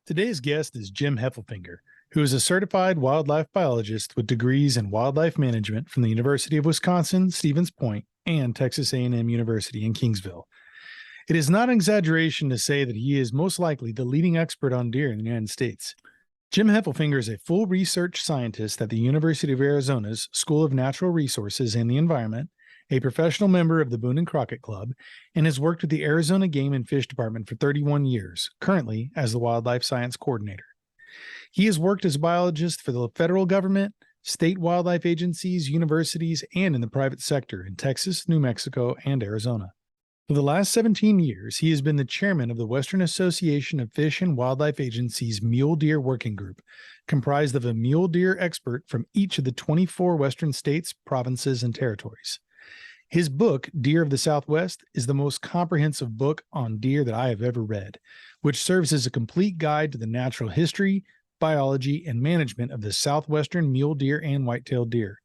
Today's guest is Jim Heffelfinger, who is a certified wildlife biologist with degrees in wildlife management from the University of Wisconsin, Stevens Point, and Texas A&M University in Kingsville. It is not an exaggeration to say that he is most likely the leading expert on deer in the United States. Jim Heffelfinger is a full research scientist at the University of Arizona's School of Natural Resources and the Environment, a professional member of the Boone and Crockett Club, and has worked with the Arizona Game and Fish Department for 31 years, currently as the Wildlife Science Coordinator. He has worked as a biologist for the federal government, state wildlife agencies, universities, and in the private sector in Texas, New Mexico, and Arizona. For the last 17 years, he has been the chairman of the Western Association of Fish and Wildlife Agencies Mule Deer Working Group, comprised of a mule deer expert from each of the 24 Western states, provinces, and territories. His book, Deer of the Southwest, is the most comprehensive book on deer that I have ever read, which serves as a complete guide to the natural history, biology, and management of the southwestern mule deer and white-tailed deer.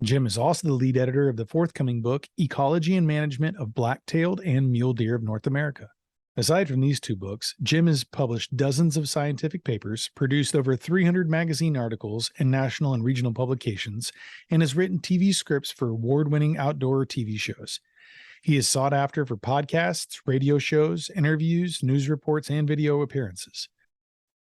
Jim is also the lead editor of the forthcoming book, Ecology and Management of Black-tailed and Mule Deer of North America. Aside from these two books, Jim has published dozens of scientific papers, produced over 300 magazine articles in national and regional publications, and has written TV scripts for award-winning outdoor TV shows. He is sought after for podcasts, radio shows, interviews, news reports, and video appearances.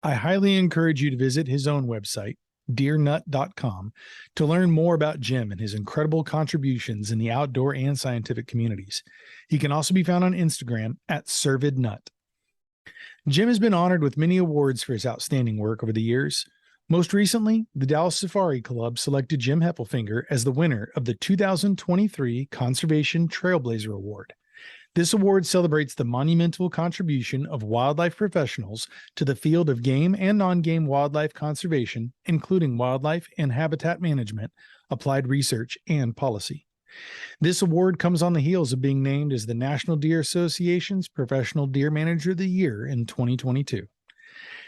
I highly encourage you to visit his own website, deernut.com, to learn more about Jim and his incredible contributions in the outdoor and scientific communities. He can also be found on Instagram at servidnut. Jim has been honored with many awards for his outstanding work over the years. Most recently, the Dallas Safari Club selected Jim Heffelfinger as the winner of the 2023 Conservation Trailblazer Award. This award celebrates the monumental contribution of wildlife professionals to the field of game and non-game wildlife conservation, including wildlife and habitat management, applied research, and policy. This award comes on the heels of being named as the National Deer Association's Professional Deer Manager of the Year in 2022.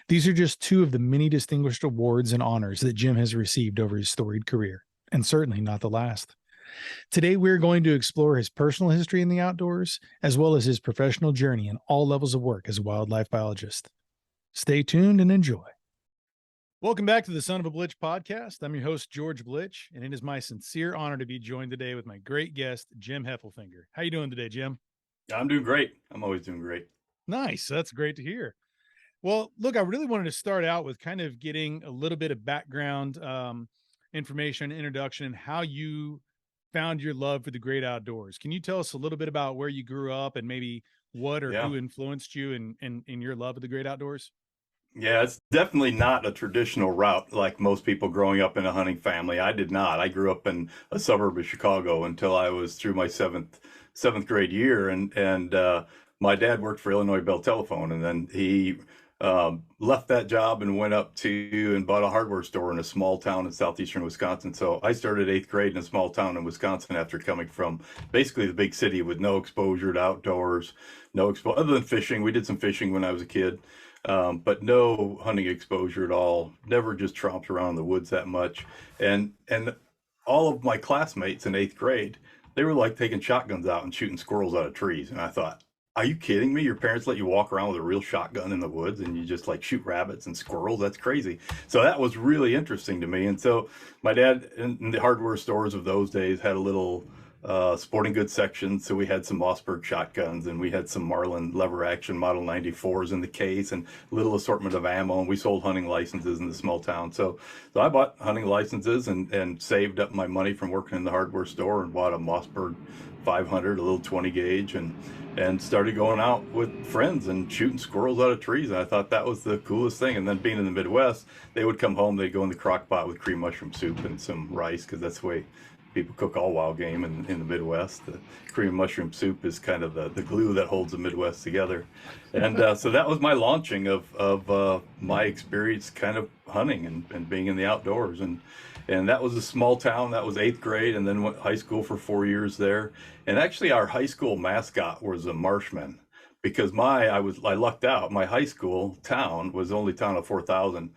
These are just two of the many distinguished awards and honors that Jim has received over his storied career, and certainly not the last. Today, we're going to explore his personal history in the outdoors, as well as his professional journey in all levels of work as a wildlife biologist. Stay tuned and enjoy. Welcome back to the Son of a Blitch podcast. I'm your host, George Blitch, and it is my sincere honor to be joined today with my great guest, Jim Heffelfinger. How you doing today, Jim? I'm doing great. I'm always doing great. Nice. That's great to hear. Well, look, I really wanted to start out with kind of getting a little bit of background information, introduction, and how you found your love for the great outdoors. Can you tell us a little bit about where you grew up and maybe what or who influenced you in your love of the great outdoors? Yeah, it's definitely not a traditional route like most people growing up in a hunting family. I did not. I grew up in a suburb of Chicago until I was through my seventh grade year, and my dad worked for Illinois Bell Telephone, and then he left that job and went up to and bought a hardware store in a small town in southeastern Wisconsin. So I started 8th grade in a small town in Wisconsin after coming from basically the big city with no exposure to outdoors, other than fishing. We did some fishing when I was a kid, but no hunting exposure at all. Never just tromped around in the woods that much. And all of my classmates in 8th grade, they were like taking shotguns out and shooting squirrels out of trees. And I thought, are you kidding me? Your parents let you walk around with a real shotgun in the woods and you just like shoot rabbits and squirrels? That's crazy. So that was really interesting to me. And so my dad in the hardware stores of those days had a little sporting goods section. So we had some Mossberg shotguns and we had some Marlin lever action Model 94s in the case and a little assortment of ammo. And we sold hunting licenses in the small town. So I bought hunting licenses and saved up my money from working in the hardware store and bought a Mossberg 500, a little 20 gauge, and started going out with friends and shooting squirrels out of trees. And I thought that was the coolest thing. And then being in the Midwest, they would come home, they'd go in the crock pot with cream mushroom soup and some rice, because that's the way people cook all wild game in the Midwest. The cream mushroom soup is kind of the glue that holds the Midwest together. And so that was my launching of my experience kind of hunting and being in the outdoors. And that was a small town. That was 8th grade, and then went high school for 4 years there. And actually our high school mascot was a marshman, because I lucked out. My high school town was the only town of 4,000,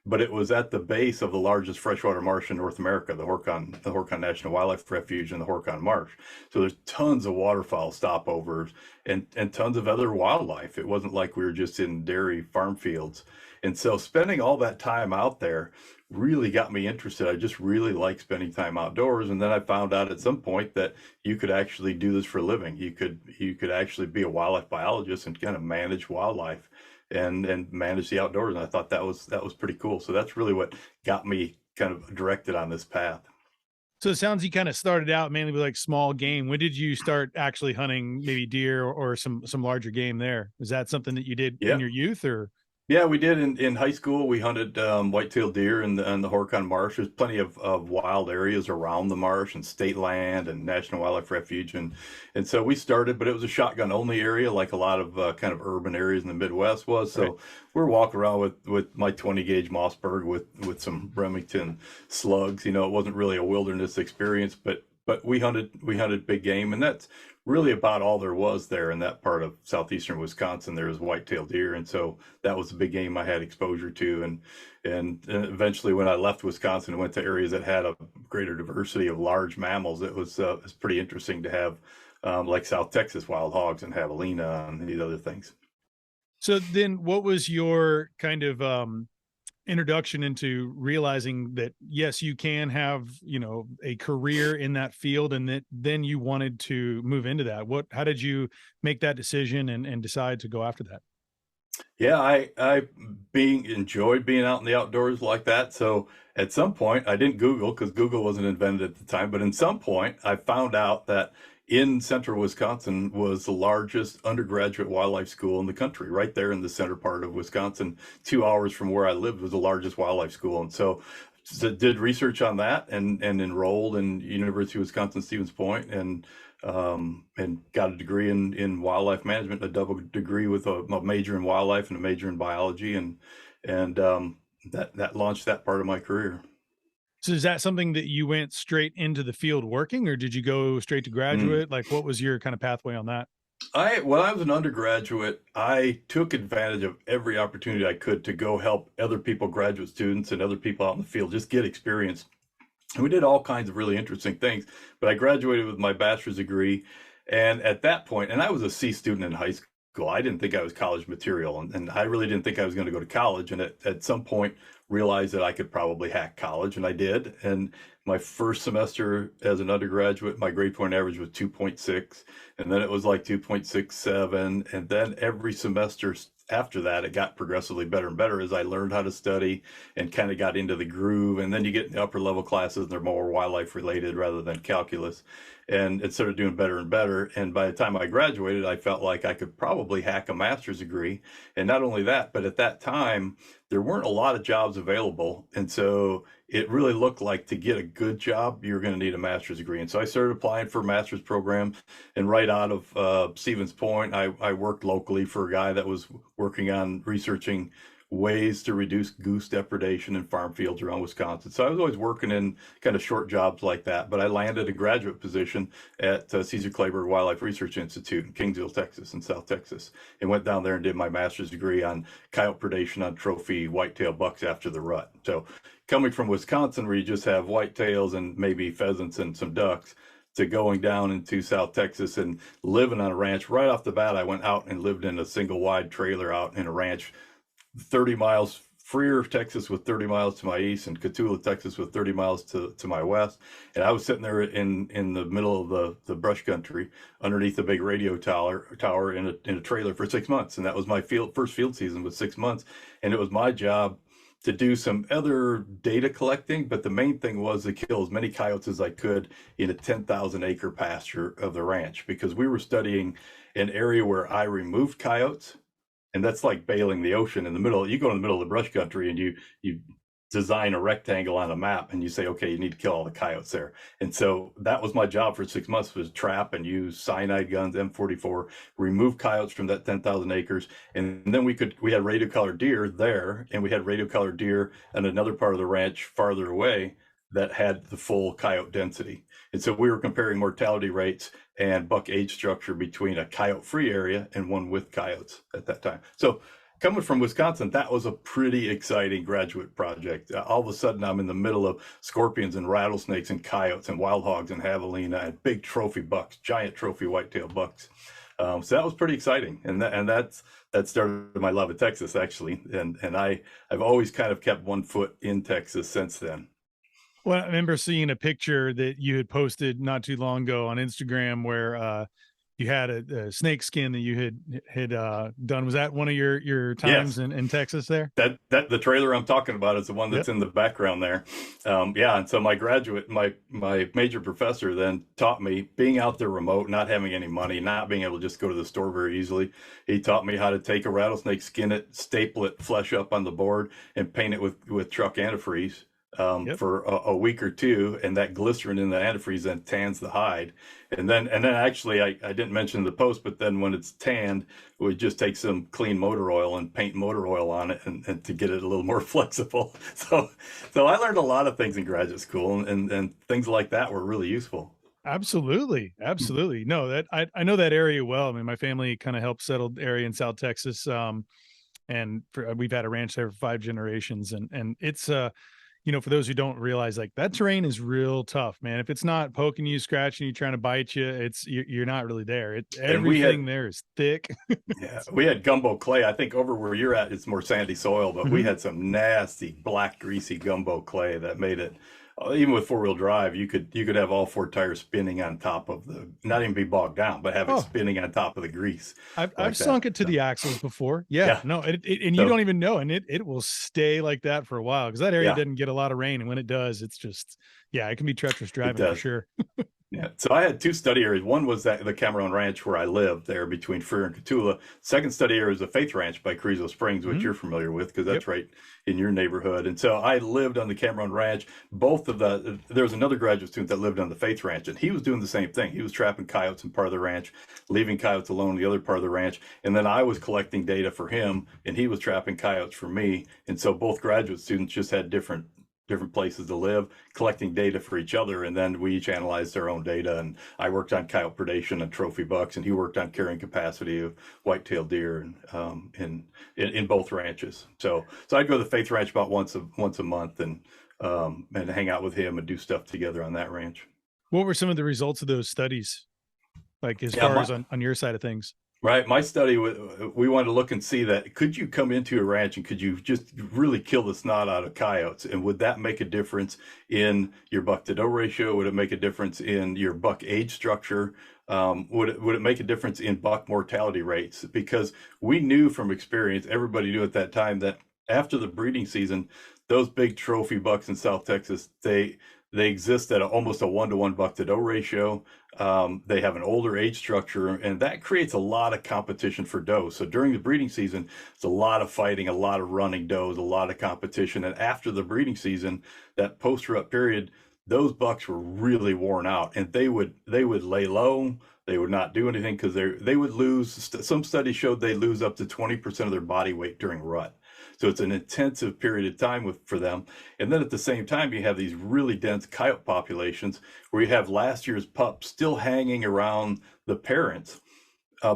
but it was at the base of the largest freshwater marsh in North America, the Horicon National Wildlife Refuge and the Horicon Marsh. So there's tons of waterfowl stopovers and tons of other wildlife. It wasn't like we were just in dairy farm fields. And so spending all that time out there really got me interested. I just really like spending time outdoors. And then I found out at some point that you could actually do this for a living. You could actually be a wildlife biologist and kind of manage wildlife and manage the outdoors. And I thought that was pretty cool. So that's really what got me kind of directed on this path. So it sounds you kind of started out mainly with like small game. When did you start actually hunting maybe deer or some larger game there? Is that something that you did in your youth or? Yeah, we did in high school. We hunted white-tailed deer in the Horicon Marsh. There's plenty of wild areas around the marsh and state land and National Wildlife Refuge. And so we started, but it was a shotgun only area, like a lot of kind of urban areas in the Midwest was. So Right. we're walking around with my 20 gauge Mossberg with some Remington slugs. You know, it wasn't really a wilderness experience, but we hunted big game, and that's really about all there was there in that part of southeastern Wisconsin. There was white-tailed deer, and so that was the big game I had exposure to. And eventually, when I left Wisconsin and went to areas that had a greater diversity of large mammals, it was pretty interesting to have like South Texas wild hogs and javelina and these other things. So then what was your kind of introduction into realizing that yes, you can have, you know, a career in that field, and that then you wanted to move into that? How did you make that decision and decide to go after that? Yeah, I enjoyed being out in the outdoors like that. So at some point, I didn't Google because Google wasn't invented at the time. But in some point, I found out that in central Wisconsin was the largest undergraduate wildlife school in the country. Right there in the center part of Wisconsin, 2 hours from where I lived, was the largest wildlife school. And so did research on that and enrolled in University of Wisconsin Stevens Point and got a degree in wildlife management, a double degree with a major in wildlife and a major in biology, and that launched that part of my career. So is that something that you went straight into the field working, or did you go straight to Mm. graduate? Like, what was your kind of pathway on that? When I was an undergraduate, I took advantage of every opportunity I could to go help other people, graduate students and other people out in the field, just get experience. And we did all kinds of really interesting things, but I graduated with my bachelor's degree. And at that point, and I was a C student in high school, I didn't think I was college material. And I really didn't think I was going to go to college. And at some point, realized that I could probably hack college, and I did. And my first semester as an undergraduate, my grade point average was 2.6, and then it was like 2.67. And then every semester after that, it got progressively better and better as I learned how to study and kind of got into the groove. And then you get in the upper level classes, and they're more wildlife related rather than calculus. And it started doing better and better. And by the time I graduated, I felt like I could probably hack a master's degree. And not only that, but at that time, there weren't a lot of jobs available. And so it really looked like to get a good job, you're going to need a master's degree. And so I started applying for master's programs. And right out of Stevens Point, I worked locally for a guy that was working on researching ways to reduce goose depredation in farm fields around Wisconsin. So I was always working in kind of short jobs like that, but I landed a graduate position at Caesar Kleberg Wildlife Research Institute in Kingsville, Texas, in South Texas, and went down there and did my master's degree on coyote predation on trophy whitetail bucks after the rut. So coming from Wisconsin, where you just have whitetails and maybe pheasants and some ducks, to going down into South Texas and living on a ranch. Right off the bat, I went out and lived in a single wide trailer out in a ranch 30 miles. Freer, Texas, with 30 miles to my east, and Cotulla, Texas, with 30 mimiles to my west. And I was sitting there in the middle of the brush country underneath a big radio tower in a trailer for 6 months. And that was my first field season, was 6 months. And it was my job to do some other data collecting, but the main thing was to kill as many coyotes as I could in a 10,000 acre pasture of the ranch, because we were studying an area where I removed coyotes. And that's like bailing the ocean in the middle. You go in the middle of the brush country and you design a rectangle on a map and you say, okay, you need to kill all the coyotes there. And so that was my job for 6 months, was trap and use cyanide guns, M44, remove coyotes from that 10,000 acres. And then we had radio colored deer there, and we had radio colored deer in another part of the ranch farther away that had the full coyote density. And so we were comparing mortality rates and buck age structure between a coyote free area and one with coyotes at that time. So coming from Wisconsin, that was a pretty exciting graduate project. All of a sudden, I'm in the middle of scorpions and rattlesnakes and coyotes and wild hogs and javelina and big trophy bucks, giant trophy whitetail bucks. So that was pretty exciting, and that started my love of Texas, actually. And I've always kind of kept one foot in Texas since then. Well, I remember seeing a picture that you had posted not too long ago on Instagram where you had a snake skin that you had done. Was that one of your times Yes. in Texas there? That the trailer I'm talking about is the one that's Yep. in the background there. Yeah, and so my major professor then taught me, being out there remote, not having any money, not being able to just go to the store very easily. He taught me how to take a rattlesnake, skin it, staple it flesh up on the board, and paint it with truck antifreeze Yep. for a week or two, and that glycerin in the antifreeze then tans the hide. And then actually, I didn't mention the post, but then when it's tanned, we just take some clean motor oil and paint motor oil on it, and to get it a little more flexible. So I learned a lot of things in graduate school, and things like that were really useful. Absolutely. Absolutely. No, that I know that area well. I mean, my family kind of helped settle the area in South Texas. And we've had a ranch there for 5 generations, and it's for those who don't realize, like, that terrain is real tough, man. If it's not poking you, scratching you, trying to bite you, you're not really there. And we Everything had there is thick. Yeah, we had gumbo clay. I think over where you're at, it's more sandy soil, but we Mhm. had some nasty black greasy gumbo clay that made it, even with four-wheel drive, you could have all four tires spinning on top of the, not even be bogged down, but have it Oh, spinning on top of the grease I've like that. sunk it to So the axles before. Yeah, yeah, no, and you so don't even know, and it will stay like that for a while because that area yeah, doesn't get a lot of rain, and when it does, it's just, yeah, it can be treacherous it driving for does. sure. Yeah. So I had two study areas. One was the Cameron Ranch where I lived there between Freer and Cotulla. Second study area is the Faith Ranch by Carrizo Springs, which Mhm. you're familiar with because Yep. that's right in your neighborhood. And so I lived on the Cameron Ranch. There was another graduate student that lived on the Faith Ranch, and he was doing the same thing. He was trapping coyotes in part of the ranch, leaving coyotes alone in the other part of the ranch. And then I was collecting data for him, and he was trapping coyotes for me. And so both graduate students just had different places to live, collecting data for each other, and then we each analyzed our own data. And I worked on coyote predation and trophy bucks, and he worked on carrying capacity of white-tailed deer, and in both ranches. So I'd go to the Faith Ranch about once a month, and hang out with him and do stuff together on that ranch. What were some of the results of those studies, like as Yeah, far my as on your side of things? Right. My study, we wanted to look and see that could you come into a ranch and could you just really kill the snot out of coyotes? And would that make a difference in your buck to doe ratio? Would it make a difference in your buck age structure? Would it make a difference in buck mortality rates? Because we knew from experience, everybody knew at that time, that after the breeding season, those big trophy bucks in South Texas, they exist at almost a 1-to-1 buck to doe ratio. They have an older age structure, and that creates a lot of competition for does. So during the breeding season, it's a lot of fighting, a lot of running does, a lot of competition. And after the breeding season, that post-rut period, those bucks were really worn out, and they would lay low. They would not do anything because they would lose. Some studies showed they lose up to 20% of their body weight during rut. So it's an intensive period of time for them. And then at the same time, you have these really dense coyote populations where you have last year's pups still hanging around the parents,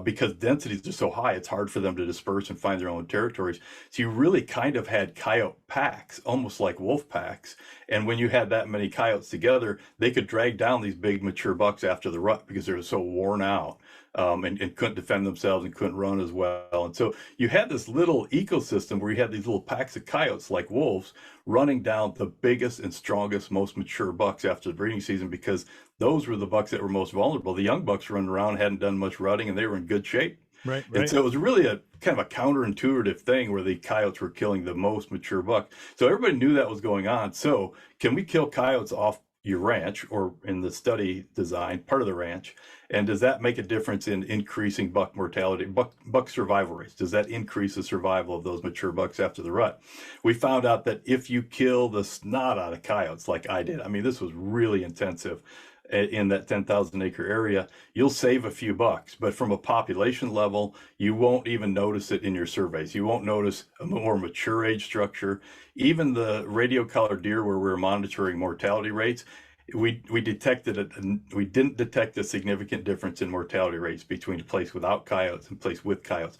because densities are so high, it's hard for them to disperse and find their own territories. So you really kind of had coyote packs, almost like wolf packs. And when you had that many coyotes together, they could drag down these big mature bucks after the rut because they were so worn out, and couldn't defend themselves and couldn't run as well. And so you had this little ecosystem where you had these little packs of coyotes like wolves running down the biggest and strongest, most mature bucks after the breeding season, because those were the bucks that were most vulnerable. The young bucks running around hadn't done much rutting, and they were in good shape. Right, And right. so it was really a kind of a counterintuitive thing where the coyotes were killing the most mature buck. So everybody knew that was going on. So can we kill coyotes off your ranch, or in the study design, part of the ranch? And does that make a difference in increasing buck mortality, buck survival rates? Does that increase the survival of those mature bucks after the rut? We found out that if you kill the snot out of coyotes like I did, I mean, this was really intensive in that 10,000 acre area, you'll save a few bucks. But from a population level, you won't even notice it in your surveys. You won't notice a more mature age structure. Even the radio collared deer, where we're monitoring mortality rates, we didn't detect a significant difference in mortality rates between a place without coyotes and a place with coyotes.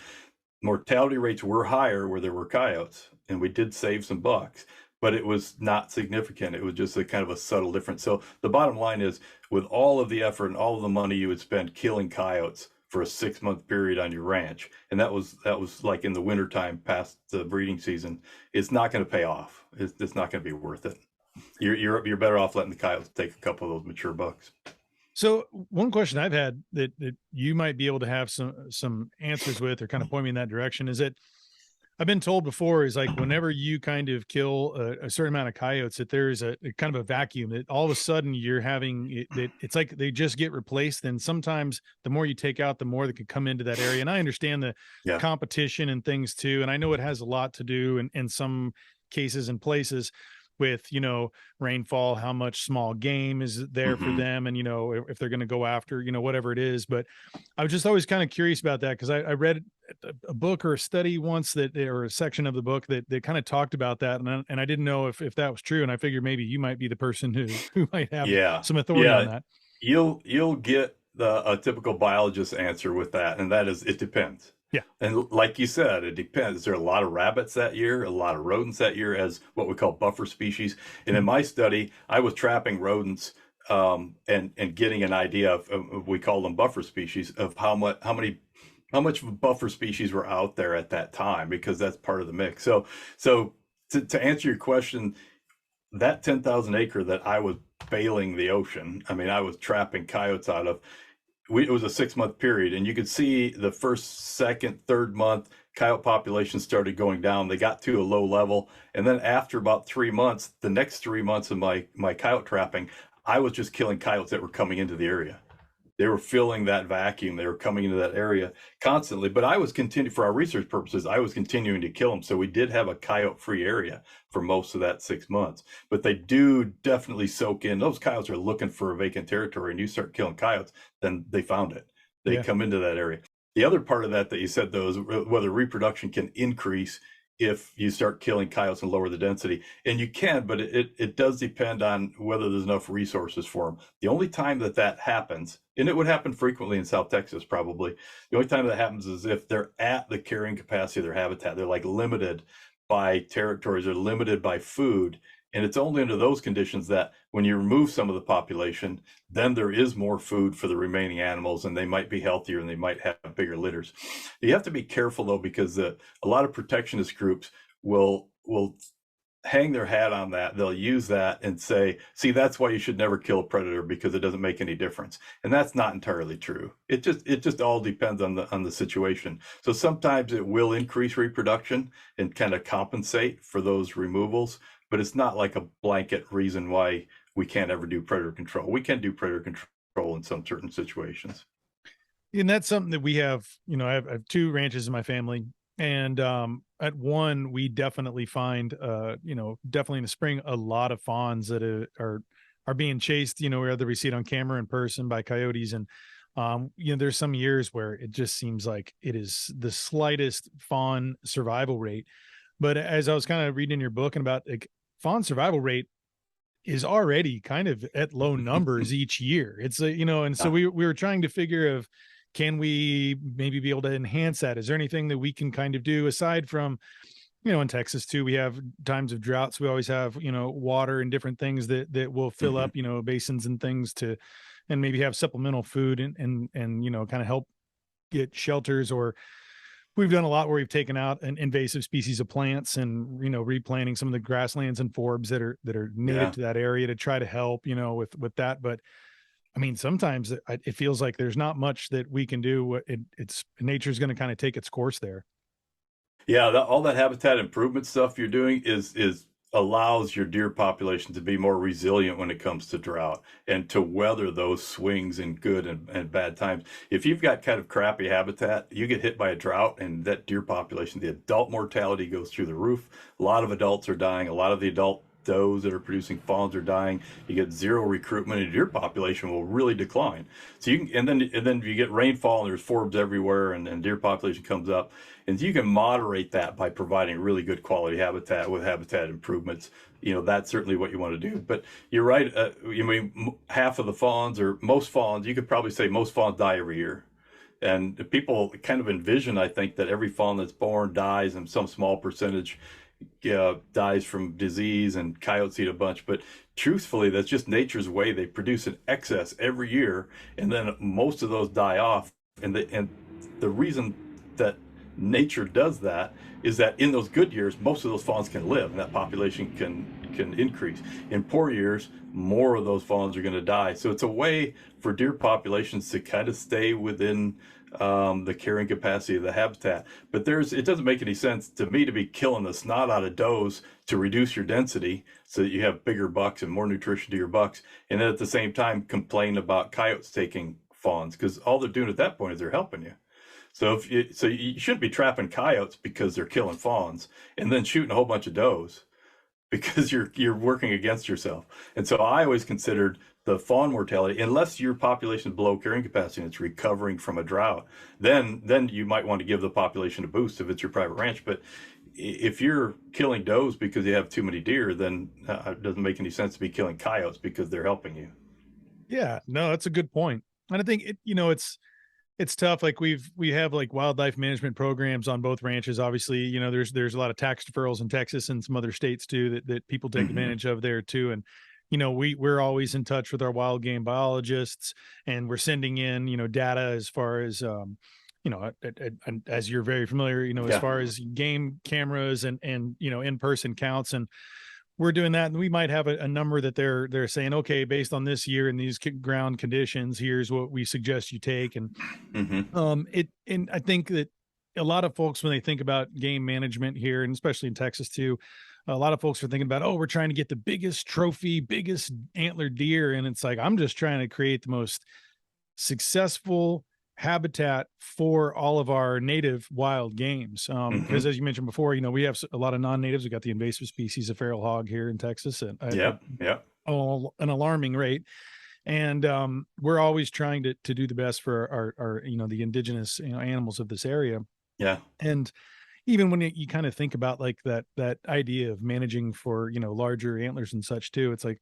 mortality rates were higher where there were coyotes, and we did save some bucks, but it was not significant. It was just a kind of a subtle difference. So the bottom line is, with all of the effort and all of the money you would spend killing coyotes for a 6-month period on your ranch, and that was like in the wintertime past the breeding season, it's not going to pay off. It's not going to be worth it. You're better off letting the coyotes take a couple of those mature bucks. So one question I've had that you might be able to have some answers with, or kind of point me in that direction, is that I've been told before is like whenever you kind of kill a certain amount of coyotes, that there's a kind of a vacuum that all of a sudden you're having it's like they just get replaced. And sometimes the more you take out, the more that could come into that area. And I understand the competition and things too. And I know it has a lot to do in some cases and places with, rainfall, how much small game is there for them. And, if they're going to go after, whatever it is. But I was just always kind of curious about that, because I read a book or a study once or a section of the book that kind of talked about that. And I didn't know if that was true. And I figured maybe you might be the person who might have some authority on that. You'll get a typical biologist answer with that. And that is, it depends. Yeah. And like you said, it depends. There are a lot of rabbits that year, a lot of rodents that year as what we call buffer species. And in my study, I was trapping rodents and getting an idea of we call them buffer species, of how much buffer species were out there at that time, because that's part of the mix. So to answer your question, that 10,000 acre that I was bailing the ocean, I mean, I was trapping coyotes out of, it was a 6-month period, and you could see the first, second, third month, coyote population started going down. They got to a low level. And then after about 3 months, the next 3 months of my coyote trapping, I was just killing coyotes that were coming into the area. They were filling that vacuum. They were coming into that area constantly. But I was continuing, for our research purposes, I was continuing to kill them. So we did have a coyote-free area for most of that 6 months. But they do definitely soak in. Those coyotes are looking for a vacant territory, and you start killing coyotes, then they found it. They come into that area. The other part of that you said, though, is whether reproduction can increase if you start killing coyotes and lower the density. And you can, but it does depend on whether there's enough resources for them. The only time that happens, and it would happen frequently in South Texas probably, the only time that happens is if they're at the carrying capacity of their habitat. They're like limited by territories, or limited by food. And it's only under those conditions that when you remove some of the population, then there is more food for the remaining animals, and they might be healthier and they might have bigger litters. You have to be careful, though, because a lot of protectionist groups will hang their hat on that. They'll use that and say, see, that's why you should never kill a predator, because it doesn't make any difference. And that's not entirely true. It just all depends on the situation. So sometimes it will increase reproduction and kind of compensate for those removals, but it's not like a blanket reason why we can't ever do predator control. We can do predator control in some certain situations. And that's something that we have, I have 2 ranches in my family. And at one, we definitely find, definitely in the spring, a lot of fawns that are being chased, whether we see it on camera in person by coyotes. And, there's some years where it just seems like it is the slightest fawn survival rate. But as I was kind of reading your book and about, like, fawn survival rate is already kind of at low numbers each year. It's and so we were trying to figure of, can we maybe be able to enhance that? Is there anything that we can kind of do aside from, in Texas too, we have times of droughts. We always have, water and different things that will fill up, basins and things and maybe have supplemental food and kind of help get shelters. Or we've done a lot where we've taken out an invasive species of plants and, replanting some of the grasslands and forbs that are native to that area to try to help, with that. But I mean, sometimes it feels like there's not much that we can do. It's nature's going to kind of take its course there. Yeah, all that habitat improvement stuff you're doing is allows your deer population to be more resilient when it comes to drought and to weather those swings in good and bad times. If you've got kind of crappy habitat, you get hit by a drought, and that deer population, the adult mortality goes through the roof. A lot of adults are dying. A lot of the adult does that are producing fawns are dying. You get zero recruitment, and your population will really decline. So you can, and then you get rainfall, and there's forbs everywhere, and deer population comes up, and you can moderate that by providing really good quality habitat with habitat improvements. That's certainly what you want to do. But you're right. Half of the fawns, or most fawns, you could probably say most fawns die every year. And people kind of envision, I think, that every fawn that's born dies and some small percentage dies from disease and coyotes eat a bunch. But truthfully, that's just nature's way. They produce an excess every year, and then most of those die off. And the reason that nature does that is that in those good years, most of those fawns can live, and that population can increase. In poor years, more of those fawns are going to die. So it's a way for deer populations to kind of stay within the carrying capacity of the habitat. But it doesn't make any sense to me to be killing the snot out of does to reduce your density so that you have bigger bucks and more nutrition to your bucks, and then at the same time complain about coyotes taking fawns, because all they're doing at that point is they're helping you. So you shouldn't be trapping coyotes because they're killing fawns and then shooting a whole bunch of does, because you're working against yourself. And so I always considered the fawn mortality, unless your population is below carrying capacity and it's recovering from a drought, then you might want to give the population a boost if it's your private ranch. But if you're killing does because you have too many deer, then it doesn't make any sense to be killing coyotes because they're helping you. Yeah, no, that's a good point. And I think it's tough. Like we have like wildlife management programs on both ranches. Obviously, there's a lot of tax deferrals in Texas and some other states too that people take advantage of there too. And we're always in touch with our wild game biologists, and we're sending in data as far as as you're very familiar, as far as game cameras and in-person counts. And we're doing that, and we might have a number that they're saying, okay, based on this year and these ground conditions, here's what we suggest you take. And and I think that a lot of folks, when they think about game management here, and especially in Texas too, a lot of folks are thinking about, we're trying to get the biggest trophy, biggest antler deer, and it's like, I'm just trying to create the most successful habitat for all of our native wild games. Because as you mentioned before, we have a lot of non-natives. We got the invasive species of feral hog here in Texas, and an alarming rate. And we're always trying to do the best for our the indigenous animals of this area. Yeah. And even when you kind of think about like that idea of managing for larger antlers and such too, it's like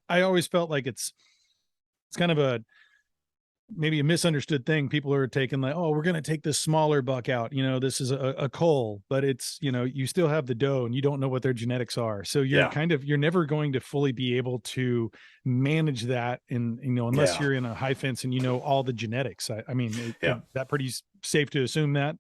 I always felt like it's kind of maybe a misunderstood thing. People are taking like, we're going to take this smaller buck out. This is a cull, but it's, you still have the doe and you don't know what their genetics are. So you're never going to fully be able to manage that unless you're in a high fence and all the genetics. I mean, that pretty safe to assume that.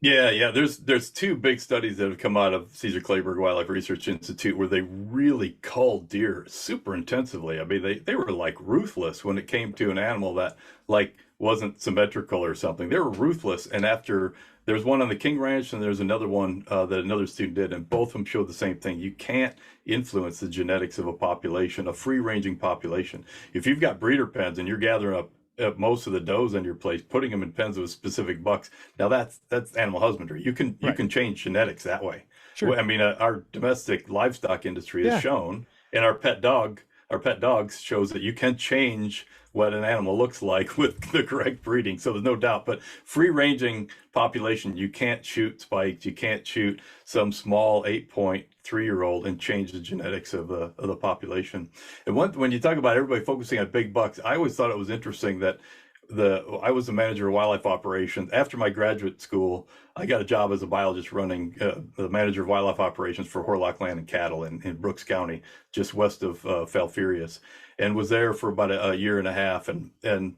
Yeah. There's two big studies that have come out of Cesar Claiborne Wildlife Research Institute where they really culled deer super intensively. I mean, they were like ruthless when it came to an animal that like wasn't symmetrical or something. They were ruthless. And after there's one on the King Ranch and there's another one that another student did, and both of them showed the same thing. You can't influence the genetics of a population, a free-ranging population. If you've got breeder pens and you're gathering up most of the does on your place, putting them in pens with specific bucks. Now that's animal husbandry. You can change genetics that way. Sure. I mean, our domestic livestock industry has shown, and our pet dogs shows that you can change what an animal looks like with the correct breeding. So there's no doubt. But free ranging population, you can't shoot spikes. You can't shoot some small 8.3-year-old and change the genetics of the population. And when you talk about everybody focusing on big bucks, I always thought it was interesting that I was the manager of wildlife operations. After my graduate school, I got a job as a biologist running the manager of wildlife operations for Horlock Land and Cattle in Brooks County, just west of Falfurrias, and was there for about a year and a half. And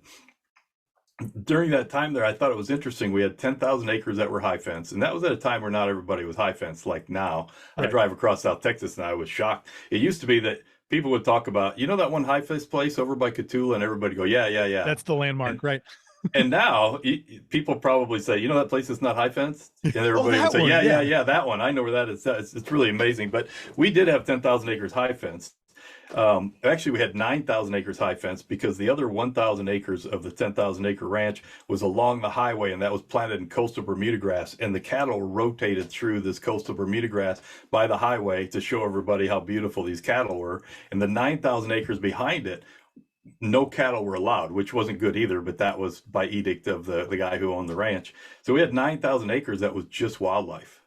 during that time there, I thought it was interesting. We had 10,000 acres that were high fence, and that was at a time where not everybody was high fence like now. Right. I drive across South Texas and I was shocked. It used to be that people would talk about, that one high fence place over by Cotulla, and everybody go, yeah. That's the landmark, right? And now people probably say, that place is not high fence, and everybody would say, yeah, that one. I know where that is. It's really amazing. But we did have 10,000 acres high fence. Actually, we had 9,000 acres high fence because the other 1,000 acres of the 10,000 acre ranch was along the highway, and that was planted in coastal Bermuda grass. And the cattle rotated through this coastal Bermuda grass by the highway to show everybody how beautiful these cattle were. And the 9,000 acres behind it, no cattle were allowed, which wasn't good either, but that was by edict of the guy who owned the ranch. So we had 9,000 acres that was just wildlife,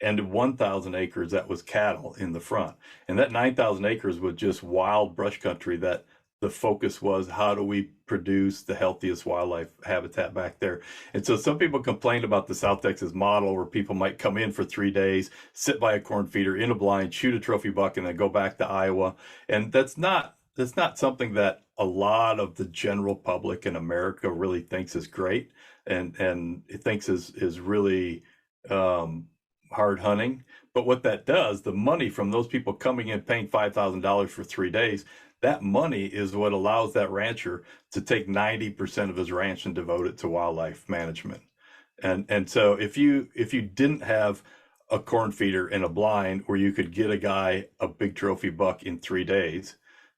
and 1,000 acres that was cattle in the front. And that 9,000 acres was just wild brush country that the focus was, how do we produce the healthiest wildlife habitat back there? And so some people complained about the South Texas model, where people might come in for 3 days, sit by a corn feeder in a blind, shoot a trophy buck, and then go back to Iowa. And that's not something that a lot of the general public in America really thinks is great, and it thinks is really hard hunting. But what that does, the money from those people coming in paying $5,000 for 3 days, that money is what allows that rancher to take 90% of his ranch and devote it to wildlife management. And so if you didn't have a corn feeder and a blind where you could get a guy a big trophy buck in 3 days,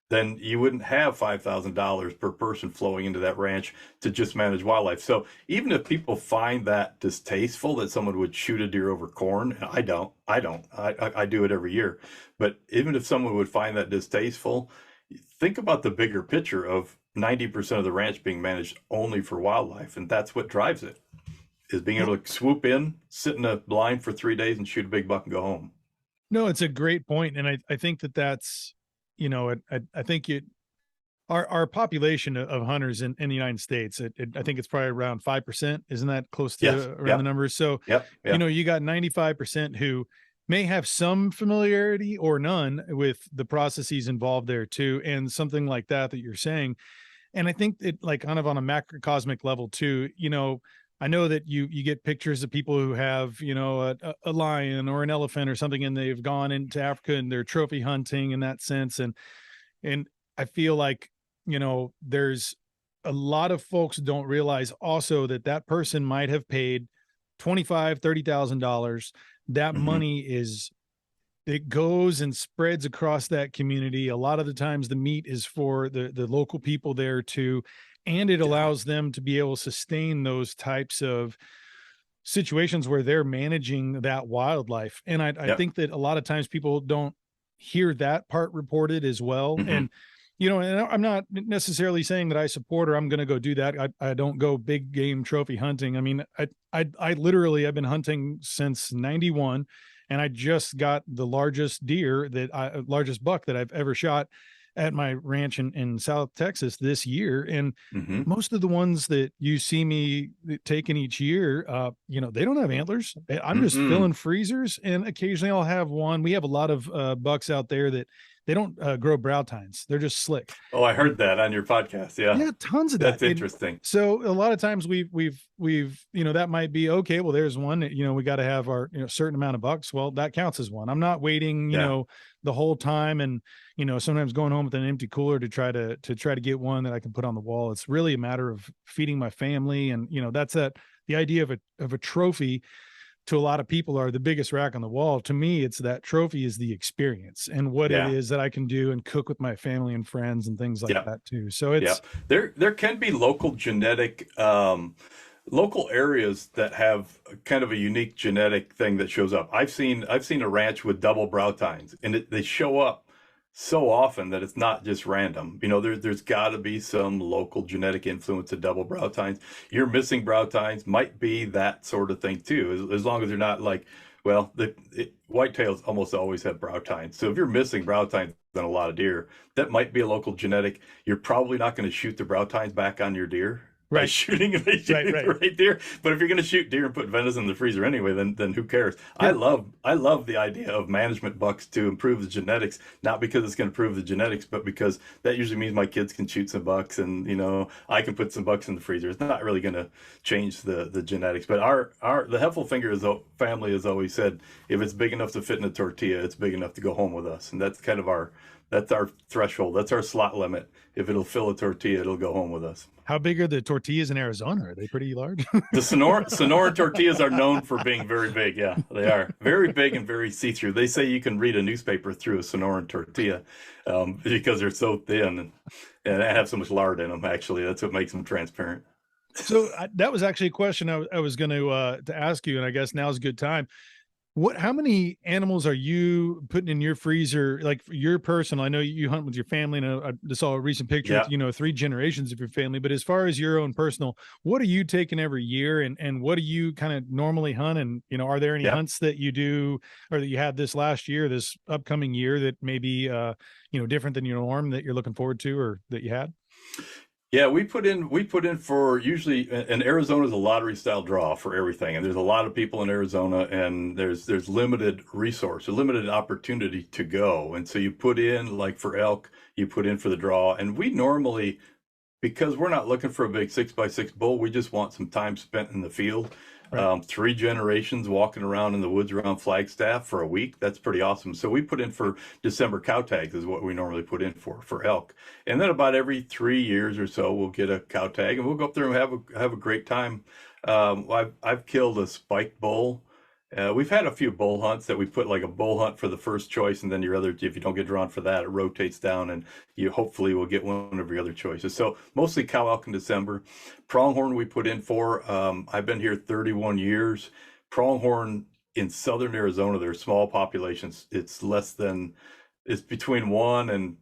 then you wouldn't have $5,000 per person flowing into that ranch to just manage wildlife. So even if people find that distasteful, that someone would shoot a deer over corn, and I don't, I do it every year. But even if someone would find that distasteful, think about the bigger picture of 90% of the ranch being managed only for wildlife. And that's what drives it, is being able to swoop in, sit in a blind for 3 days and shoot a big buck and go home. No, it's a great point. And I think that's, I think our population of hunters in the United States, I think it's probably around 5%. Isn't that close to around the numbers? So, you got 95% who may have some familiarity or none with the processes involved there too. And something like that you're saying. And I think it, like, kind of on a macrocosmic level too, I know that you get pictures of people who have, a lion or an elephant or something, and they've gone into Africa and they're trophy hunting in that sense. And I feel like, there's a lot of folks don't realize also that person might have paid $25,000, $30,000. That money it goes and spreads across that community. A lot of the times the meat is for the local people there too. And it allows them to be able to sustain those types of situations where they're managing that wildlife. And I think that a lot of times people don't hear that part reported as well. And, and I'm not necessarily saying that I support or I'm going to go do that. I don't go big game trophy hunting. I mean, I literally, I've been hunting since 91, and I just got the largest largest buck that I've ever shot at my ranch in South Texas this year. And most of the ones that you see me taking each year, they don't have antlers. I'm just filling freezers, and occasionally I'll have one. We have a lot of bucks out there that they don't grow brow tines. They're just slick. Oh, I heard that on your podcast. Yeah, tons of that. That's interesting. So a lot of times we've that might be okay. Well, there's one that, we got to have our certain amount of bucks. Well, that counts as one. I'm not waiting the whole time, and sometimes going home with an empty cooler to try to get one that I can put on the wall. It's really a matter of feeding my family, and that's the idea of a trophy. To a lot of people are the biggest rack on the wall. To me, it's that trophy is the experience and what it is that I can do and cook with my family and friends and things like that too. So it's there can be local genetic local areas that have kind of a unique genetic thing that shows up. I've seen a ranch with double brow tines, and they show up so often that it's not just random. There's got to be some local genetic influence of double brow tines. Your missing brow tines might be that sort of thing too, as long as they're not like, well, whitetails almost always have brow tines. So if you're missing brow tines on a lot of deer, that might be a local genetic. You're probably not going to shoot the brow tines back on your deer. By shooting the right deer. But if you're going to shoot deer and put venison in the freezer anyway, then who cares? I love the idea of management bucks to improve the genetics, not because it's going to improve the genetics, but because that usually means my kids can shoot some bucks, and I can put some bucks in the freezer. It's not really going to change the genetics. But the Heffelfinger family has always said, if it's big enough to fit in a tortilla, it's big enough to go home with us, and that's kind of that's our threshold. That's our slot limit. If it'll fill a tortilla, it'll go home with us. How big are the tortillas in Arizona? Are they pretty large? The Sonora tortillas are known for being very big. Yeah, they are very big and very see-through. They say you can read a newspaper through a Sonoran tortilla because they're so thin and have so much lard in them. Actually, that's what makes them transparent. So that was actually a question I was going to ask you, and I guess now's a good time. How many animals are you putting in your freezer? Like your personal, I know you hunt with your family, and I just saw a recent picture with, Yeah. 3 generations of your family, but as far as your own personal, what are you taking every year, and what do you kind of normally hunt? And, are there any Yep. hunts that you do or that you had this last year, this upcoming year that maybe, different than your norm that you're looking forward to or that you had? Yeah, we put in for usually in Arizona's a lottery style draw for everything, and there's a lot of people in Arizona, and there's limited resource, a limited opportunity to go, and so you put in like for elk, you put in for the draw, and we normally, because we're not looking for a big 6x6 bull, we just want some time spent in the field. Right. 3 generations walking around in the woods around Flagstaff for a week. That's pretty awesome. So we put in for December cow tags is what we normally put in for elk. And then about every 3 years or so, we'll get a cow tag and we'll go up there and have a great time. I've killed a spiked bull. We've had a few bull hunts that we put like a bull hunt for the first choice, and then your other, if you don't get drawn for that, it rotates down, and you hopefully will get one of your other choices. So mostly cow elk in December. Pronghorn we put in for. I've been here 31 years. Pronghorn in southern Arizona, they're small populations. It's between 1 and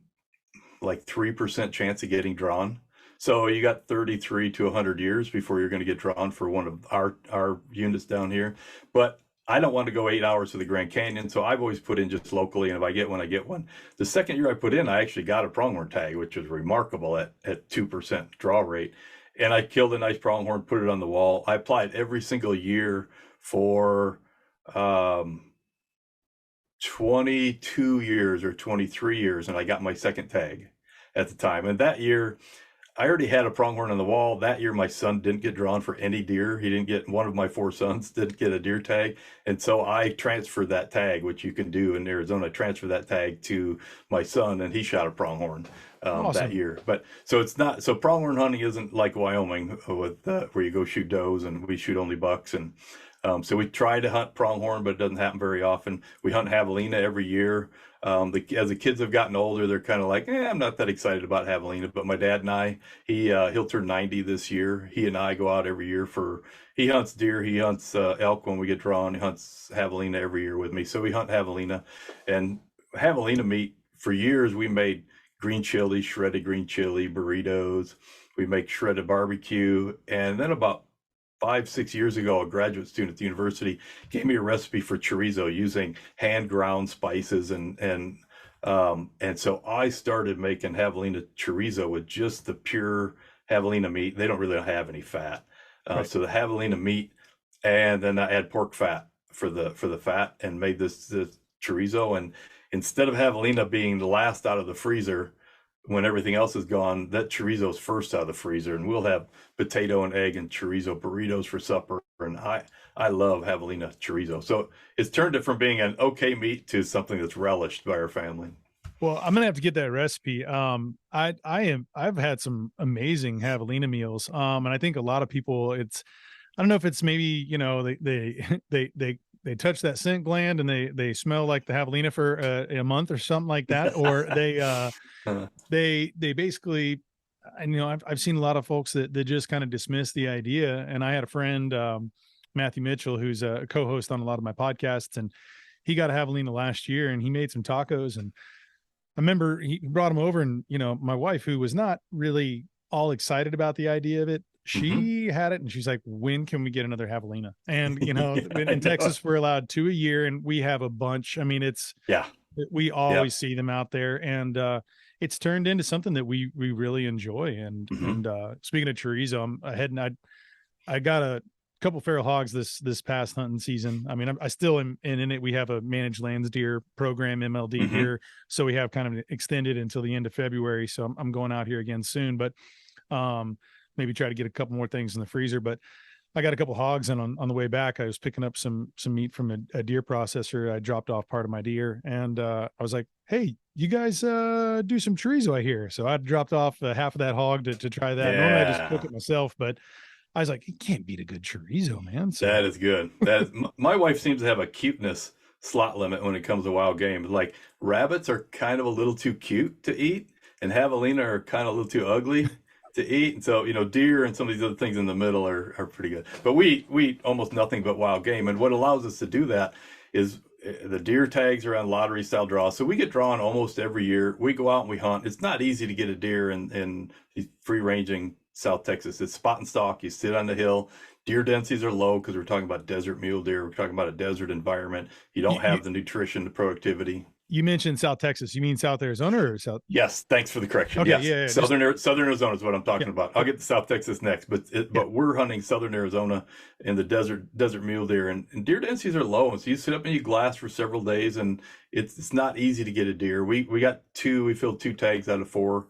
like 3% chance of getting drawn. So you got 33 to 100 years before you're going to get drawn for one of our units down here. But I don't want to go 8 hours to the Grand Canyon, so I've always put in just locally, and if I get one, I get one. The second year I put in, I actually got a pronghorn tag, which was remarkable at 2% draw rate. And I killed a nice pronghorn, put it on the wall. I applied every single year for 22 years or 23 years, and I got my second tag at the time. And that year, I already had a pronghorn on the wall. That year, my son didn't get drawn for any deer. He didn't get, one of my 4 sons didn't get a deer tag. And so I transferred that tag, which you can do in Arizona. I transferred that tag to my son, and he shot a pronghorn that Awesome. year. But so it's not, so pronghorn hunting isn't like Wyoming with where you go shoot does and we shoot only bucks. And so we try to hunt pronghorn, but it doesn't happen very often. We hunt javelina every year. As the kids have gotten older, they're kind of like, I'm not that excited about javelina. But my dad and I, he'll turn 90 this year. He and I go out every year he hunts deer, he hunts elk when we get drawn. He hunts javelina every year with me. So we hunt javelina, and javelina meat for years. We made green chili, shredded green chili, burritos. We make shredded barbecue. And then about 5, 6 years ago, a graduate student at the university gave me a recipe for chorizo using hand ground spices, and so I started making javelina chorizo with just the pure javelina meat. They don't really have any fat, Right. so the javelina meat, and then I add pork fat for the fat, and made this chorizo. And instead of javelina being the last out of the freezer when everything else is gone, that chorizo's first out of the freezer, and we'll have potato and egg and chorizo burritos for supper. And I love javelina chorizo. So it's turned it from being an okay meat to something that's relished by our family. Well, I'm gonna have to get that recipe. I've had some amazing javelina meals. And I think a lot of people, I don't know if it's maybe, they they touch that scent gland and they smell like the javelina for a month or something like that, or they basically, and I've seen a lot of folks that just kind of dismiss the idea. And I had a friend, Matthew Mitchell, who's a co-host on a lot of my podcasts, and he got a javelina last year, and he made some tacos. And I remember he brought him over, and my wife, who was not really all excited about the idea of it, she had it, and she's like, "When can we get another javelina?" And in Texas, we're allowed 2 a year, and we have a bunch. I mean, we always see them out there, and it's turned into something that we really enjoy. And speaking of chorizo, I'm ahead, and I got a couple feral hogs this past hunting season. I mean, I still am in it. We have a managed lands deer program, MLD here, so we have kind of extended until the end of February. So I'm going out here again soon, but maybe try to get a couple more things in the freezer. But I got a couple hogs, and on the way back, I was picking up some meat from a deer processor. I dropped off part of my deer, and I was like, "Hey, you guys do some chorizo, I hear." So I dropped off half of that hog to try that. Yeah. Normally I just cook it myself, but I was like, "It can't beat a good chorizo, man." So that is good. My wife seems to have a cuteness slot limit when it comes to wild game. Like rabbits are kind of a little too cute to eat, and javelina are kind of a little too ugly to eat. And so, deer and some of these other things in the middle are pretty good. But we eat almost nothing but wild game. And what allows us to do that is the deer tags are on lottery style draws. So we get drawn almost every year. We go out and we hunt. It's not easy to get a deer in free ranging South Texas. It's spot and stalk. You sit on the hill. Deer densities are low because we're talking about desert mule deer. We're talking about a desert environment. You don't have the nutrition, the productivity. You mentioned South Texas. You mean South Arizona or South? Yes, thanks for the correction. Okay, Yes, yeah. Southern Arizona is what I'm talking about. I'll get to South Texas next, but we're hunting Southern Arizona in the desert mule deer, and deer densities are low. And so you sit up and you glass for several days, and it's not easy to get a deer. We got two. We filled 2 tags out of 4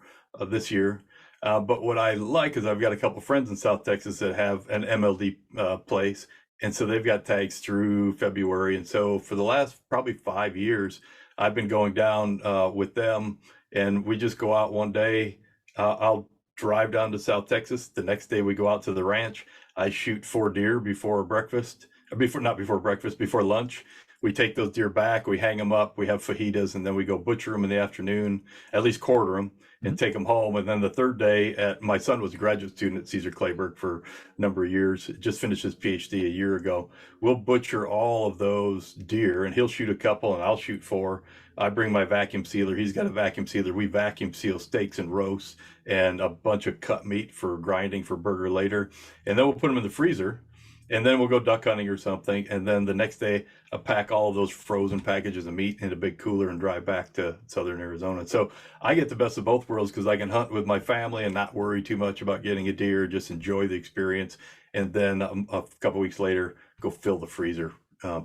this year. But what I like is I've got a couple friends in South Texas that have an MLD place, and so they've got tags through February. And so for the last probably 5 years, I've been going down with them, and we just go out one day. I'll drive down to South Texas. The next day we go out to the ranch. I shoot 4 deer before breakfast, before lunch. We take those deer back, we hang them up, we have fajitas, and then we go butcher them in the afternoon, at least quarter them, and take them home. And then the third day, my son was a graduate student at Caesar Clayburgh for a number of years, just finished his PhD a year ago. We'll butcher all of those deer, and he'll shoot a couple, and I'll shoot 4. I bring my vacuum sealer. He's got a vacuum sealer. We vacuum seal steaks and roasts and a bunch of cut meat for grinding for burger later. And then we'll put them in the freezer. And then we'll go duck hunting or something. And then the next day, I'll pack all of those frozen packages of meat in a big cooler and drive back to Southern Arizona. So I get the best of both worlds because I can hunt with my family and not worry too much about getting a deer, just enjoy the experience. And then a couple weeks later, go fill the freezer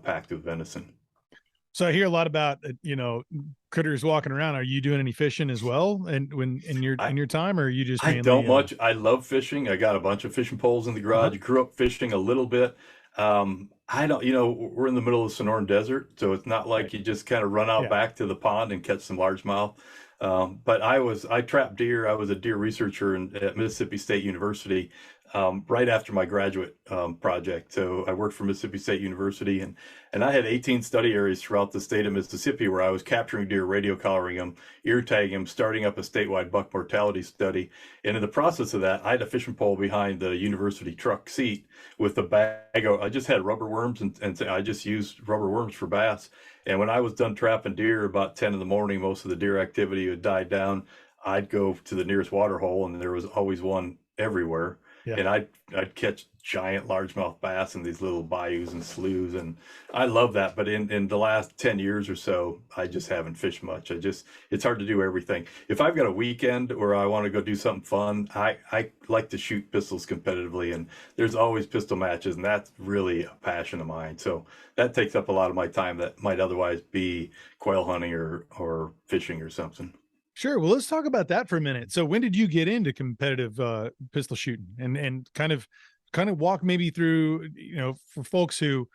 packed with venison. So I hear a lot about, critters walking around. Are you doing any fishing as well? And in your time, or are you just mainly, I don't much. I love fishing. I got a bunch of fishing poles in the garage. Grew up fishing a little bit. I don't, we're in the middle of the Sonoran Desert, so it's not like you just kind of run out back to the pond and catch some largemouth. But I trapped deer. I was a deer researcher at Mississippi State University right after my graduate project. So I worked for Mississippi State University, and I had 18 study areas throughout the state of Mississippi where I was capturing deer, radio collaring them, ear tagging them, starting up a statewide buck mortality study. And in the process of that, I had a fishing pole behind the university truck seat with a bag of, I just had rubber worms, and I just used rubber worms for bass. And when I was done trapping deer about 10 in the morning, most of the deer activity had died down. I'd go to the nearest water hole, and there was always one everywhere. Yeah. And I'd catch giant largemouth bass in these little bayous and sloughs, and I love that. But in the last 10 years or so, I just haven't fished much. It's hard to do everything. If I've got a weekend where I want to go do something fun, I like to shoot pistols competitively, and there's always pistol matches, and that's really a passion of mine. So that takes up a lot of my time that might otherwise be quail hunting or fishing or something. Sure. Well, let's talk about that for a minute. So when did you get into competitive pistol shooting, and kind of walk maybe through, for folks who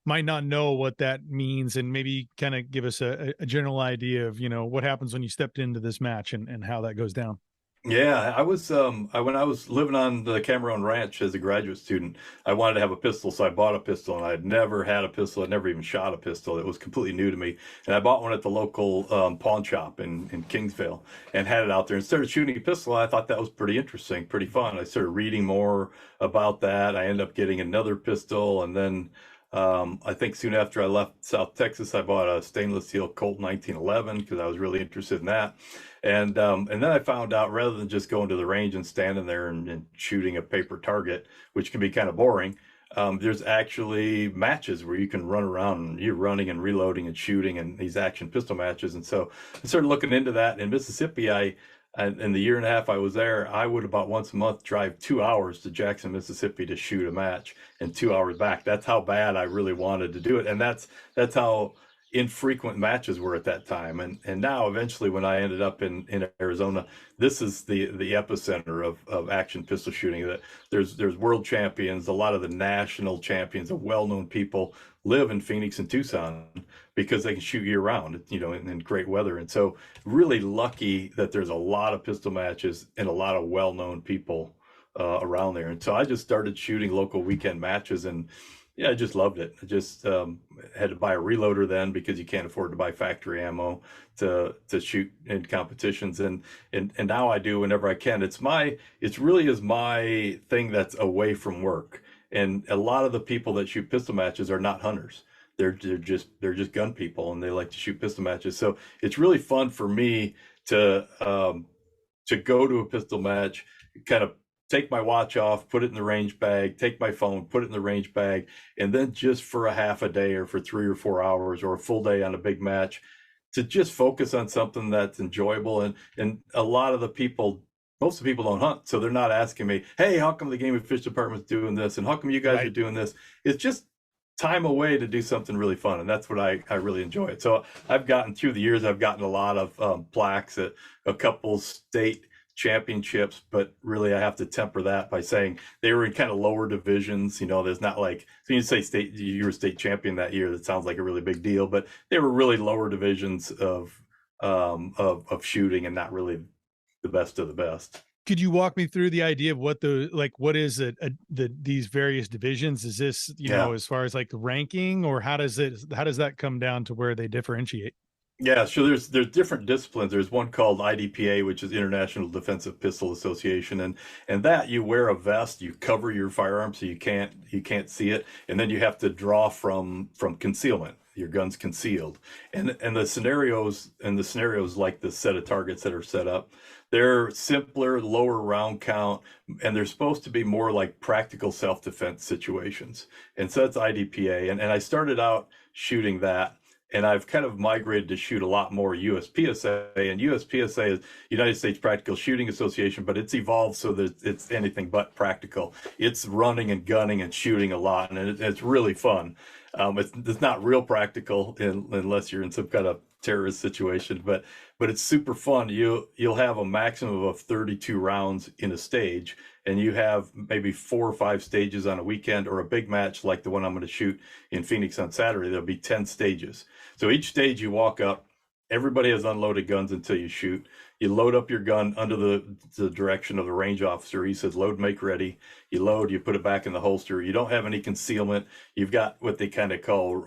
might not know what that means, and maybe kind of give us a general idea of, what happens when you stepped into this match and how that goes down. Yeah, I was when I was living on the Cameron Ranch as a graduate student, I wanted to have a pistol, so I bought a pistol, and I'd never had a pistol. I'd never even shot a pistol. It was completely new to me, and I bought one at the local pawn shop in Kingsville and had it out there and started shooting a pistol. I thought that was pretty interesting, pretty fun. I started reading more about that. I ended up getting another pistol, and then I think soon after I left South Texas, I bought a stainless steel Colt 1911 because I was really interested in that. And then I found out, rather than just going to the range and standing there and shooting a paper target, which can be kind of boring, there's actually matches where you can run around and you're running and reloading and shooting, and these action pistol matches. And so I started looking into that. In Mississippi, in the year and a half I was there, I would about once a month drive 2 hours to Jackson, Mississippi to shoot a match, and 2 hours back. That's how bad I really wanted to do it. And that's how infrequent matches were at that time. And now eventually, when I ended up in Arizona, this is the epicenter of action pistol shooting. That there's world champions, a lot of the national champions, the well-known people live in Phoenix and Tucson because they can shoot year round, in great weather. And so really lucky that there's a lot of pistol matches and a lot of well-known people around there. And so I just started shooting local weekend matches, and yeah, I just loved it. I just had to buy a reloader then because you can't afford to buy factory ammo to shoot in competitions. And now I do whenever I can. It's really is my thing that's away from work. And a lot of the people that shoot pistol matches are not hunters. they're just gun people, and they like to shoot pistol matches. So it's really fun for me to go to a pistol match, kind of take my watch off, put it in the range bag, take my phone, put it in the range bag, and then just for a half a day or for 3 or 4 hours or a full day on a big match, to just focus on something that's enjoyable. And a lot of the people, most of the people don't hunt, so they're not asking me, hey, how come the game and fish department's doing this, and how come you guys are doing this? It's just time away to do something really fun, and that's what I really enjoy it. So I've gotten, through the years, I've gotten a lot of plaques at a couple state championships, but really I have to temper that by saying they were in kind of lower divisions. There's not like, so you say you were state champion that year, that sounds like a really big deal, but they were really lower divisions of shooting, and not really the best of the best. Could you walk me through the idea of what is it, these various divisions? Is this, as far as like ranking, or how does that come down to where they differentiate? Yeah, so there's different disciplines. There's one called IDPA, which is International Defensive Pistol Association, and that you wear a vest, you cover your firearm so you can't see it, and then you have to draw from concealment. Your gun's concealed, and the scenarios like the set of targets that are set up, they're simpler, lower round count, and they're supposed to be more like practical self-defense situations. And so that's IDPA, and I started out shooting that. And I've kind of migrated to shoot a lot more USPSA, and USPSA is United States Practical Shooting Association, but it's evolved so that it's anything but practical. It's running and gunning and shooting a lot, and it's really fun. It's not real practical unless you're in some kind of terrorist situation, but it's super fun. You'll have a maximum of 32 rounds in a stage, and you have maybe 4 or 5 stages on a weekend, or a big match like the one I'm going to shoot in Phoenix on Saturday. There'll be 10 stages. So each stage you walk up, everybody has unloaded guns until you shoot. You load up your gun under the direction of the range officer. He says, load, make ready. You load, you put it back in the holster. You don't have any concealment. You've got what they kind of call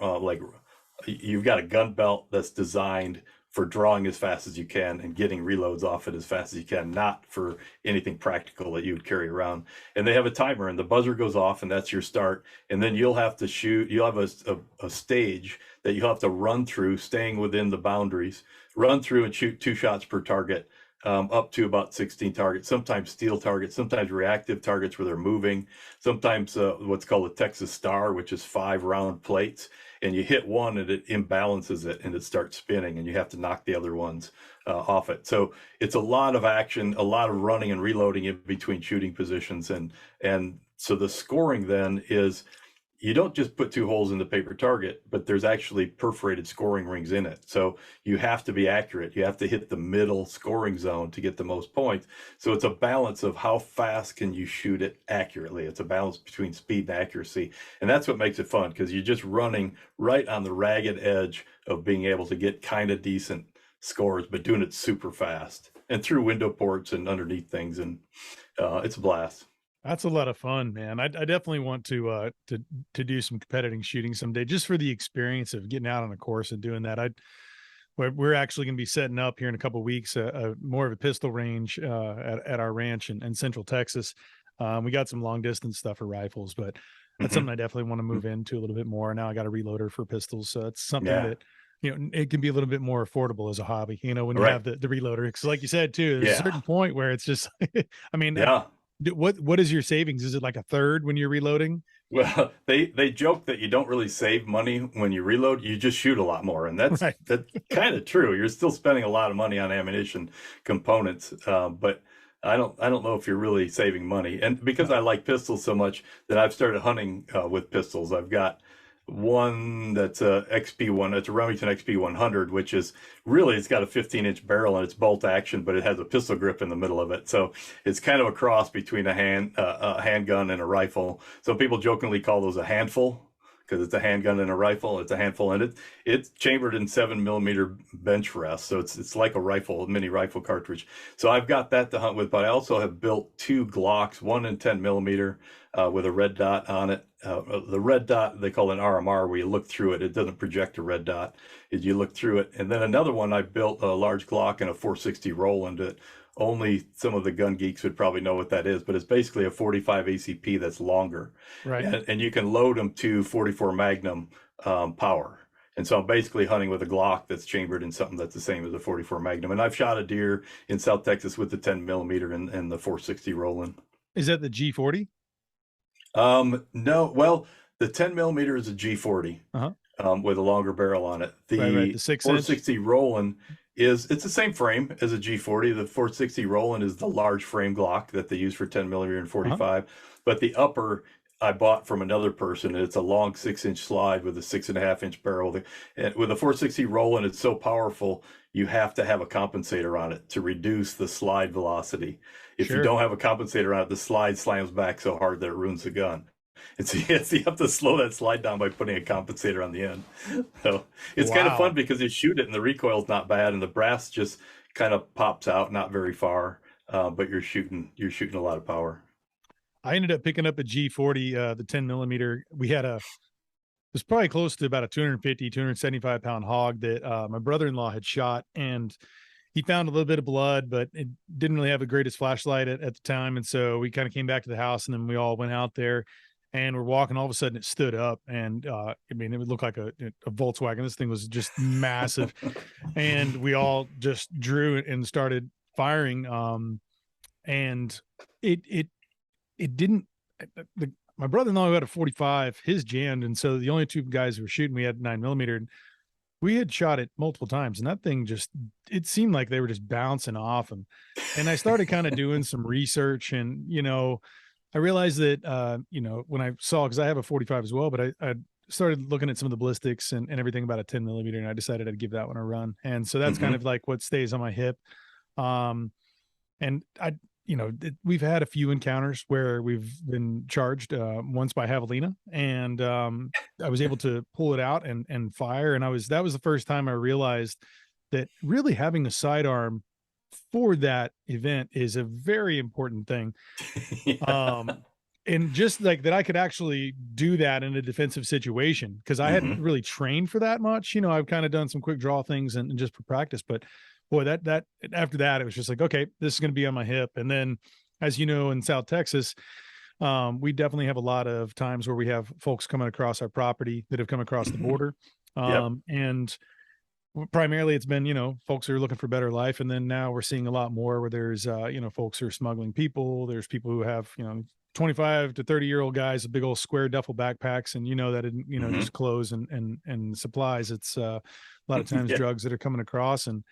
you've got a gun belt that's designed for drawing as fast as you can and getting reloads off it as fast as you can, not for anything practical that you would carry around. And they have a timer, and the buzzer goes off, and that's your start. And then you'll have to shoot. You'll have a stage that you'll have to run through, staying within the boundaries, run through and shoot 2 shots per target, up to about 16 targets, sometimes steel targets, sometimes reactive targets where they're moving, sometimes what's called a Texas Star, which is 5 round plates. And you hit one and it imbalances it and it starts spinning, and you have to knock the other ones off it. So it's a lot of action, a lot of running and reloading in between shooting positions. And so the scoring then is, you don't just put 2 holes in the paper target, but there's actually perforated scoring rings in it. So you have to be accurate. You have to hit the middle scoring zone to get the most points. So it's a balance of how fast can you shoot it accurately. It's a balance between speed and accuracy. And that's what makes it fun, because you're just running right on the ragged edge of being able to get kind of decent scores, but doing it super fast and through window ports and underneath things. And it's a blast. That's a lot of fun, man. I definitely want to do some competitive shooting someday, just for the experience of getting out on a course and doing that. We're actually going to be setting up here in a couple of weeks, more of a pistol range at our ranch in Central Texas. We got some long distance stuff for rifles, but that's something I definitely want to move into a little bit more. Now I got a reloader for pistols, so it's something that, it can be a little bit more affordable as a hobby, when you have the reloader. Because like you said too, there's a certain point where it's just, I mean, what is your savings? Is it like a third when you're reloading? Well, they joke that you don't really save money when you reload. You just shoot a lot more, and that's kind of true. You're still spending a lot of money on ammunition components, but I don't know if you're really saving money. And because I like pistols so much, that I've started hunting with pistols. I've got one that's a XP1. It's a Remington XP100, which is really, it's got a 15-inch barrel and it's bolt action, but it has a pistol grip in the middle of it. So it's kind of a cross between a handgun and a rifle. Some people jokingly call those a handful, because it's a handgun and a rifle. It's a handful, and it's chambered in 7mm bench rest, so it's like a rifle, mini rifle cartridge. So I've got that to hunt with, but I also have built 2 Glocks, one in 10mm with a red dot on it, the red dot they call an RMR, where you look through it. It doesn't project a red dot. You look through it. And then another one, I built a large Glock and a 460 Roland. That only some of the gun geeks would probably know what that is, but it's basically a 45 ACP that's longer, Right. and you can load them to 44 Magnum power. And so I'm basically hunting with a Glock that's chambered in something that's the same as a 44 Magnum. And I've shot a deer in South Texas with the 10 millimeter and the 460 Roland. Is that the G40? No, well, the 10 millimeter is a G40 Uh-huh. with a longer barrel on it. The Right. The 6 inch. 460 Roland it's the same frame as a G40. The 460 Roland is the large frame Glock that they use for 10 millimeter and 45, but the upper I bought from another person. It's a long 6-inch slide with a 6.5-inch barrel. And with a 460 Roland, it's so powerful, you have to have a compensator on it to reduce the slide velocity. If you don't have a compensator on it, the slide slams back so hard that it ruins the gun. And so you have to slow that slide down by putting a compensator on the end. So it's kind of fun because you shoot it and the recoil's not bad, and the brass just kind of pops out, not very far, but you're shooting a lot of power. I ended up picking up a G40, the 10 millimeter. It was probably close to about a 250, 275 pound hog that my brother-in-law had shot, and he found a little bit of blood, but it didn't really have the greatest flashlight at the time. And so we kind of came back to the house, and then we all went out there and we're walking. All of a sudden it stood up, and I mean, it would look like a Volkswagen. This thing was just massive. And we all just drew and started firing. And it didn't, my brother-in-law had a 45, his jammed. And so the only two guys who were shooting, we had 9 millimeter, and we had shot it multiple times, and that thing just, it seemed like they were just bouncing off. And I started kind of doing some research, and, I realized that, when I saw, cause I have a 45 as well, but I started looking at some of the ballistics and everything about a 10 millimeter, and I decided I'd give that one a run. And so that's kind of like what stays on my hip. And we've had a few encounters where we've been charged, once by javelina, and I was able to pull it out and fire. And that was the first time I realized that really having a sidearm for that event is a very important thing. And just like that, I could actually do that in a defensive situation, because I hadn't really trained for that much. I've kind of done some quick draw things and just for practice, but boy, that after that, it was just like, okay, this is going to be on my hip. And then, as you know, in South Texas, we definitely have a lot of times where we have folks coming across our property that have come across the border. And primarily it's been, folks who are looking for better life. And then now we're seeing a lot more where there's, folks who are smuggling people. There's people who have, 25 to 30-year-old guys with big old square duffel backpacks, and that, just clothes and supplies. It's a lot of times drugs that are coming across. And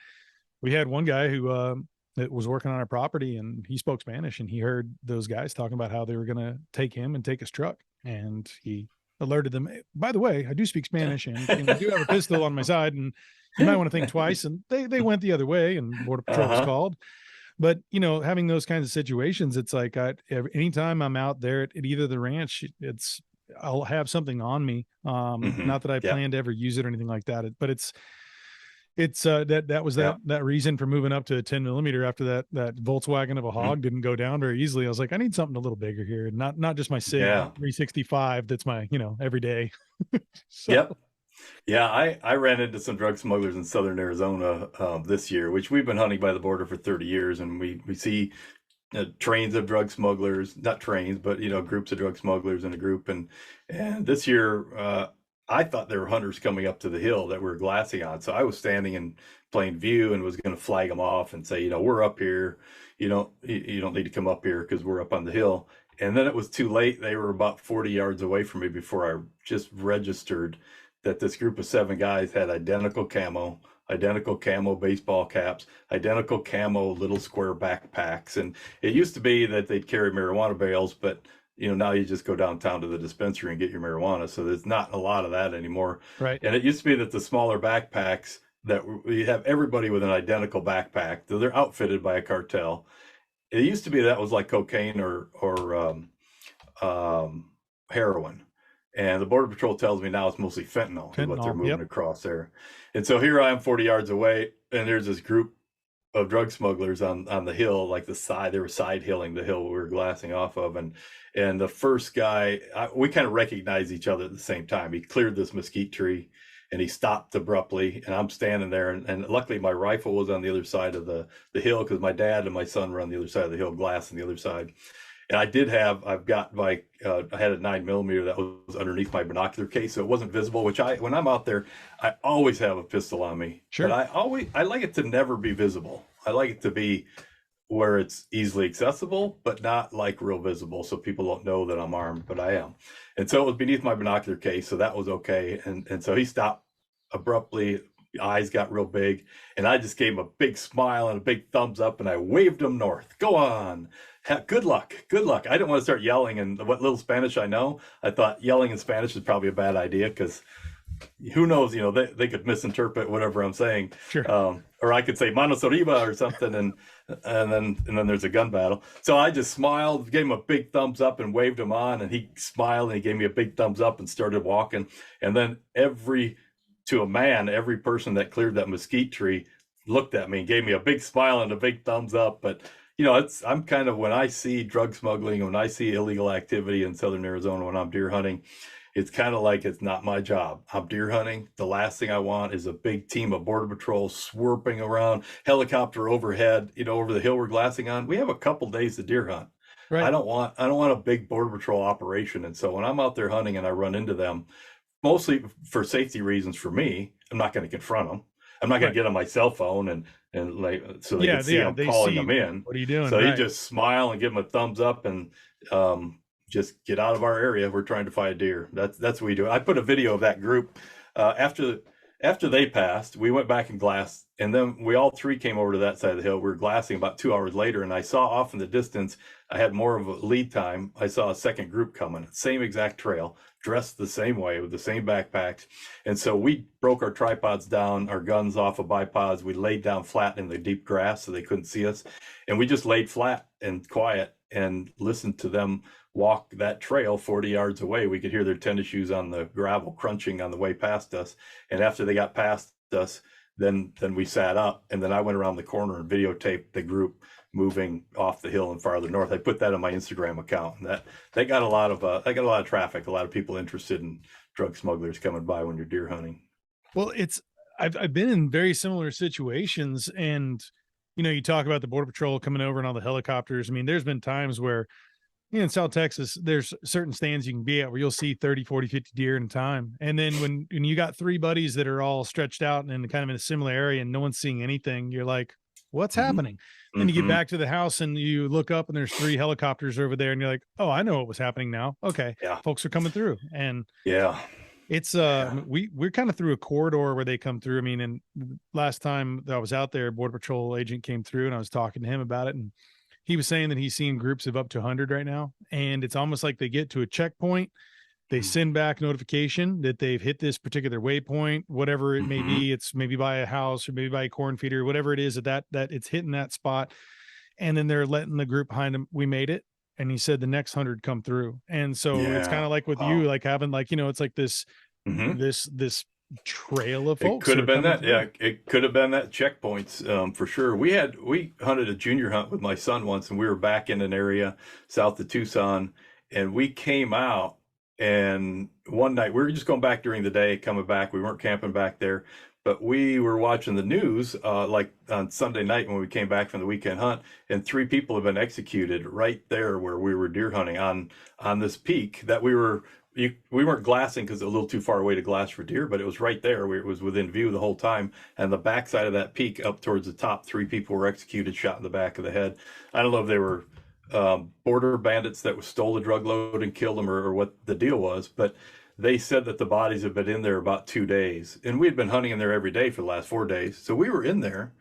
we had one guy who that was working on our property, and he spoke Spanish, and he heard those guys talking about how they were going to take him and take his truck. And he alerted them, hey, by the way, I do speak Spanish, and I do have a pistol on my side, and you might want to think twice. And they went the other way, and Border Patrol was called. But, having those kinds of situations, it's like anytime I'm out there at either the ranch, I'll have something on me. Not that I plan to ever use it or anything like that, but it's that was that reason for moving up to a 10 millimeter after that Volkswagen of a hog didn't go down very easily. I was like, I need something a little bigger here, and not just my SIG 365. That's my, every day. So. Yeah, I ran into some drug smugglers in southern Arizona this year, which we've been hunting by the border for 30 years, and we see trains of drug smugglers, not trains, but groups of drug smugglers in a group. And this year, I thought there were hunters coming up to the hill that we were glassing on, so I was standing in plain view and was going to flag them off and say, we're up here. You don't need to come up here because we're up on the hill. And then it was too late. They were about 40 yards away from me before I just registered that this group of 7 guys had identical camo baseball caps, identical camo little square backpacks. And it used to be that they'd carry marijuana bales, but now you just go downtown to the dispensary and get your marijuana. So there's not a lot of that anymore. Right. And it used to be that the smaller backpacks, that we have everybody with an identical backpack, though they're outfitted by a cartel. It used to be that was like cocaine or heroin. And the Border Patrol tells me now it's mostly fentanyl is what they're moving across there. And so here I am 40 yards away, and there's this group drug smugglers on the hill, like the side, they were side hilling the hill we were glassing off of. And the first guy, we kind of recognized each other at the same time. He cleared this mesquite tree and he stopped abruptly, and I'm standing there, and luckily my rifle was on the other side of the hill, because my dad and my son were on the other side of the hill, glass on the other side. And I've got my, I had a 9mm that was underneath my binocular case, so it wasn't visible, which when I'm out there, I always have a pistol on me. Sure. But I like it to never be visible. I like it to be where it's easily accessible, but not like real visible, so people don't know that I'm armed, but I am. And so it was beneath my binocular case, so that was okay. And so he stopped abruptly, eyes got real big, and I just gave him a big smile and a big thumbs up, and I waved him north. Go on. Good luck. Good luck. I didn't want to start yelling, and what little Spanish I know, I thought yelling in Spanish is probably a bad idea, because who knows, they could misinterpret whatever I'm saying. Sure. Or I could say manos arriba or something, and then there's a gun battle. So I just smiled, gave him a big thumbs up and waved him on, and he smiled and he gave me a big thumbs up and started walking. And then every person that cleared that mesquite tree looked at me and gave me a big smile and a big thumbs up. But I'm kind of, when I see drug smuggling, when I see illegal activity in southern Arizona, when I'm deer hunting, it's kind of like, it's not my job. I'm deer hunting. The last thing I want is a big team of Border Patrol swirping around, helicopter overhead, over the hill we're glassing on. We have a couple days to deer hunt. Right. I don't want a big Border Patrol operation. And so when I'm out there hunting and I run into them, mostly for safety reasons for me, I'm not going to confront them. I'm not going to get on my cell phone and like, so they can see I'm calling them in. What are you doing? So you just smile and give them a thumbs up, and just get out of our area. We're trying to find a deer. That's what we do. I put a video of that group after they passed. We went back and glassed, and then we all three came over to that side of the hill. We were glassing about 2 hours later, and I saw off in the distance, I had more of a lead time. I saw a second group coming, same exact trail, dressed the same way with the same backpacks. And so we broke our tripods down, our guns off of bipods. We laid down flat in the deep grass so they couldn't see us. And we just laid flat and quiet and listened to them walk that trail 40 yards away. We could hear their tennis shoes on the gravel crunching on the way past us. And after they got past us, then we sat up, and then I went around the corner and videotaped the group moving off the hill and farther north. I put that on my Instagram account, and that got a lot of traffic, a lot of people interested in drug smugglers coming by when you're deer hunting. Well, I've been in very similar situations, and you talk about the Border Patrol coming over and all the helicopters. I mean, there's been times where in South Texas, there's certain stands you can be at where you'll see 30, 40, 50 deer in time. And then when you got three buddies that are all stretched out and kind of in a similar area and no one's seeing anything, you're like, what's happening? And you get back to the house and you look up and there's 3 helicopters over there, and you're like, oh, I know what was happening now. Okay. Yeah. Folks are coming through. And it's we're kind of through a corridor where they come through. I mean, and last time that I was out there, Border Patrol agent came through and I was talking to him about it, and he was saying that he's seeing groups of up to 100 right now. And it's almost like they get to a checkpoint, they send back notification that they've hit this particular waypoint, whatever it may be. It's maybe by a house or maybe by a corn feeder, whatever it is, that it's hitting that spot. And then they're letting the group behind them, we made it. And he said the next 100 come through. And so it's kind of like with you, like having it's like this, this trail of folks. It could have been that. Yeah, it could have been that checkpoints for sure. We hunted a junior hunt with my son once, and we were back in an area south of Tucson, and we came out, and one night we were just going back during the day, coming back. We weren't camping back there, but we were watching the news like on Sunday night when we came back from the weekend hunt, and 3 people have been executed right there where we were deer hunting on this peak that we weren't glassing because it was a little too far away to glass for deer, but it was right there where it was within view the whole time. And the backside of that peak up towards the top, 3 people were executed, shot in the back of the head. I don't know if they were border bandits that stole the drug load and killed them or what the deal was, but they said that the bodies have been in there about 2 days. And we had been hunting in there every day for the last 4 days. So we were in there.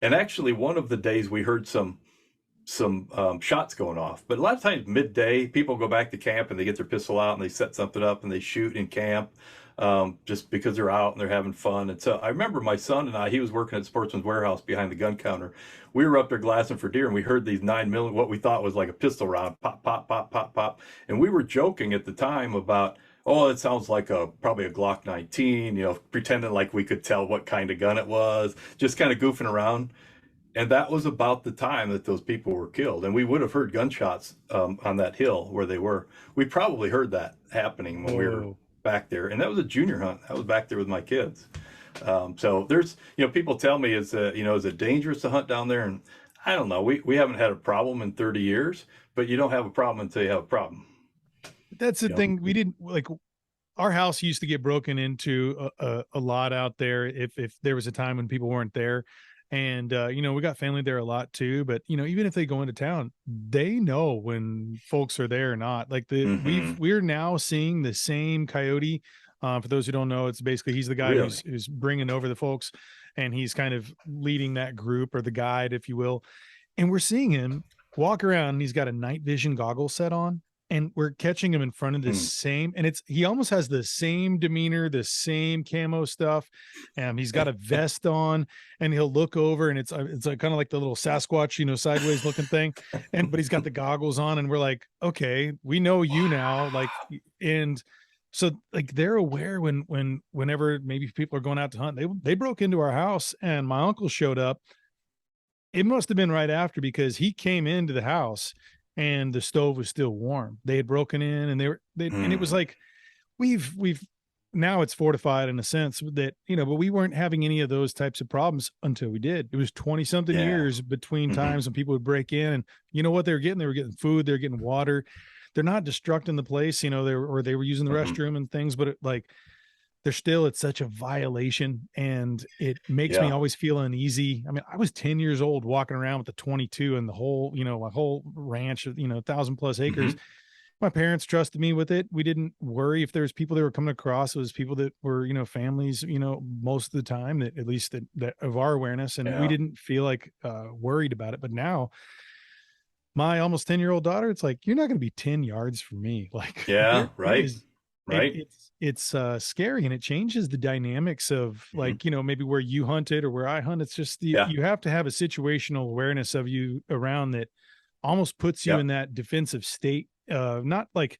And actually one of the days we heard some shots going off, but a lot of times midday people go back to camp and they get their pistol out and they set something up and they shoot in camp just because they're out and they're having fun. And so I remember my son and he was working at Sportsman's Warehouse behind the gun counter. We were up there glassing for deer, and we heard these 9mm, what we thought was like a pistol round, pop, pop, pop, pop, pop. And we were joking at the time about, oh, it sounds like probably a Glock 19, pretending like we could tell what kind of gun it was, just kind of goofing around. And that was about the time that those people were killed. And we would have heard gunshots on that hill where they were. We probably heard that happening when we were Whoa. back there. And that was a junior hunt. I was back there with my kids. So there's, people tell me, is it dangerous to hunt down there? And I don't know. We haven't had a problem in 30 years, but you don't have a problem until you have a problem. That's the You know? thing. We didn't like our house used to get broken into a lot out there if there was a time when people weren't there. And we got family there a lot too, but even if they go into town, they know when folks are there or not. Like Mm-hmm. we're now seeing the same coyote. For those who don't know, it's basically he's the guy Really? who's bringing over the folks, and he's kind of leading that group or the guide, if you will. And we're seeing him walk around, and he's got a night vision goggle set on, and we're catching him in front of the Hmm. same, and he almost has the same demeanor, the same camo stuff. He's got a vest on, and he'll look over, and it's like kind of like the little Sasquatch, sideways looking thing. But he's got the goggles on, and we're like, okay, we know you now. Like, and so like they're aware whenever maybe people are going out to hunt. They broke into our house, and my uncle showed up. It must have been right after, because he came into the house and the stove was still warm. They had broken in, and and it was Hmm. like, we've now it's fortified in a sense that, but we weren't having any of those types of problems until we did. It was 20 something Yeah. years between Hmm. times when people would break in, and you know what they were getting? They were getting food, they're getting water. They're not destructing the place, they were using the Hmm. restroom and things, but they're still, it's such a violation, and it makes me Yeah. always feel uneasy. I mean, I was 10 years old walking around with the 22 and the whole, a whole ranch of, 1,000+ acres. Hmm. My parents trusted me with it. We didn't worry if there was people that were coming across. It was people that were, families, most of the time, that at least that of our awareness. And we Yeah. didn't feel like worried about it. But now my almost 10-year-old daughter, it's like, you're not going to be 10 yards from me. Like, Yeah. it Right. is, Right. it's scary, and it changes the dynamics of, Hmm. like, maybe where you hunted or where I hunt. It's just Yeah. you have to have a situational awareness of you around that almost puts you Yeah. in that defensive state. Not like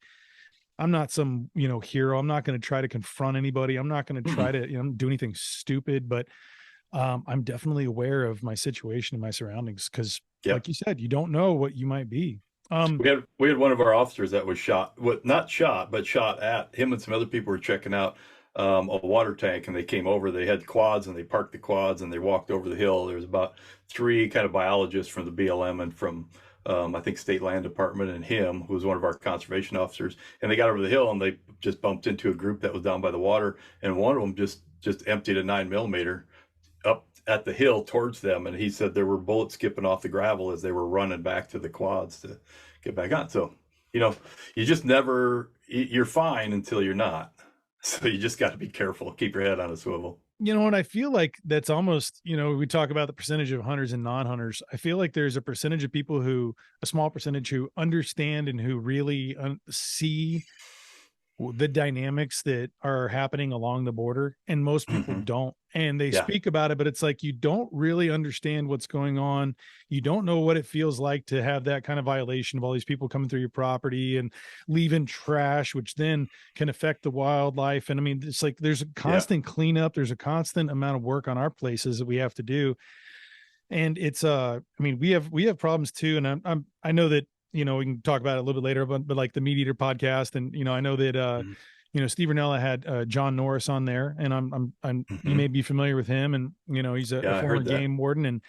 I'm not some, hero. I'm not going to try to confront anybody. I'm not going to try Hmm. to, do anything stupid, but I'm definitely aware of my situation and my surroundings, because, Yep. like you said, you don't know what you might be. Um, We had one of our officers that was shot, what not shot, but shot at. Him and some other people were checking out a water tank, and they came over. They had quads, and they parked the quads, and they walked over the hill. There was about three kind of biologists from the BLM and from I think State Land Department, and him, who was one of our conservation officers. And they got over the hill, and they just bumped into a group that was down by the water, and one of them just emptied a 9mm up at the hill towards them, and he said there were bullets skipping off the gravel as they were running back to the quads to get back on. So, you know, you just never, you're fine until you're not. So you just got to be careful, keep your head on a swivel. and I feel like that's almost, we talk about the percentage of hunters and non-hunters. I feel like there's a percentage of people a small percentage who understand and who really see the dynamics that are happening along the border, and most people Hmm. don't, and they Yeah. speak about it, but it's like, you don't really understand what's going on. You don't know what it feels like to have that kind of violation of all these people coming through your property and leaving trash, which then can affect the wildlife. And I mean, it's like there's a Yeah. constant cleanup, there's a constant amount of work on our places that we have to do. And it's I mean, we have problems too. And I know that, we can talk about it a little bit later, but like the Meat Eater podcast, and I know that Steve Ranella had John Norris on there, and you Hmm. may be familiar with him, and he's a Yeah, I former heard that. game warden, and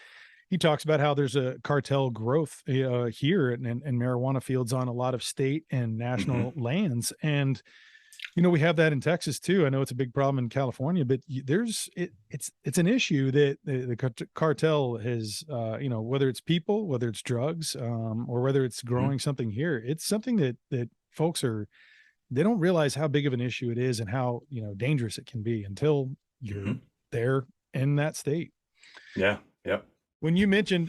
he talks about how there's a cartel growth here, and marijuana fields on a lot of state and Hmm. national lands. And we have that in Texas too. I know it's a big problem in California, but it's an issue that the cartel has, whether it's people, whether it's drugs, or whether it's Hmm. growing something here. It's something that folks they don't realize how big of an issue it is, and how, dangerous it can be until you're Hmm. there in that state. Yeah. Yep. When you mentioned,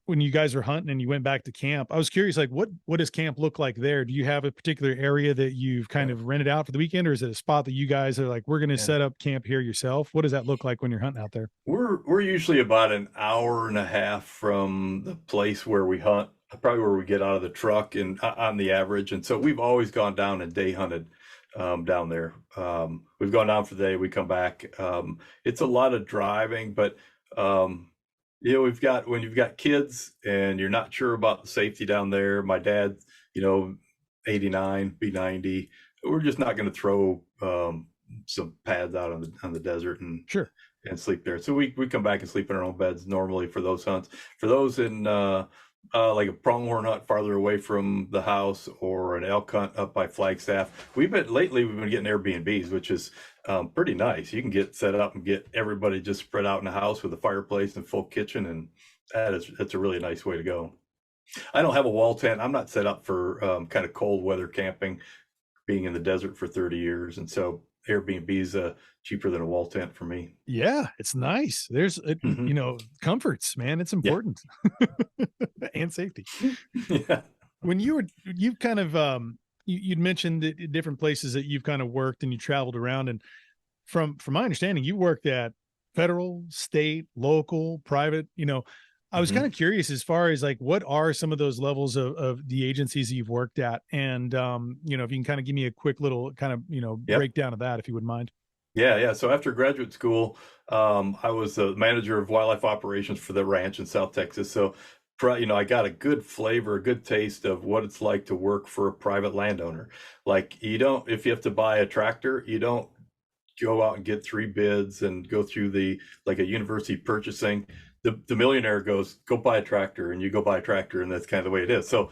when you guys were hunting and you went back to camp, I was curious, like, what does camp look like there? Do you have a particular area that you've kind Yeah. of rented out for the weekend, or is it a spot that you guys are like, we're going to Yeah. set up camp here yourself? What does that look like when you're hunting out there? We're usually about an hour and a half from the place where we hunt, probably where we get out of the truck, and on the average. And so we've always gone down and day hunted down there. We've gone down for the day, we come back. It's a lot of driving, but when you've got kids and you're not sure about the safety down there. My dad, you know, 89, be 90. We're just not going to throw some pads out on the desert Sure. and sleep there. So we come back and sleep in our own beds normally for those hunts. For those in like a pronghorn hunt farther away from the house or an elk hunt up by Flagstaff, we've been getting Airbnbs, which is pretty nice. You can get set up and get everybody just spread out in the house with a fireplace and full kitchen, and that's a really nice way to go. I don't have a wall tent. I'm not set up for kind of cold weather camping, being in the desert for 30 years, and so Airbnb is cheaper than a wall tent for me. Yeah, it's nice. There's, Hmm. comforts, man. It's Yeah. important. And safety. Yeah. When you've kind of, you'd mentioned the different places that you've kind of worked and you traveled around. And from my understanding, you worked at federal, state, local, private, I was kind Hmm. of curious as far as like, what are some of those levels of the agencies that you've worked at? And, if you can kind of give me a quick little kind of, Yep. breakdown of that, if you wouldn't mind. Yeah. So after graduate school, I was the manager of wildlife operations for the ranch in South Texas. So, I got a good flavor, a good taste of what it's like to work for a private landowner. Like, if you have to buy a tractor, you don't go out and get three bids and go through like a university purchasing. The millionaire goes, go buy a tractor, and you go buy a tractor, and that's kind of the way it is. So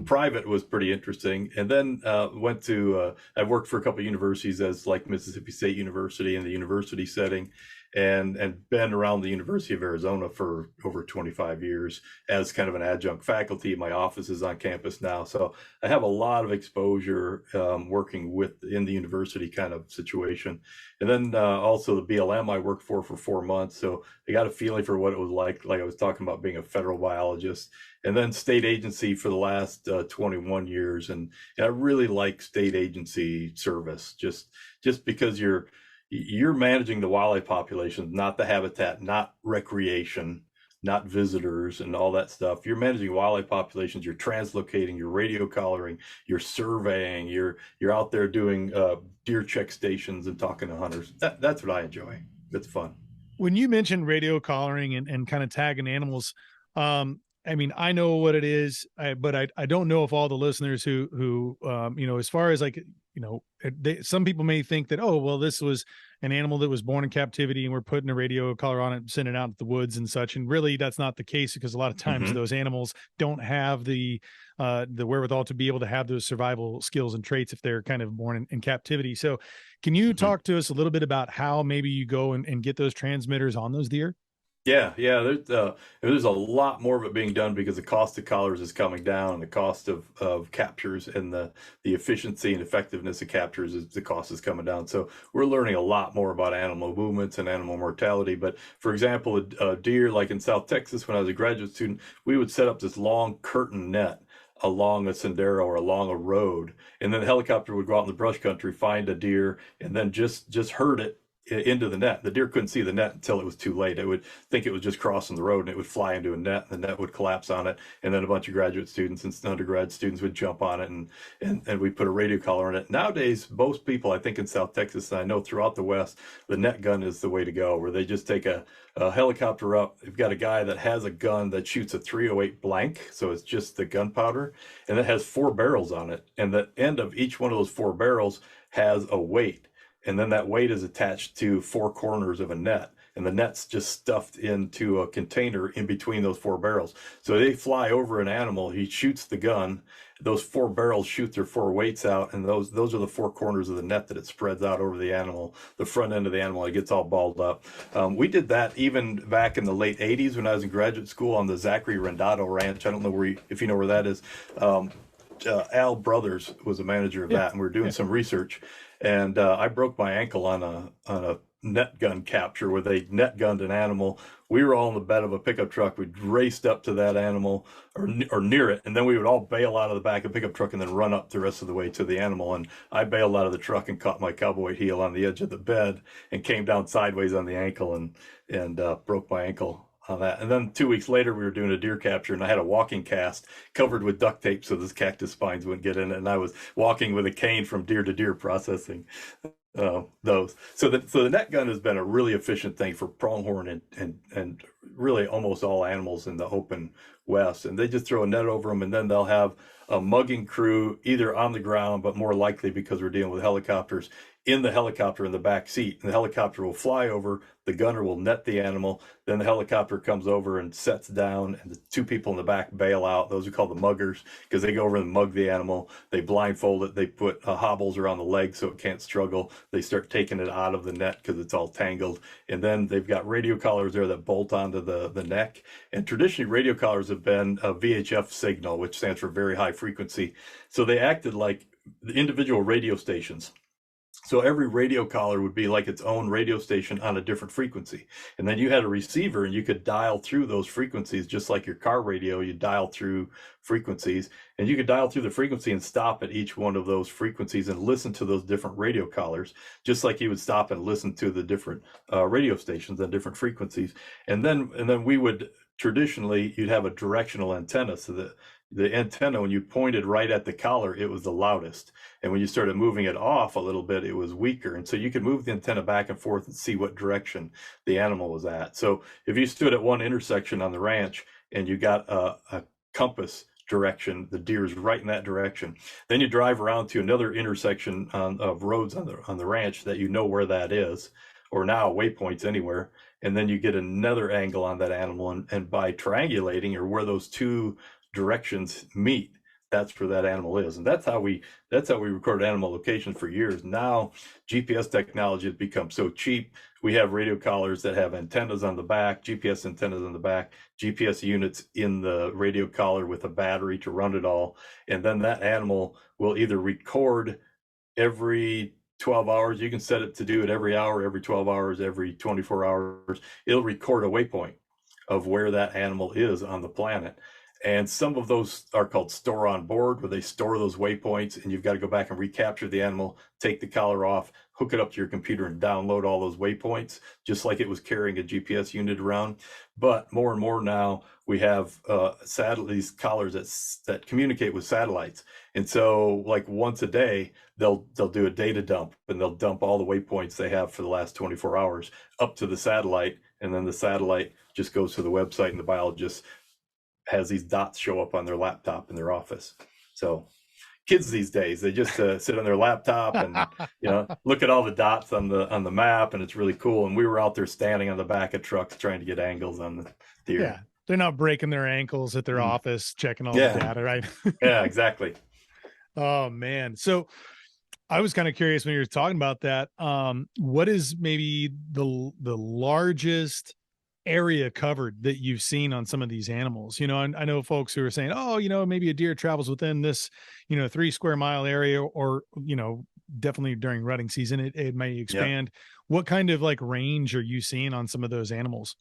private was pretty interesting, and then went to I've worked for a couple of universities as like Mississippi State University in the university setting, and been around the University of Arizona for over 25 years as kind of an adjunct faculty. My office is on campus now, so I have a lot of exposure working in the university kind of situation. And then also the BLM I worked for 4 months, so I got a feeling for what it was like I was talking about being a federal biologist. And then state agency for the last 21 years, and I really like state agency service, just because you're managing the wildlife population, not the habitat, not recreation, not visitors and all that stuff. You're managing wildlife populations. You're translocating, you're radio collaring, you're surveying, you're out there doing deer check stations and talking to hunters. That's what I enjoy. It's fun. When you mentioned radio collaring and kind of tagging animals, I mean, I know what it is, but I don't know if all the listeners who as far as like, some people may think that, oh, well, this was an animal that was born in captivity and we're putting a radio collar on it and sending it out to the woods and such. And really that's not the case, because a lot of times Hmm. those animals don't have the wherewithal to be able to have those survival skills and traits if they're kind of born in captivity. So can you Hmm. talk to us a little bit about how maybe you go and get those transmitters on those deer? Yeah. There's a lot more of it being done because the cost of collars is coming down, and the cost of captures and the efficiency and effectiveness of captures the cost is coming down. So we're learning a lot more about animal movements and animal mortality. But for example, a deer like in South Texas, when I was a graduate student, we would set up this long curtain net along a sendero or along a road, and then the helicopter would go out in the brush country, find a deer, and then just herd it into the net. The deer couldn't see the net until it was too late. It would think it was just crossing the road, and it would fly into a net, and the net would collapse on it. And then a bunch of graduate students and undergrad students would jump on it, and we put a radio collar on it. Nowadays, most people, I think in South Texas, and I know throughout the West, the net gun is the way to go, where they just take a helicopter up. They've got a guy that has a gun that shoots a 308 blank, so it's just the gunpowder, and it has 4 barrels on it. And the end of each one of those 4 barrels has a weight, and then that weight is attached to 4 corners of a net, and the net's just stuffed into a container in between those 4 barrels. So they fly over an animal, he shoots the gun, those 4 barrels shoot their 4 weights out, and those are the 4 corners of the net that it spreads out over the animal, the front end of the animal. It gets all balled up. We did that even back in the late 80s when I was in graduate school on the Zachary Rendado Ranch. I don't know if you know where that is. Al Brothers was a manager of Yeah. that, and we are doing Yeah. some research. And I broke my ankle on a net gun capture where they net gunned an animal. We were all in the bed of a pickup truck. We raced up to that animal or near it, and then we would all bail out of the back of the pickup truck and then run up the rest of the way to the animal. And I bailed out of the truck and caught my cowboy heel on the edge of the bed and came down sideways on the ankle and broke my ankle on that. And then 2 weeks later, we were doing a deer capture, and I had a walking cast covered with duct tape so the cactus spines wouldn't get in it. And I was walking with a cane from deer to deer processing. those. So the net gun has been a really efficient thing for pronghorn and really almost all animals in the open West. And they just throw a net over them, and then they'll have a mugging crew either on the ground, but more likely, because we're dealing with helicopters, in the helicopter in the back seat. And the helicopter will fly over, the gunner will net the animal, then the helicopter comes over and sets down, and the two people in the back bail out. Those are called the muggers, because they go over and mug the animal. They blindfold it, they put hobbles around the leg so it can't struggle. They start taking it out of the net because it's all tangled. And then they've got radio collars there that bolt onto the neck. And traditionally, radio collars have been a VHF signal, which stands for very high frequency. So they acted like the individual radio stations. So every radio collar would be like its own radio station on a different frequency. And then you had a receiver, and you could dial through those frequencies, just like your car radio, you dial through frequencies, and you could dial through the frequency and stop at each one of those frequencies and listen to those different radio collars, just like you would stop and listen to the different radio stations on different frequencies. And then we would traditionally, you'd have a directional antenna. So the antenna, when you pointed right at the collar, it was the loudest. And when you started moving it off a little bit, it was weaker. And so you could move the antenna back and forth and see what direction the animal was at. So if you stood at one intersection on the ranch and you got a compass direction, the deer is right in that direction. Then you drive around to another intersection of roads on the ranch that you know where that is, or now waypoints anywhere. And then you get another angle on that animal. And by triangulating, or where those two directions meet, that's where that animal is. And that's how we record animal locations for years. Now GPS technology has become so cheap. We have radio collars that have antennas on the back, GPS antennas on the back, GPS units in the radio collar with a battery to run it all. And then that animal will either record every 12 hours. You can set it to do it every hour, every 12 hours, every 24 hours. It'll record a waypoint of where that animal is on the planet. And some of those are called store on board, where they store those waypoints, and you've got to go back and recapture the animal, take the collar off, hook it up to your computer, and download all those waypoints, just like it was carrying a GPS unit around. But more and more now, we have these collars that communicate with satellites. And so, like, once a day, they'll do a data dump, and they'll dump all the waypoints they have for the last 24 hours up to the satellite, and then the satellite just goes to the website, and the biologist has these dots show up on their laptop in their office. So kids these days, they just sit on their laptop and look at all the dots on the map, and it's really cool. And we were out there standing on the back of trucks trying to get angles on the deer. Yeah, they're not breaking their ankles at their office checking all the data, right? Yeah, exactly. Oh man, so I was kind of curious when you were talking about that. What is maybe the largest area covered that you've seen on some of these animals? I know folks who are saying, oh, maybe a deer travels within this 3 square mile area, or definitely during rutting season it may expand. What kind of like range are you seeing on some of those animals?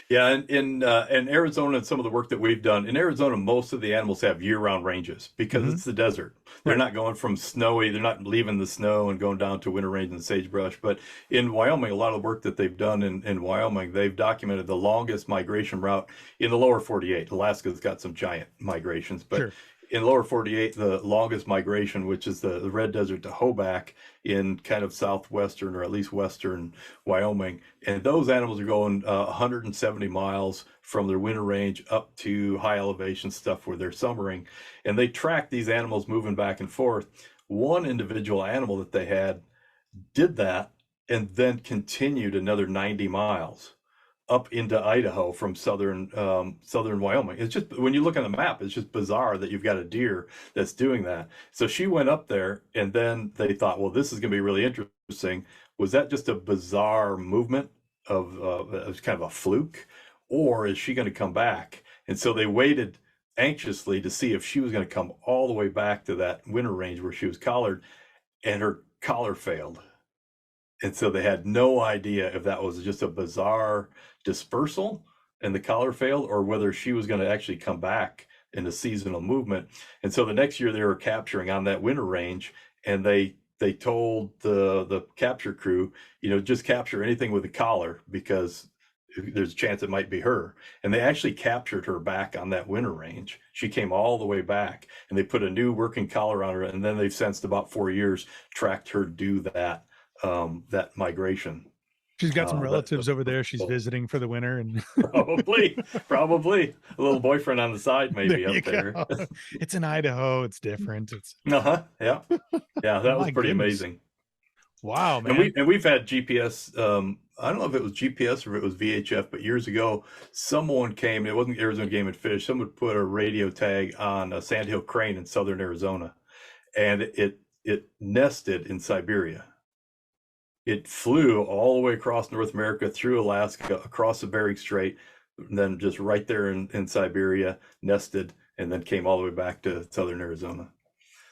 Yeah, in Arizona, and some of the work that we've done in Arizona, most of the animals have year-round ranges because it's the desert. They're not going from snowy, they're not leaving the snow and going down to winter range and sagebrush. But in Wyoming, a lot of the work that they've done in Wyoming, they've documented the longest migration route in the lower 48. Alaska's got some giant migrations, but in lower 48, the longest migration, which is the red desert to Hoback in kind of southwestern, or at least western Wyoming. And those animals are going 170 miles from their winter range up to high elevation stuff where they're summering. And they track these animals moving back and forth. One individual animal that they had did that and then continued another 90 miles up into Idaho from southern Wyoming. It's just, when you look on the map, it's just bizarre that you've got a deer that's doing that. So she went up there, and then they thought, well, this is going to be really interesting. Was that just a bizarre movement of it was kind of a fluke, or is she going to come back? And so they waited anxiously to see if she was going to come all the way back to that winter range where she was collared, and her collar failed. And so they had no idea if that was just a bizarre dispersal and the collar failed, or whether she was going to actually come back in a seasonal movement. And so the next year they were capturing on that winter range, and they told the capture crew, just capture anything with a collar, because there's a chance it might be her. And they actually captured her back on that winter range. She came all the way back, and they put a new working collar on her. And then they've since about 4 years tracked her do that that migration. She's got some relatives over there she's well, visiting for the winter, and probably a little boyfriend on the side maybe there you up there. go. It's in Idaho. It's different. It's Yeah. That was my pretty goodness. amazing. Wow, man. And we've had GPS. I don't know if it was GPS or if it was VHF, but years ago, someone came. It wasn't Arizona Game and Fish. Someone put a radio tag on a sandhill crane in southern Arizona, and it nested in Siberia. It flew all the way across North America, through Alaska, across the Bering Strait, and then just right there in Siberia, nested, and then came all the way back to southern Arizona.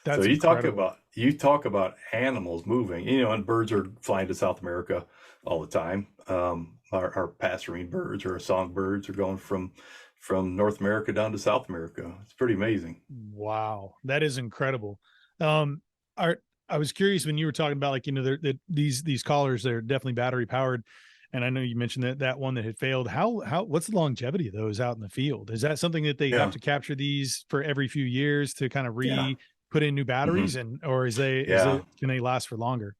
That's so incredible. you talk about animals moving, and birds are flying to South America all the time. Our passerine birds or our songbirds are going from North America down to South America. It's pretty amazing. Wow, that is incredible. I was curious when you were talking about, like, these collars, they're definitely battery powered. And I know you mentioned that one that had failed. What's the longevity of those out in the field? Is that something that they have to capture these for every few years to kind of put in new batteries, or can they last for longer?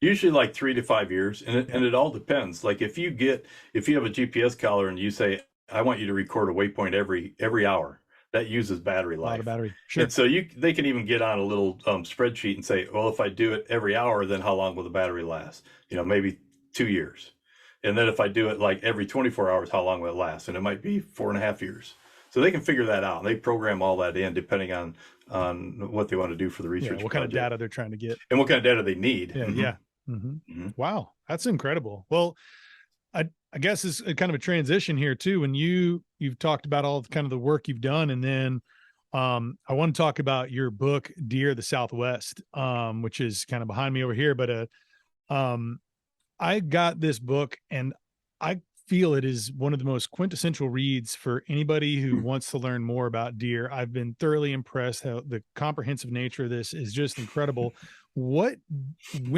Usually like 3 to 5 years, and it all depends. Like if you have a GPS collar and you say, I want you to record a waypoint every hour, that uses battery life. A lot of battery. Sure. And so they can even get on a little spreadsheet and say, well, if I do it every hour, then how long will the battery last? Maybe 2 years. And then if I do it like every 24 hours, how long will it last? And it might be 4.5 years. So they can figure that out. They program all that in depending on what they want to do for the research. What kind of data they're trying to get. And what kind of data they need. Yeah. Wow. That's incredible. Well, I guess it's kind of a transition here too. When you've talked about all kind of the work you've done, and then I want to talk about your book, Deer of the Southwest, which is kind of behind me over here. But I got this book, and I feel it is one of the most quintessential reads for anybody who wants to learn more about deer. I've been thoroughly impressed how the comprehensive nature of this is just incredible. When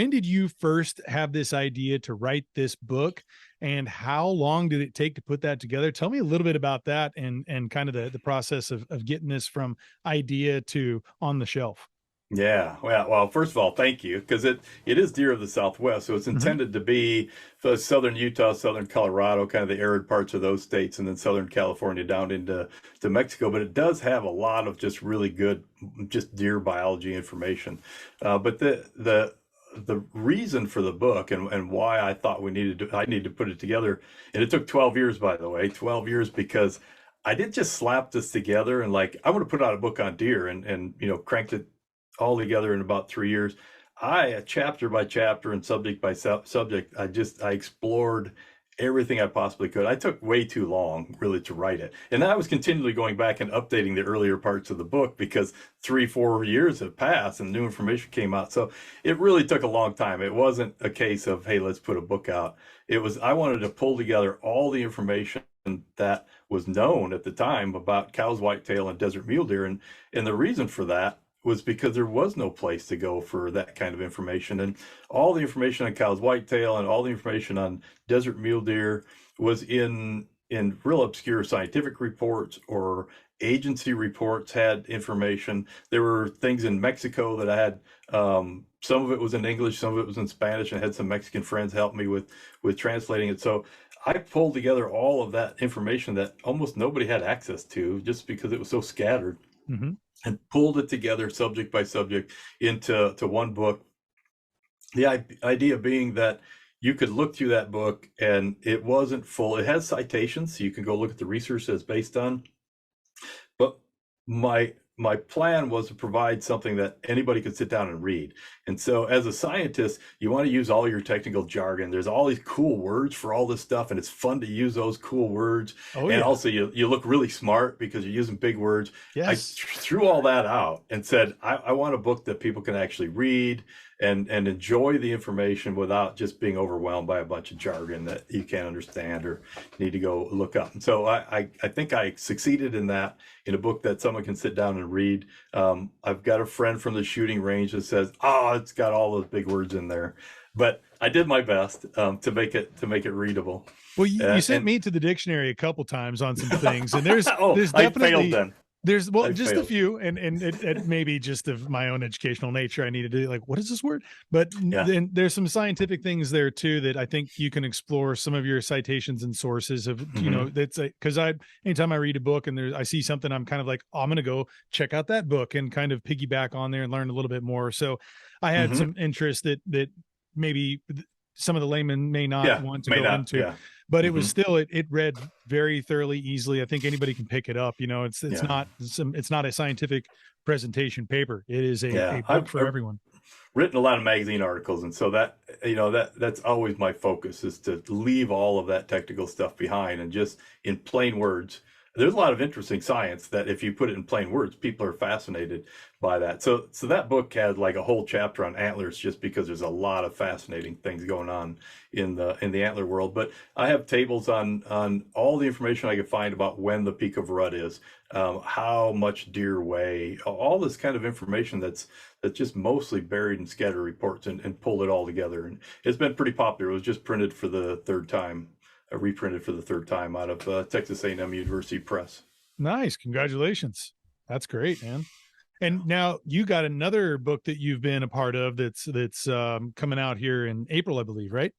did you first have this idea to write this book, and how long did it take to put that together? Tell me a little bit about that and kind of the process of getting this from idea to on the shelf. Yeah. Well, first of all, thank you, because it is Deer of the Southwest. So it's intended to be for southern Utah, southern Colorado, kind of the arid parts of those states, and then southern California down into Mexico. But it does have a lot of just really good deer biology information. But the reason for the book and why I thought I needed to put it together, and it took 12 years, by the way, 12 years, because I didn't just slap this together and like, I want to put out a book on deer and cranked it all together in about 3 years. Chapter by chapter and subject by subject, I explored everything I possibly could. I took way too long really to write it. And I was continually going back and updating the earlier parts of the book because 3-4 years have passed and new information came out. So it really took a long time. It wasn't a case of, hey, let's put a book out. It was, I wanted to pull together all the information that was known at the time about cows, whitetail, and desert mule deer. And the reason for that was because there was no place to go for that kind of information. And all the information on cows, whitetail, and all the information on desert mule deer was in real obscure scientific reports or agency reports had information. There were things in Mexico that I had, some of it was in English, some of it was in Spanish, and I had some Mexican friends help me with translating it. So I pulled together all of that information that almost nobody had access to just because it was so scattered. And pulled it together subject by subject into one book. The idea being that you could look through that book and it wasn't full. It has citations, so you can go look at the research that's based on. But my plan was to provide something that anybody could sit down and read. And so as a scientist, you want to use all your technical jargon. There's all these cool words for all this stuff, and it's fun to use those cool words. And also you look really smart because you're using big words. Yes. I threw all that out and said, I want a book that people can actually read and enjoy the information without just being overwhelmed by a bunch of jargon that you can't understand or need to go look up. And so I think I succeeded in that, in a book that someone can sit down and read. I've got a friend from the shooting range that says, it's got all those big words in there, but I did my best to make it readable. Well, you sent me to the dictionary a couple times on some things, and there's definitely, I failed then. There's well, I just a failed. few, and it may be just of my own educational nature. I need to do like, what is this word? But Yeah. then there's some scientific things there too that I think you can explore some of your citations and sources of. Hmm. That's because anytime I read a book and I see something, I'm kind of like, oh, I'm gonna go check out that book and kind of piggyback on there and learn a little bit more. So I had Hmm. some interest that maybe some of the laymen may not Yeah. want to May go not. into, Yeah. but it was Hmm. still it read very thoroughly, easily. I think anybody can pick it up. It's Yeah. not a scientific presentation paper. It is a Yeah. book for everyone. Written a lot of magazine articles, and so that that's always my focus, is to leave all of that technical stuff behind and just in plain words. There's a lot of interesting science that if you put it in plain words, people are fascinated by that. So that book had like a whole chapter on antlers, just because there's a lot of fascinating things going on in the antler world. But I have tables on all the information I could find about when the peak of rut is, how much deer weigh, all this kind of information that's just mostly buried in scatter reports, and pulled it all together. And it's been pretty popular. It was just printed for the third time, reprinted for the third time out of Texas A&M University Press. Nice, congratulations. That's great, man. And now you got another book that you've been a part of that's coming out here in April, I believe, right?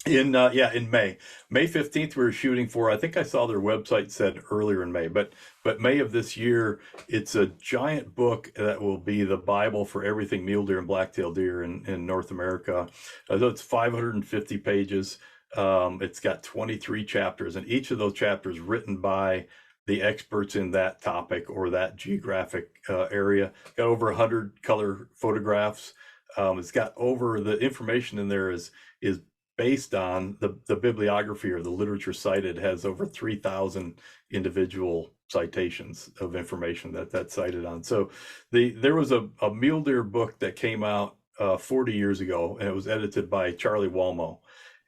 In May 15th, we were shooting for. I think I saw their website said earlier in May, but May of this year. It's a giant book that will be the Bible for everything mule deer and black-tailed deer in North America. So it's 550 pages. It's got 23 chapters, and each of those chapters written by the experts in that topic or that geographic area. Got over 100 color photographs. It's got over the information in there is based on the bibliography, or the literature cited, has over 3,000 individual citations of information that's cited on. So there was a mule deer book that came out 40 years ago, and it was edited by Charlie Walmo.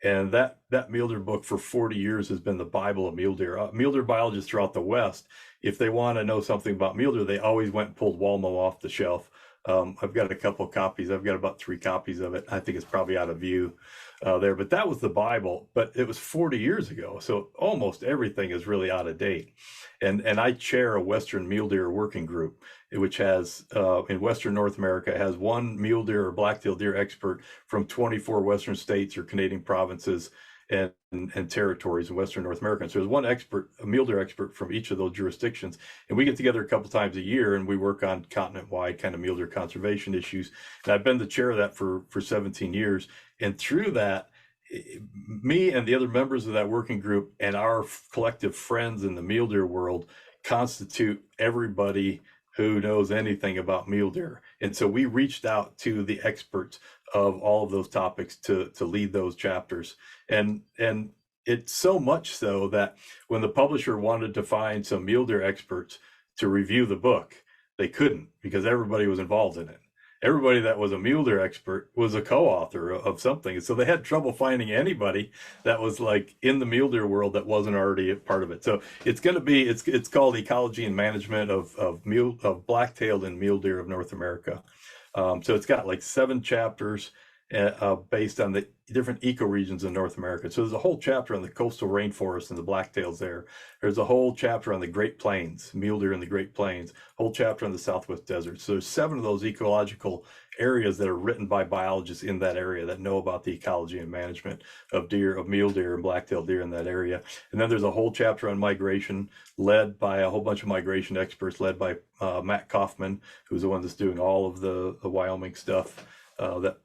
And that mule deer book for 40 years has been the Bible of mule deer. Mule deer biologists throughout the West, if they want to know something about mule deer, they always went and pulled Walmo off the shelf. I've got a couple of copies. I've got about 3 copies of it. I think it's probably out of view there, but that was the Bible. But it was 40 years ago, so almost everything is really out of date. And I chair a Western Mule Deer Working Group, which has in Western North America has one mule deer or black-tailed deer expert from 24 Western states or Canadian provinces and territories in Western North America. And so there's one expert, a mule deer expert from each of those jurisdictions, and we get together a couple times a year and we work on continent-wide kind of mule deer conservation issues. And I've been the chair of that for 17 years. And through that, me and the other members of that working group and our collective friends in the mule deer world constitute everybody who knows anything about mule deer. And so we reached out to the experts of all of those topics to lead those chapters. And it's so much so that when the publisher wanted to find some mule deer experts to review the book, they couldn't, because everybody was involved in it. Everybody that was a mule deer expert was a co-author of something. So they had trouble finding anybody that was like in the mule deer world that wasn't already a part of it. So it's going to be, it's called Ecology and Management of Black-tailed and Mule Deer of North America. So it's got like 7 chapters based on the different ecoregions in North America. So there's a whole chapter on the coastal rainforest and the blacktails there. There's a whole chapter on the Great Plains, mule deer in the Great Plains, whole chapter on the Southwest Desert. So there's 7 of those ecological areas that are written by biologists in that area that know about the ecology and management of deer, of mule deer and black-tailed deer in that area. And then there's a whole chapter on migration led by a whole bunch of migration experts, led by Matt Kaufman, who's the one that's doing all of the Wyoming stuff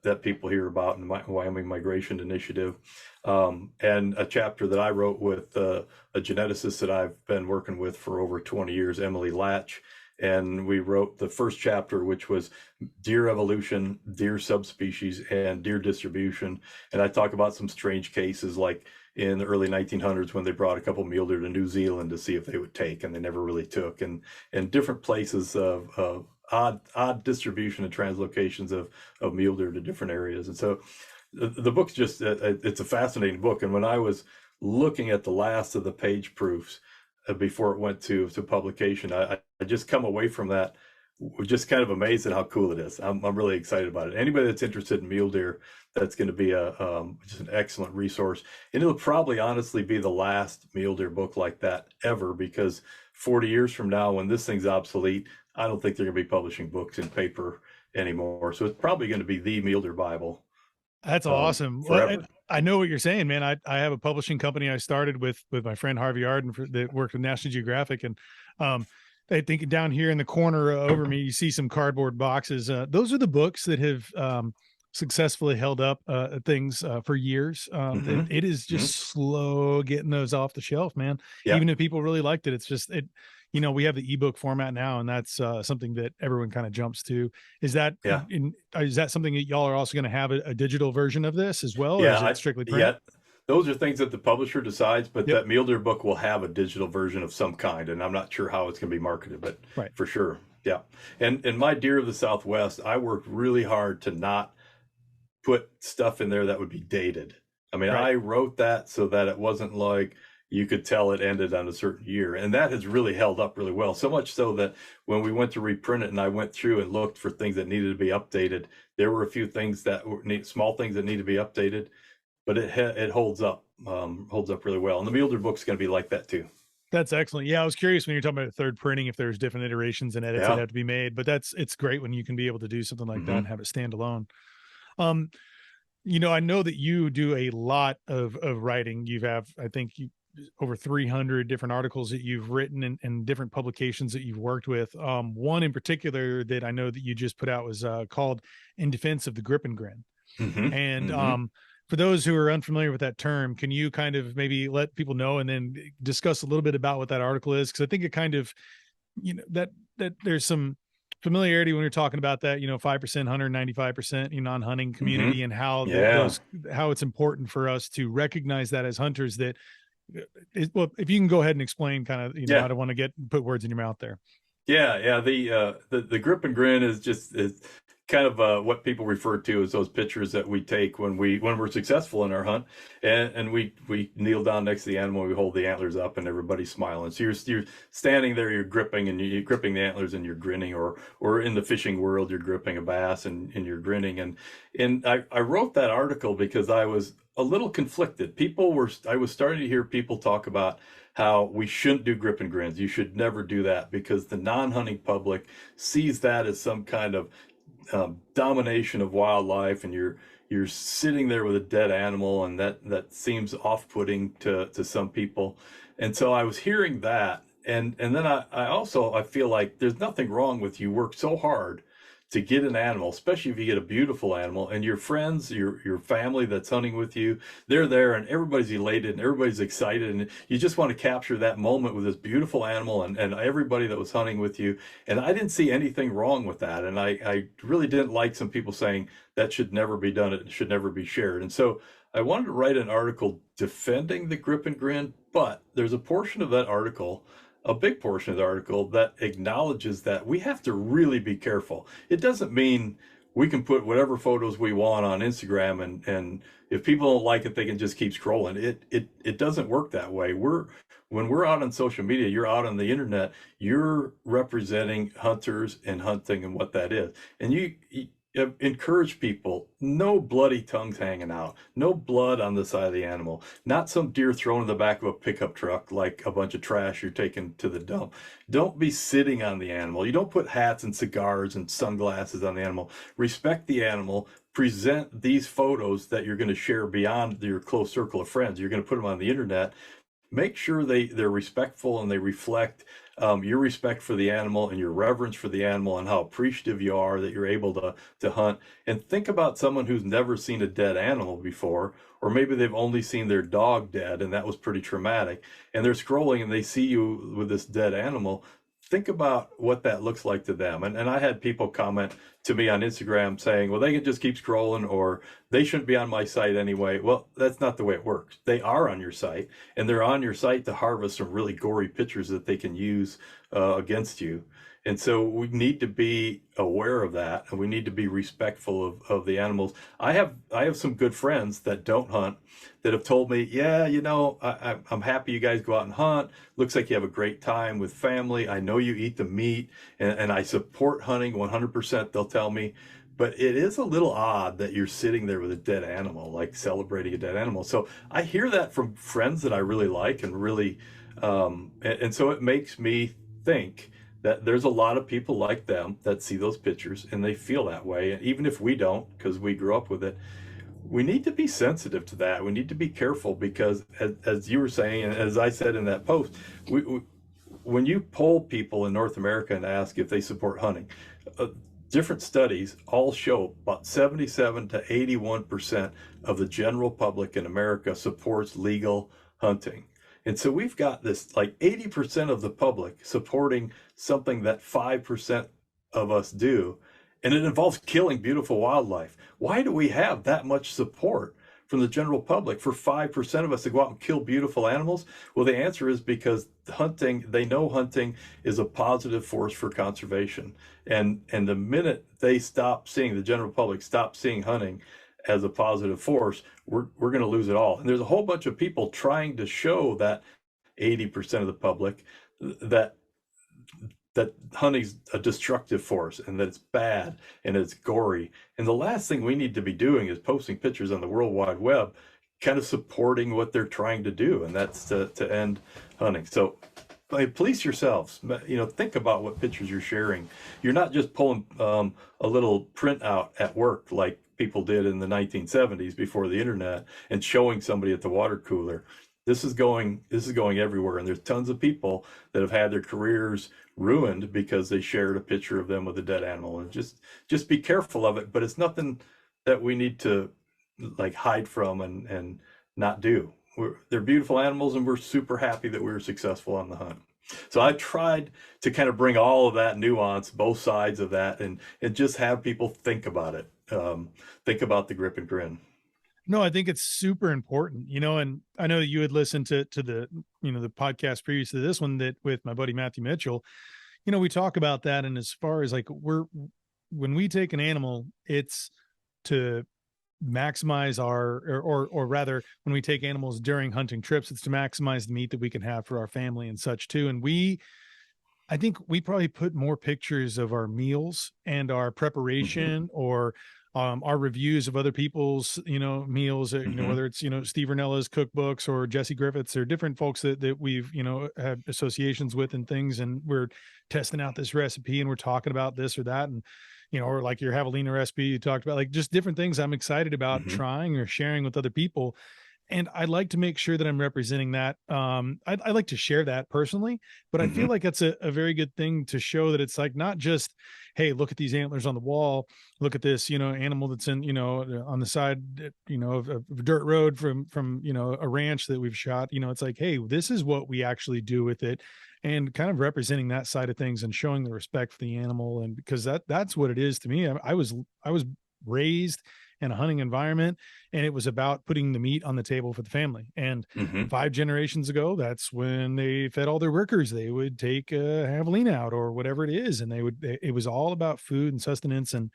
that people hear about in the Wyoming Migration Initiative, and a chapter that I wrote with a geneticist that I've been working with for over 20 years, Emily Latch. And we wrote the first chapter, which was deer evolution, deer subspecies, and deer distribution. And I talk about some strange cases, like in the early 1900s when they brought a couple mule deer to New Zealand to see if they would take, and they never really took. And different places of odd distribution and translocations of mule deer to different areas. And so the book's just, it's a fascinating book. And when I was looking at the last of the page proofs before it went to publication, I just come away from that just kind of amazed at how cool it is. I'm really excited about it. Anybody that's interested in mule deer, that's going to be just an excellent resource. And it'll probably honestly be the last mule deer book like that ever, because 40 years from now, when this thing's obsolete, I don't think they're going to be publishing books in paper anymore. So it's probably going to be the Mule Deer Bible That's awesome. Well, forever. I know what you're saying, man. I have a publishing company I started with my friend Harvey Arden that worked with National Geographic, and I think down here in the corner over me, you see some cardboard boxes. Those are the books that have successfully held up things for years. It is just slow getting those off the shelf, man. Yeah. Even if people really liked it, it's just it. You know, we have the ebook format now, and that's something that everyone kind of jumps to. Is that is that something that y'all are also going to have a digital version of this as well, or is it strictly print? Yeah. Those are things that the publisher decides, but that Mule Deer book will have a digital version of some kind, and I'm not sure how it's going to be marketed, but for sure. Yeah. And my Deer of the Southwest, I worked really hard to not put stuff in there that would be dated. I mean, I wrote that so that it wasn't like you could tell it ended on a certain year. And that has really held up really well. So much so that when we went to reprint it and I went through and looked for things that needed to be updated, there were a few things that were small things that need to be updated, but it holds up really well. And the Mule Deer book's going to be like that too. That's excellent. Yeah, I was curious when you're talking about third printing, if there's different iterations and edits that have to be made, but it's great when you can be able to do something like that and have it stand alone. You know, I know that you do a lot of writing. I think over 300 different articles that you've written and different publications that you've worked with. One in particular that I know that you just put out was called In Defense of the Grip and Grin. And for those who are unfamiliar with that term, can you kind of maybe let people know and then discuss a little bit about what that article is? Because I think it kind of, you know, that there's some familiarity when you're talking about that, you know, 5% hunter, 95%, you know, non-hunting community, and how how it's important for us to recognize that as hunters. That well, if you can go ahead and explain kind of, you know, I don't want to put words in your mouth there. Yeah. The grip and grin is kind of what people refer to as those pictures that we take when we're successful in our hunt, and we kneel down next to the animal, we hold the antlers up, and everybody's smiling. So you're standing there, you're gripping, and you're gripping the antlers, and you're grinning, or in the fishing world, you're gripping a bass and you're grinning. And I wrote that article because I was a little conflicted. I was starting to hear people talk about how we shouldn't do grip and grins. You should never do that because the non-hunting public sees that as some kind of domination of wildlife, and you're sitting there with a dead animal, and that seems off-putting to some people. And so I was hearing that, and then I feel like there's nothing wrong with you work so hard to get an animal, especially if you get a beautiful animal, and your friends, your family that's hunting with you, they're there, and everybody's elated and everybody's excited, and you just want to capture that moment with this beautiful animal and everybody that was hunting with you. And I didn't see anything wrong with that, and I really didn't like some people saying that should never be done, it should never be shared. And so I wanted to write an article defending the grip and grin, but there's a portion of that article, a big portion of the article, that acknowledges that we have to really be careful. It doesn't mean we can put whatever photos we want on Instagram, and if people don't like it, they can just keep scrolling. It doesn't work that way. When we're out on social media, you're out on the internet, you're representing hunters and hunting and what that is. And you encourage people, no bloody tongues hanging out, no blood on the side of the animal, not some deer thrown in the back of a pickup truck like a bunch of trash you're taking to the dump. Don't be sitting on the animal. You don't put hats and cigars and sunglasses on the animal. Respect the animal. Present these photos that you're going to share beyond your close circle of friends. You're going to put them on the internet. Make sure they're respectful and they reflect your respect for the animal and your reverence for the animal, and how appreciative you are that you're able to hunt. And think about someone who's never seen a dead animal before, or maybe they've only seen their dog dead and that was pretty traumatic, and they're scrolling and they see you with this dead animal. Think about what that looks like to them. And I had people comment to me on Instagram saying, well, they can just keep scrolling, or they shouldn't be on my site anyway. Well, that's not the way it works. They are on your site, and they're on your site to harvest some really gory pictures that they can use against you. And so we need to be aware of that, and we need to be respectful of the animals. I have some good friends that don't hunt that have told me, yeah, you know, I'm happy you guys go out and hunt. Looks like you have a great time with family. I know you eat the meat, and I support hunting 100%, they'll tell me. But it is a little odd that you're sitting there with a dead animal, like celebrating a dead animal. So I hear that from friends that I really like and really And so it makes me think that there's a lot of people like them that see those pictures and they feel that way. And even if we don't, because we grew up with it, we need to be sensitive to that. We need to be careful because, as you were saying, and as I said in that post, when you poll people in North America and ask if they support hunting, uh, different studies all show about 77 to 81% of the general public in America supports legal hunting. And so we've got this like 80% of the public supporting something that 5% of us do, and it involves killing beautiful wildlife. Why do we have that much support from the general public for 5% of us to go out and kill beautiful animals? Well, the answer is because hunting, they know hunting is a positive force for conservation. And the minute they stop seeing, the general public stop seeing hunting as a positive force, we're going to lose it all. And there's a whole bunch of people trying to show that 80% of the public that hunting's a destructive force and that it's bad and it's gory. And the last thing we need to be doing is posting pictures on the World Wide Web, kind of supporting what they're trying to do, and that's to end hunting. So police yourselves. Think about what pictures you're sharing. You're not just pulling a little printout at work like people did in the 1970s before the internet and showing somebody at the water cooler. This is going everywhere, and there's tons of people that have had their careers ruined because they shared a picture of them with a dead animal. And just be careful of it, but it's nothing that we need to like hide from and not do. They're beautiful animals, and we're super happy that we were successful on the hunt. So I tried to kind of bring all of that nuance, both sides of that, and just have people think about it. Think about the grip and grin. No, I think it's super important, and I know that you had listened to the, the podcast previous to this one that with my buddy Matthew Mitchell, we talk about that. And as far as like when we take an animal, it's to maximize or rather when we take animals during hunting trips, it's to maximize the meat that we can have for our family and such too. And I think we probably put more pictures of our meals and our preparation or our reviews of other people's, meals, whether it's, Steve Rinella's cookbooks or Jesse Griffith's or different folks that we've, had associations with and things. And we're testing out this recipe and we're talking about this or that. And, or like your javelina recipe, you talked about like just different things I'm excited about trying or sharing with other people. And I like to make sure that I'm representing that. I like to share that personally, but I feel like that's a very good thing to show that it's like, not just, hey, look at these antlers on the wall, look at this, animal that's in, on the side, of a dirt road from, a ranch that we've shot, it's like, hey, this is what we actually do with it, and kind of representing that side of things and showing the respect for the animal. And because that's what it is to me. I was raised in a hunting environment, and it was about putting the meat on the table for the family. And 5 generations ago, that's when they fed all their workers. They would take a javelina out or whatever it is, and it was all about food and sustenance and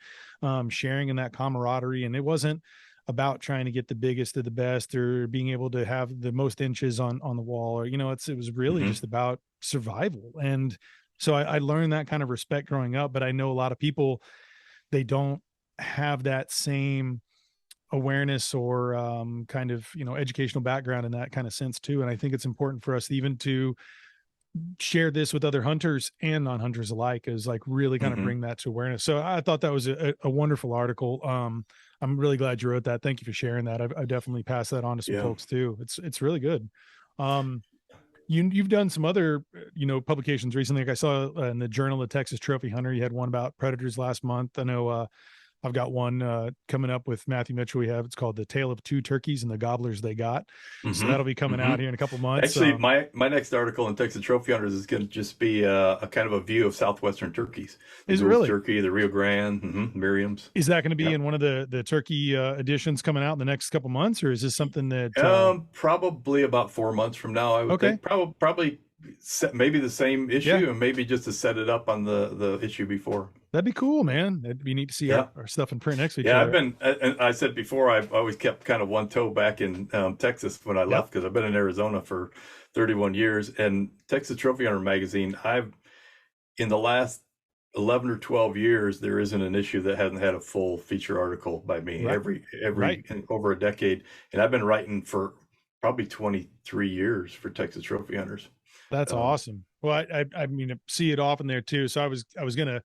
sharing in that camaraderie. And it wasn't about trying to get the biggest of the best or being able to have the most inches on the wall, or it was really just about survival. And so I learned that kind of respect growing up. But I know a lot of people, they don't have that same awareness or kind of educational background in that kind of sense too. And I think it's important for us even to share this with other hunters and non-hunters alike, is like really kind of bring that to awareness. So I thought that was a wonderful article. I'm really glad you wrote that. Thank you for sharing that. I've definitely passed that on to some folks too. It's really good. You've done some other, publications recently. Like I saw in the Journal of Texas Trophy Hunter, you had one about predators last month. I know I've got one coming up with Matthew Mitchell. It's called The Tale of Two Turkeys and the Gobblers They Got. So that'll be coming out here in a couple months. Actually, my next article in Texas Trophy Hunters is going to just be a kind of a view of southwestern turkeys. Is it really? Turkey, the Rio Grande, Miriam's. Is that going to be in one of the turkey editions coming out in the next couple months, or is this something that probably about 4 months from now? I would think probably maybe the same issue, and maybe just to set it up on the issue before. That'd be cool, man. It'd be neat to see our stuff in print next to each other. And I said before, I've always kept kind of one toe back in Texas when I left, because I've been in Arizona for 31 years. And Texas Trophy Hunter magazine, in the last 11 or 12 years, there isn't an issue that hasn't had a full feature article by me every over a decade. And I've been writing for probably 23 years for Texas Trophy Hunters. That's awesome. Well, I mean, I see it often there too. So I was gonna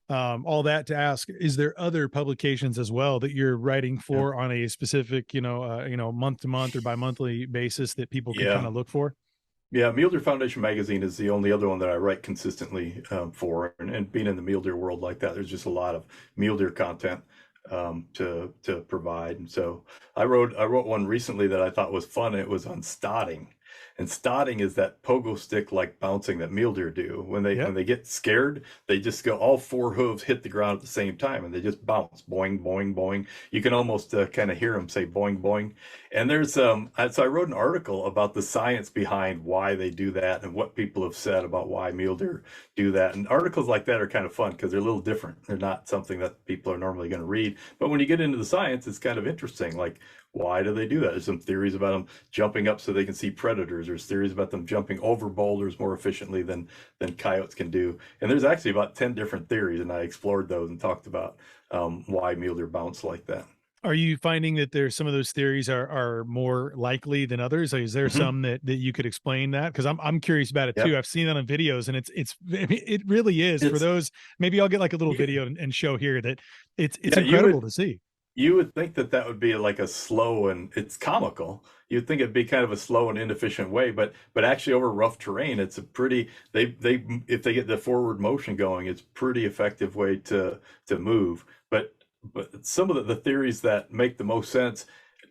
all that to ask, is there other publications as well that you're writing Yeah. for on a specific, month to month or bi-monthly basis that people could kind Yeah. of look for? Yeah, Mule Deer Foundation magazine is the only other one that I write consistently for, and being in the mule deer world like that, there's just a lot of mule deer content to provide. And so I wrote one recently that I thought was fun. It was on stotting, and stotting is that pogo stick like bouncing that mule deer do Yep. when they get scared. They just go, all four hooves hit the ground at the same time, and they just bounce, boing, boing, boing. You can almost kind of hear them say boing, boing. And there's so I wrote an article about the science behind why they do that and what people have said about why mule deer do that. And articles like that are kind of fun because they're a little different. They're not something that people are normally going to read. But when you get into the science, it's kind of interesting. Like, why do they do that? There's some theories about them jumping up so they can see predators. There's theories about them jumping over boulders more efficiently than coyotes can do. And there's actually about 10 different theories, and I explored those and talked about why mule deer bounce like that. Are you finding that there's some of those theories are more likely than others? Like, is there Hmm. some that you could explain that? Because I'm curious about it too. Yep. I've seen that on videos, and I mean, it really is for It's those. Maybe I'll get like a little you, video and show here that it's yeah, incredible to see. you would think that that would be like a slow, and it's comical. You'd think it'd be kind of a slow and inefficient way, but actually over rough terrain, it's a pretty they if they get the forward motion going, it's pretty effective way to move. But some of the theories that make the most sense,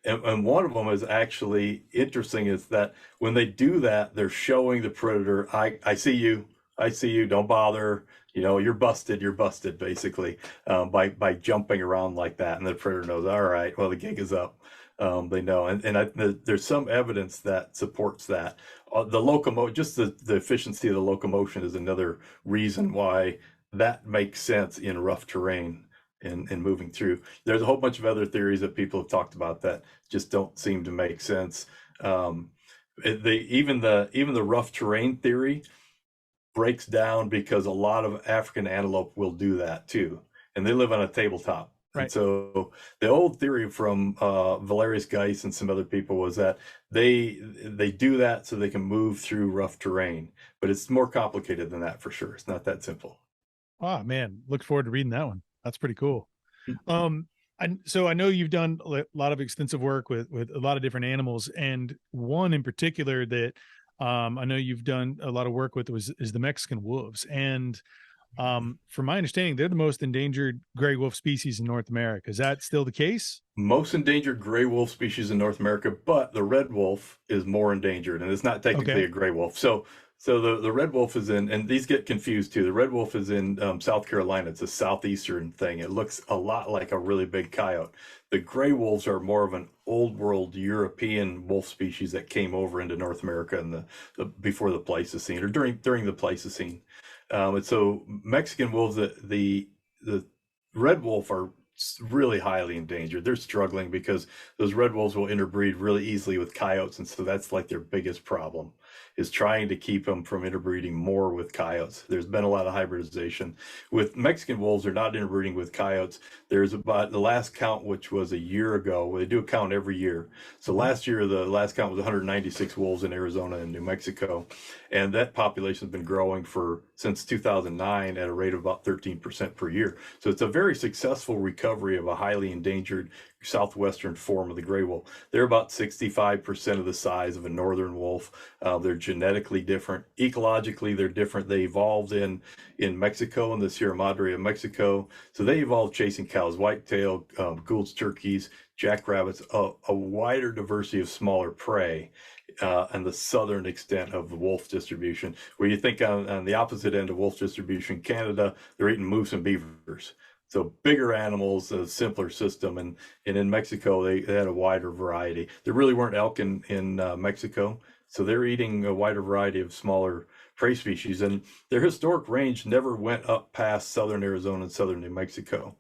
and one of them is actually interesting, is that when they do that, they're showing the predator, I see you, I see you, don't bother, you're busted, basically, by jumping around like that, and the predator knows, all right, well, the gig is up. They know, there's some evidence that supports that. The locomotion, just the efficiency of the locomotion is another reason why that makes sense in rough terrain and moving through. There's a whole bunch of other theories that people have talked about that just don't seem to make sense. Um, even the rough terrain theory breaks down because a lot of African antelope will do that too, and they live on a tabletop. And Right. so the old theory from Valerius Geis and some other people was that they do that so they can move through rough terrain, but it's more complicated than that for sure. It's not that simple. Oh man, look forward to reading that one. That's pretty cool. And so I know you've done a lot of extensive work with a lot of different animals, and one in particular that I know you've done a lot of work with is the Mexican wolves. And from my understanding, they're the most endangered gray wolf species in North America. Is that still the case? Most endangered gray wolf species in North America, but the red wolf is more endangered, and it's not technically Okay. a gray wolf. So the red wolf is in, and these get confused too. The red wolf is in South Carolina. It's a southeastern thing. It looks a lot like a really big coyote. The gray wolves are more of an old world European wolf species that came over into North America in before the Pleistocene, or during the Pleistocene. And so Mexican wolves, the red wolf are really highly endangered. They're struggling because those red wolves will interbreed really easily with coyotes, and so that's like their biggest problem, is trying to keep them from interbreeding more with coyotes. There's been a lot of hybridization. With Mexican wolves, they're not interbreeding with coyotes. There's about the last count, which was a year ago. They do a count every year. So last year, the last count was 196 wolves in Arizona and New Mexico, and that population has been growing since 2009 at a rate of about 13% per year. So it's a very successful recovery of a highly endangered southwestern form of the gray wolf. They're about 65% of the size of a northern wolf. They're genetically different. Ecologically, they're different. They evolved in Mexico, in the Sierra Madre of Mexico. So they evolved chasing cows, whitetail, Gould's turkeys, jackrabbits, a wider diversity of smaller prey. And the southern extent of the wolf distribution, where you think on the opposite end of wolf distribution, Canada, they're eating moose and beavers. So bigger animals, a simpler system, and in Mexico they had a wider variety. There really weren't elk in Mexico, so they're eating a wider variety of smaller prey species, and their historic range never went up past southern Arizona and southern New Mexico.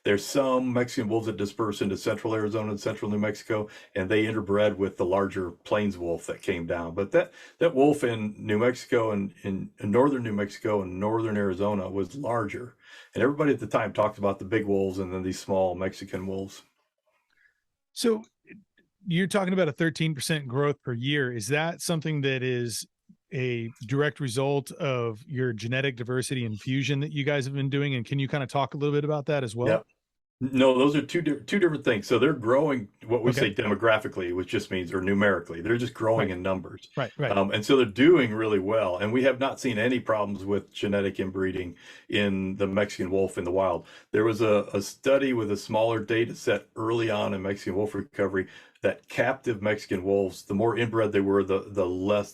There's some Mexican wolves that disperse into central Arizona and central New Mexico, and they interbred with the larger plains wolf that came down. But that wolf in New Mexico and in northern New Mexico and northern Arizona was larger. And everybody at the time talked about the big wolves and then these small Mexican wolves. So you're talking about a 13% growth per year. Is that something that is a direct result of your genetic diversity infusion that you guys have been doing? And can you kind of talk a little bit about that as well? Yep. No, those are two different things. So they're growing what we Okay. say demographically, which just means, or numerically, they're just growing Right. in numbers. Right. And so they're doing really well. And we have not seen any problems with genetic inbreeding in the Mexican wolf in the wild. There was a study with a smaller data set early on in Mexican wolf recovery that captive Mexican wolves, the more inbred they were, the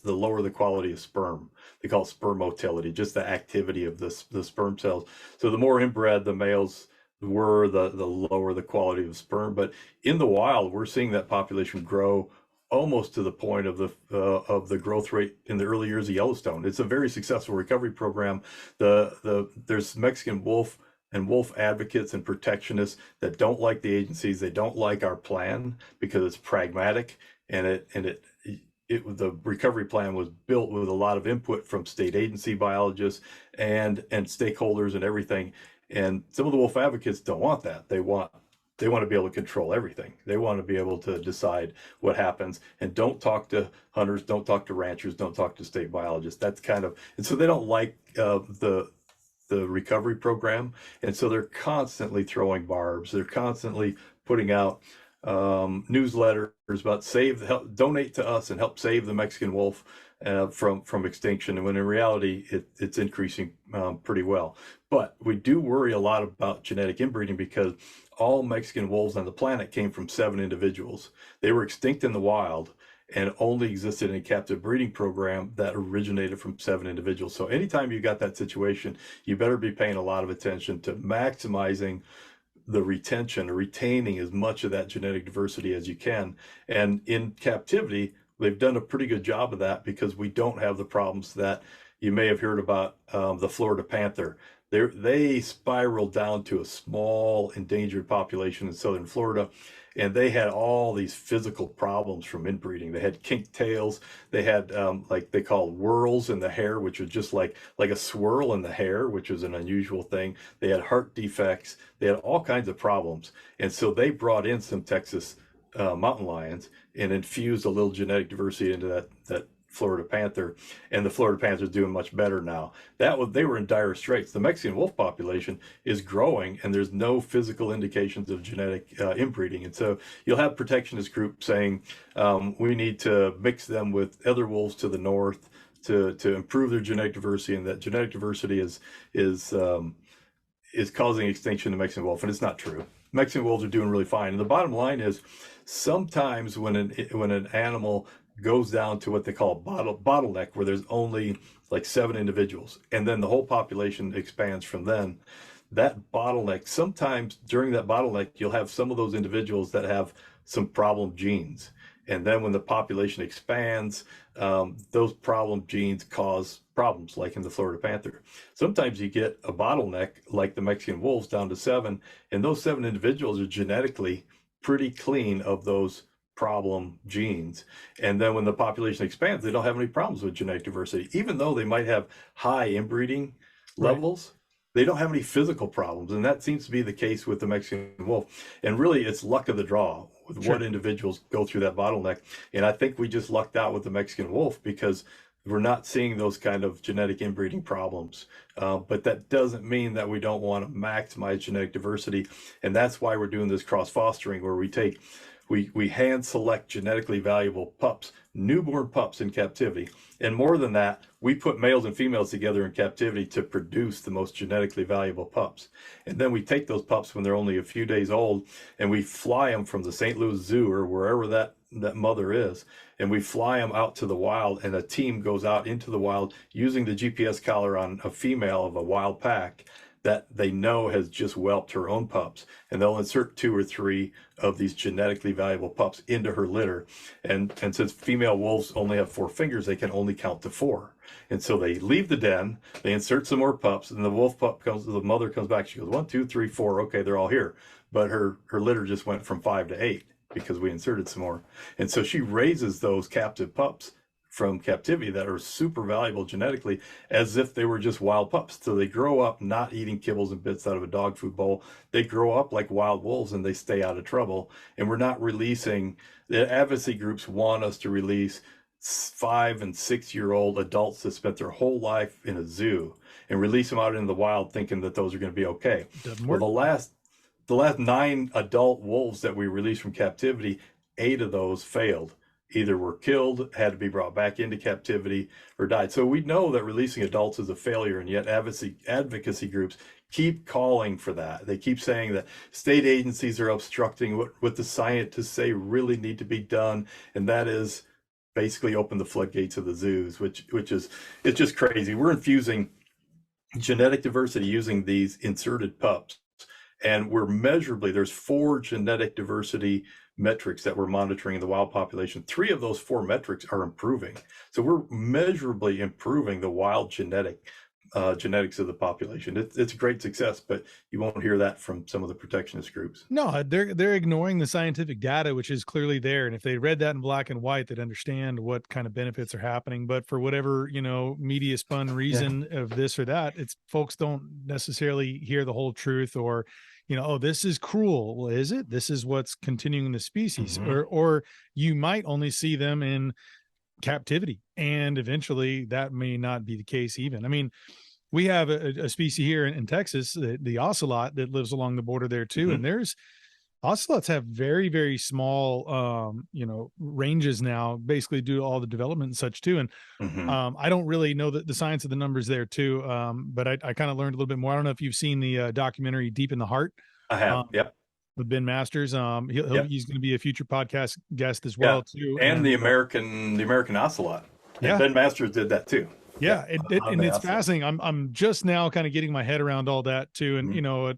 lower the quality of sperm. They call it sperm motility, just the activity of the sperm cells. So the more inbred the males were, the lower the quality of sperm. But in the wild, we're seeing that population grow almost to the point of the growth rate in the early years of Yellowstone. It's a very successful recovery program. There's Mexican wolf and wolf advocates and protectionists that don't like the agencies. They don't like our plan because it's pragmatic, and the recovery plan was built with a lot of input from state agency biologists and stakeholders and everything. And some of the wolf advocates don't want that. They want to be able to control everything. They want to be able to decide what happens, and don't talk to hunters, don't talk to ranchers, don't talk to state biologists. That's kind of, and so they don't like the recovery program. And so they're constantly throwing barbs. They're constantly putting out newsletters about donate to us and help save the Mexican wolf from extinction. And when in reality, it's increasing pretty well. But we do worry a lot about genetic inbreeding because all Mexican wolves on the planet came from 7 individuals. They were extinct in the wild and only existed in a captive breeding program that originated from 7 individuals. So anytime you got that situation, you better be paying a lot of attention to maximizing the retention or retaining as much of that genetic diversity as you can. And in captivity, they've done a pretty good job of that because we don't have the problems that you may have heard about the Florida panther. They spiraled down to a small endangered population in southern Florida, and they had all these physical problems from inbreeding. They had kinked tails. They had like they call whirls in the hair, which was just like a swirl in the hair, which was an unusual thing. They had heart defects. They had all kinds of problems. And so they brought in some Texas mountain lions and infused a little genetic diversity into that Florida panther, and the Florida panther is doing much better now. They were in dire straits. The Mexican wolf population is growing, and there's no physical indications of genetic inbreeding. And so you'll have protectionist groups saying we need to mix them with other wolves to the north to improve their genetic diversity, and that genetic diversity is causing extinction of the Mexican wolf, and it's not true. Mexican wolves are doing really fine. And the bottom line is, sometimes when an animal goes down to what they call a bottleneck, where there's only like 7 individuals, and then the whole population expands from then, that bottleneck, sometimes during that bottleneck, you'll have some of those individuals that have some problem genes. And then when the population expands, those problem genes cause problems, like in the Florida panther. Sometimes you get a bottleneck like the Mexican wolves down to 7, and those 7 individuals are genetically pretty clean of those problem genes. And then when the population expands, they don't have any problems with genetic diversity. Even though they might have high inbreeding levels, they don't have any physical problems. And that seems to be the case with the Mexican wolf. And really, it's luck of the draw with what individuals go through that bottleneck. And I think we just lucked out with the Mexican wolf because we're not seeing those kind of genetic inbreeding problems. But that doesn't mean that we don't want to maximize genetic diversity. And that's why we're doing this cross fostering, where we hand select genetically valuable pups, newborn pups in captivity. And more than that, we put males and females together in captivity to produce the most genetically valuable pups. And then we take those pups when they're only a few days old, and we fly them from the St. Louis Zoo or wherever that mother is, and we fly them out to the wild, and a team goes out into the wild using the GPS collar on a female of a wild pack that they know has just whelped her own pups, and they'll insert 2 or 3 of these genetically valuable pups into her litter. And since female wolves only have 4 fingers, they can only count to 4. And so they leave the den, they insert some more pups, and the mother comes back, she goes 1, 2, 3, 4, okay, they're all here. But her litter just went from 5 to 8 because we inserted some more. And so she raises those captive pups from captivity that are super valuable genetically as if they were just wild pups. So they grow up not eating kibbles and bits out of a dog food bowl. They grow up like wild wolves and they stay out of trouble. And we're not releasing, the advocacy groups want us to release 5 and 6 year old adults that spent their whole life in a zoo and release them out into the wild thinking that those are going to be okay. Doesn't Well, work. the last 9 adult wolves that we released from captivity, 8 of those failed. Either were killed, had to be brought back into captivity, or died. So we know that releasing adults is a failure, and yet advocacy groups keep calling for that. They keep saying that state agencies are obstructing what the scientists say really need to be done, and that is basically open the floodgates of the zoos, which is, it's just crazy. We're infusing genetic diversity using these inserted pups, and we're measurably, there's 4 genetic diversity metrics that we're monitoring in the wild population. 3 of those 4 metrics are improving. So we're measurably improving the wild genetics of the population. It's a great success, but you won't hear that from some of the protectionist groups. No, they're ignoring the scientific data, which is clearly there. And if they read that in black and white, they'd understand what kind of benefits are happening. But for whatever, media spun reason of this or that, it's folks don't necessarily hear the whole truth, or, oh, this is cruel. Well, is it? This is what's continuing the species, or you might only see them in captivity, and eventually that may not be the case even. I mean, we have a species here in Texas, the ocelot, that lives along the border there too. And there's ocelots have very, very small, ranges now, basically due to all the development and such too. And I don't really know the science of the numbers there too. But I kind of learned a little bit more. I don't know if you've seen the documentary Deep in the Heart. I have. Yep. With Ben Masters. He's going to be a future podcast guest as well too. And the American ocelot. Yeah. And Ben Masters did that too. Yeah, and it's fascinating. I'm just now kind of getting my head around all that too, and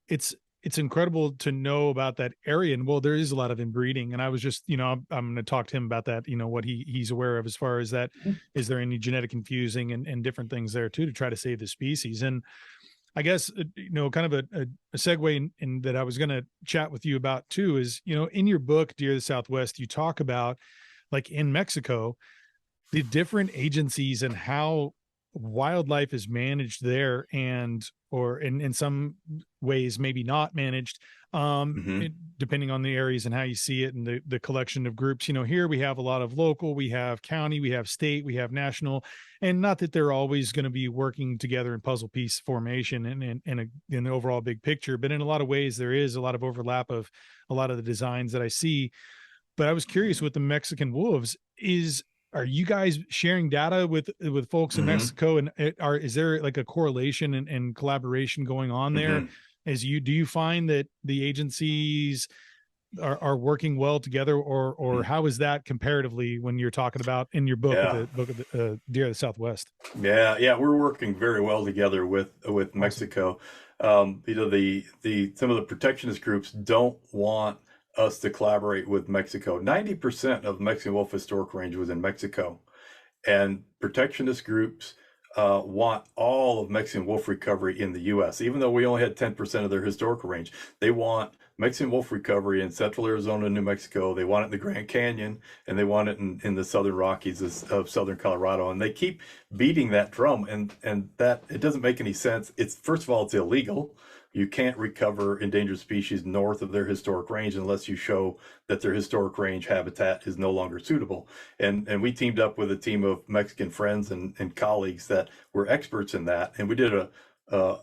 it's incredible to know about that area. And well, there is a lot of inbreeding, and I was just I'm going to talk to him about that. What he's aware of as far as that. Is there any genetic infusing and different things there too to try to save the species? And I guess kind of a segue in that I was going to chat with you about too is in your book Deer of the Southwest, you talk about, like, in Mexico, the different agencies and how wildlife is managed there, or in some ways maybe not managed, depending on the areas and how you see it, and the collection of groups. Here we have a lot of local, we have county, we have state, we have national, and not that they're always going to be working together in puzzle piece formation and in the overall big picture, but in a lot of ways there is a lot of overlap of a lot of the designs that I see. But I was curious with the Mexican wolves, are you guys sharing data with folks in Mexico, and is there like a correlation and collaboration going on there? Do you find that the agencies are working well together, or how is that comparatively when you're talking about in your book, the book of the Deer of the Southwest? Yeah, we're working very well together with Mexico. Some of the protectionist groups don't want us to collaborate with Mexico. 90% of the Mexican wolf historic range was in Mexico, and protectionist groups want all of Mexican wolf recovery in the U.S. Even though we only had 10% of their historical range, they want Mexican wolf recovery in central Arizona and New Mexico. They want it in the Grand Canyon, and they want it in the southern Rockies of southern Colorado. And they keep beating that drum, and that it doesn't make any sense. First of all, it's illegal. You can't recover endangered species north of their historic range unless you show that their historic range habitat is no longer suitable. And we teamed up with a team of Mexican friends and colleagues that were experts in that. And we did a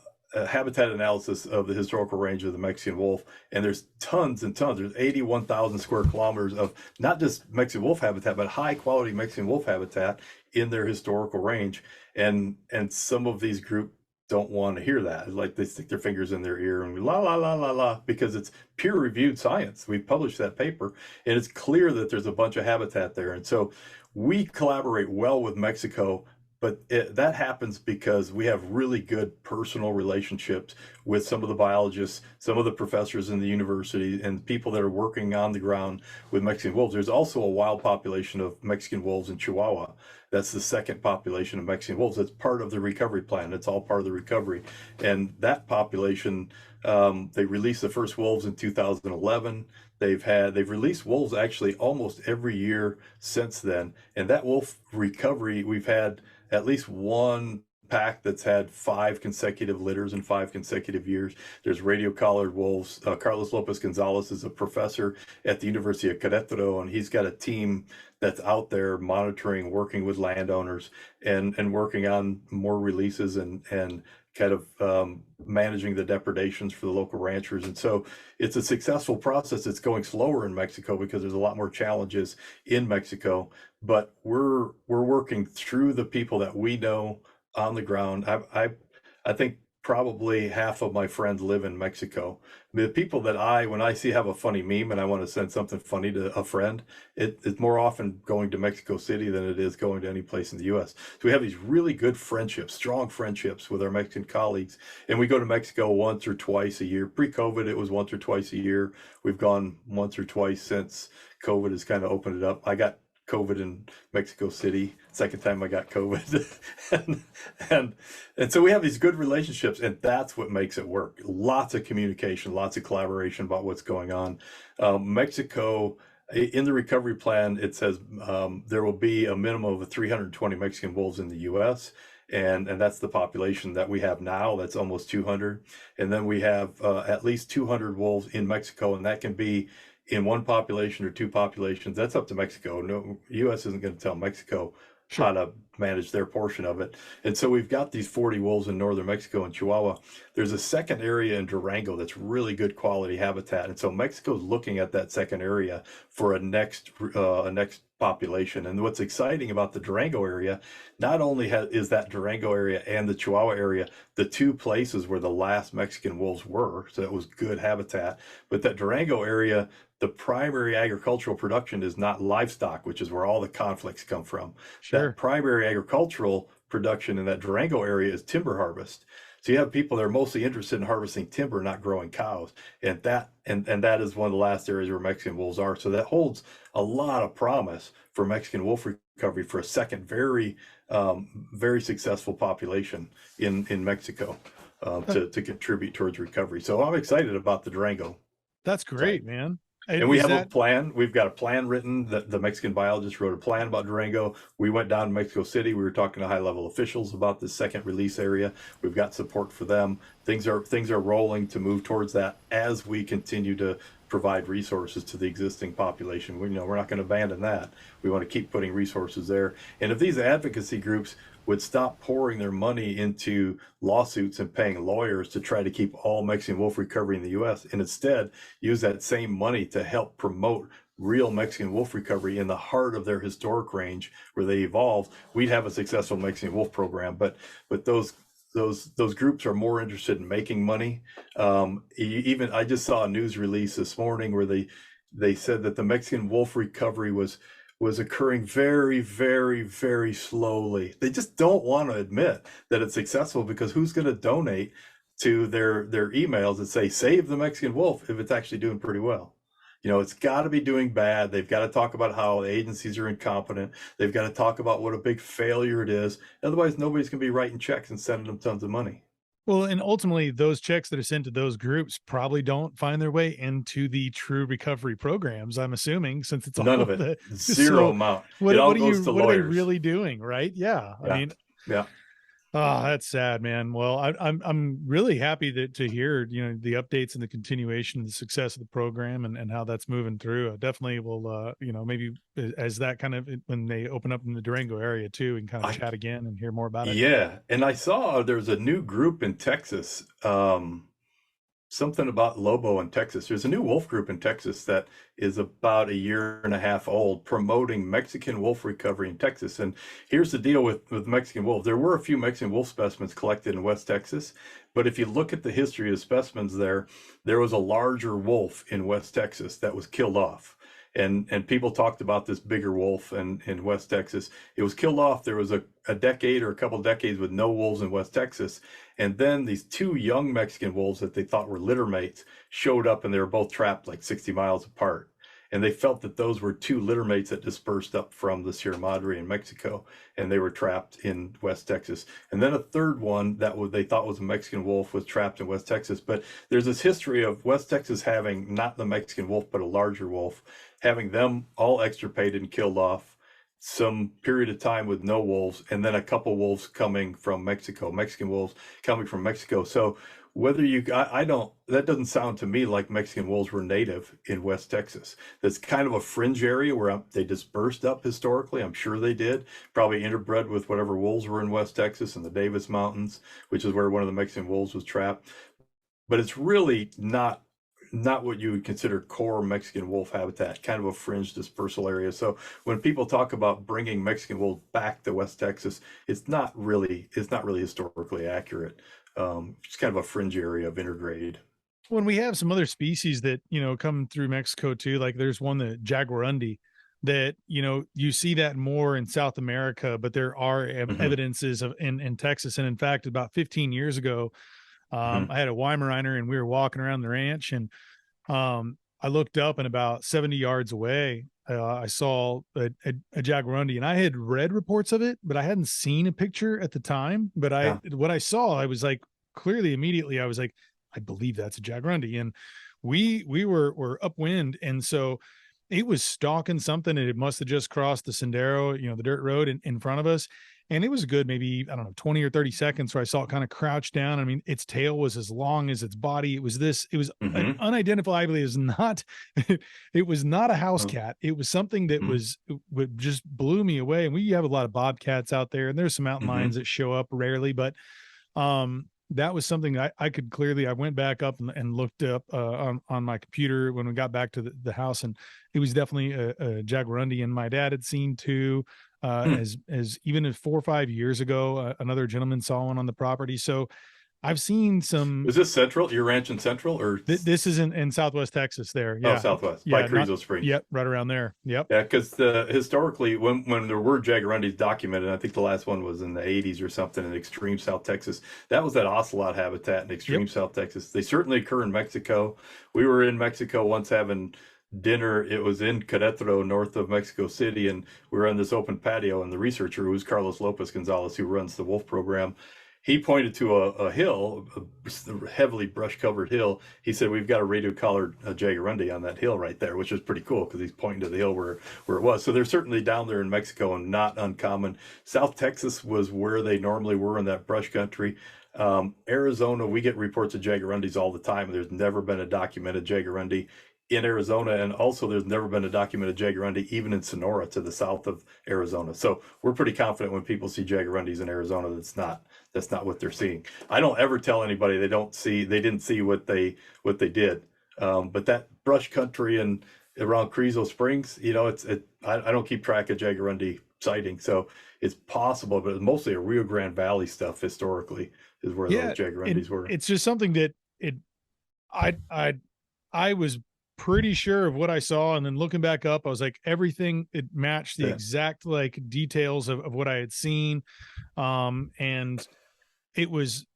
habitat analysis of the historical range of the Mexican wolf. And there's tons and tons. There's 81,000 square kilometers of not just Mexican wolf habitat, but high quality Mexican wolf habitat in their historical range. And some of these groups don't want to hear that. It's like they stick their fingers in their ear and la la la la la, because it's peer-reviewed science. We've published that paper, and it's clear that there's a bunch of habitat there. And so we collaborate well with Mexico, but that happens because we have really good personal relationships with some of the biologists, some of the professors in the university, and people that are working on the ground with Mexican wolves. There's also a wild population of Mexican wolves in Chihuahua. That's the second population of Mexican wolves. That's part of the recovery plan. It's all part of the recovery. And that population, they released the first wolves in 2011. They've released wolves actually almost every year since then. And that wolf recovery, we've had at least one pack that's had 5 consecutive litters in 5 consecutive years. There's radio-collared wolves. Carlos Lopez Gonzalez is a professor at the University of Querétaro, and he's got a team that's out there monitoring, working with landowners, and working on more releases and kind of managing the depredations for the local ranchers. And so it's a successful process. It's going slower in Mexico because there's a lot more challenges in Mexico, but we're working through the people that we know on the ground. I think probably half of my friends live in Mexico. The people that when I see have a funny meme and I want to send something funny to a friend, it's more often going to Mexico City than it is going to any place in the U.S. So we have these really good friendships, strong friendships with our Mexican colleagues. And we go to Mexico once or twice a year. Pre-COVID, it was once or twice a year. We've gone once or twice since COVID has kind of opened it up. I got COVID in Mexico City, second time I got COVID. and so we have these good relationships, and that's what makes it work. Lots of communication, lots of collaboration about what's going on. Mexico, in the recovery plan, it says there will be a minimum of 320 Mexican wolves in the U.S., and that's the population that we have now. That's almost 200. And then we have at least 200 wolves in Mexico, and that can be in one population or 2 populations. That's up to Mexico. No, U.S. isn't going to tell Mexico how to manage their portion of it. And so we've got these 40 wolves in northern Mexico and Chihuahua. There's a second area in Durango that's really good quality habitat. And so Mexico's looking at that second area for a next population. And what's exciting about the Durango area, not only is that Durango area and the Chihuahua area the 2 places where the last Mexican wolves were, so it was good habitat, but that Durango area, the primary agricultural production is not livestock, which is where all the conflicts come from. That primary agricultural production in that Durango area is timber harvest. So you have people that are mostly interested in harvesting timber, not growing cows. And that is one of the last areas where Mexican wolves are. So that holds a lot of promise for Mexican wolf recovery for a second very successful population in Mexico to contribute towards recovery. So I'm excited about the Durango. That's great, man. And we have a plan. We've got a plan written. The Mexican biologist wrote a plan about Durango. We went down to Mexico City. We were talking to high-level officials about the second release area. We've got support for them. Things are rolling to move towards that as we continue to provide resources to the existing population. We're not going to abandon that. We want to keep putting resources there. And if these advocacy groups would stop pouring their money into lawsuits and paying lawyers to try to keep all Mexican wolf recovery in the U.S. and instead use that same money to help promote real Mexican wolf recovery in the heart of their historic range where they evolved, we'd have a successful Mexican wolf program. But those groups are more interested in making money. Even I just saw a news release this morning where they said that the Mexican wolf recovery was occurring very, very, very slowly. They just don't want to admit that it's successful because who's going to donate to their emails that say, save the Mexican wolf, if it's actually doing pretty well? It's got to be doing bad. They've got to talk about how the agencies are incompetent. They've got to talk about what a big failure it is. Otherwise, nobody's going to be writing checks and sending them tons of money. Well, and ultimately, those checks that are sent to those groups probably don't find their way into the true recovery programs, I'm assuming, since it's none of it. Zero amount. What are they really doing, right? Yeah. I mean, yeah. Oh, that's sad, man. Well, I'm really happy to hear, the updates and the continuation, the success of the program and how that's moving through. I definitely will, maybe as that kind of, when they open up in the Durango area too, and kind of chat again and hear more about it. Yeah. And I saw there's a new group in Texas, something about Lobo in Texas. There's a new wolf group in Texas that is about 1.5 years old, promoting Mexican wolf recovery in Texas. And here's the deal with Mexican wolf. There were a few Mexican wolf specimens collected in West Texas, but if you look at the history of specimens there was a larger wolf in West Texas that was killed off. And people talked about this bigger wolf in West Texas. It was killed off. There was a decade or a couple decades with no wolves in West Texas. And then these 2 young Mexican wolves that they thought were litter mates showed up, and they were both trapped like 60 miles apart. And they felt that those were 2 litter mates that dispersed up from the Sierra Madre in Mexico, and they were trapped in West Texas. And then a third one that they thought was a Mexican wolf was trapped in West Texas. But there's this history of West Texas having not the Mexican wolf, but a larger wolf, having them all extirpated and killed off. some period of time with no wolves, and then a couple wolves coming from Mexico, Mexican wolves coming from Mexico. So whether I don't, that doesn't sound to me like Mexican wolves were native in West Texas. That's kind of a fringe area where they dispersed up historically. I'm sure they did, probably interbred with whatever wolves were in West Texas and the Davis Mountains, which is where one of the Mexican wolves was trapped. But it's really not what you would consider core Mexican wolf habitat, kind of a fringe dispersal area. So when people talk about bringing Mexican wolves back to West Texas, it's not really historically accurate. It's kind of a fringe area of intergrade. When we have some other species that, come through Mexico too, like there's one, the jaguarundi, that, you see that more in South America, but there are evidences of in Texas. And in fact, about 15 years ago, I had a Weimaraner and we were walking around the ranch, and I looked up, and about 70 yards away, I saw a jaguarundi, and I had read reports of it, but I hadn't seen a picture at the time. But what I saw, I was like, clearly, immediately, I was like, I believe that's a jaguarundi. And we were upwind, and so it was stalking something, and it must have just crossed the sendero, the dirt road in front of us. And it was a good, maybe, I don't know, 20 or 30 seconds where I saw it kind of crouch down. I mean, its tail was as long as its body. It was unidentifiably, it was not a house cat. It was something that would just blew me away. And we have a lot of bobcats out there, and there's some mountain lions that show up rarely, but that was something I could clearly, I went back up and looked up on my computer when we got back to the house, and it was definitely a jaguarundi. And my dad had seen two, as even as 4 or 5 years ago, another gentleman saw one on the property. So I've seen some. Is this Central? Your ranch in Central, or this is in Southwest Texas there? Yeah. Oh, Southwest, by Carrizo Springs. Yep, right around there. Yep. Yeah, because historically, when there were jaguarundis documented, I think the last one was in the 80s or something in extreme South Texas. That was that ocelot habitat in extreme South Texas. They certainly occur in Mexico. We were in Mexico once having dinner. It was in Querétaro, north of Mexico City, and we were on this open patio, and the researcher, who's Carlos Lopez Gonzalez, who runs the wolf program, he pointed to a hill, a heavily brush covered hill. He said, we've got a radio collared jaguarundi on that hill right there, which is pretty cool because he's pointing to the hill where it was. So they're certainly down there in Mexico and not uncommon. South Texas was where they normally were in that brush country. Arizona, we get reports of jaguarundis all the time. There's never been a documented jaguarundi in Arizona, and also there's never been a documented jaguarundi even in Sonora to the south of Arizona. So we're pretty confident when people see jaguarundis in Arizona, that's not what they're seeing. I don't ever tell anybody they didn't see what they did. But that brush country and around Carrizo Springs, I don't keep track of jaguarundi sightings, so it's possible, but it's mostly a Rio Grande Valley stuff historically is where those jaguarundis were. It's just something that I was pretty sure of what I saw, and then looking back up, I was like, everything, it matched the exact like details of what I had seen. And it was,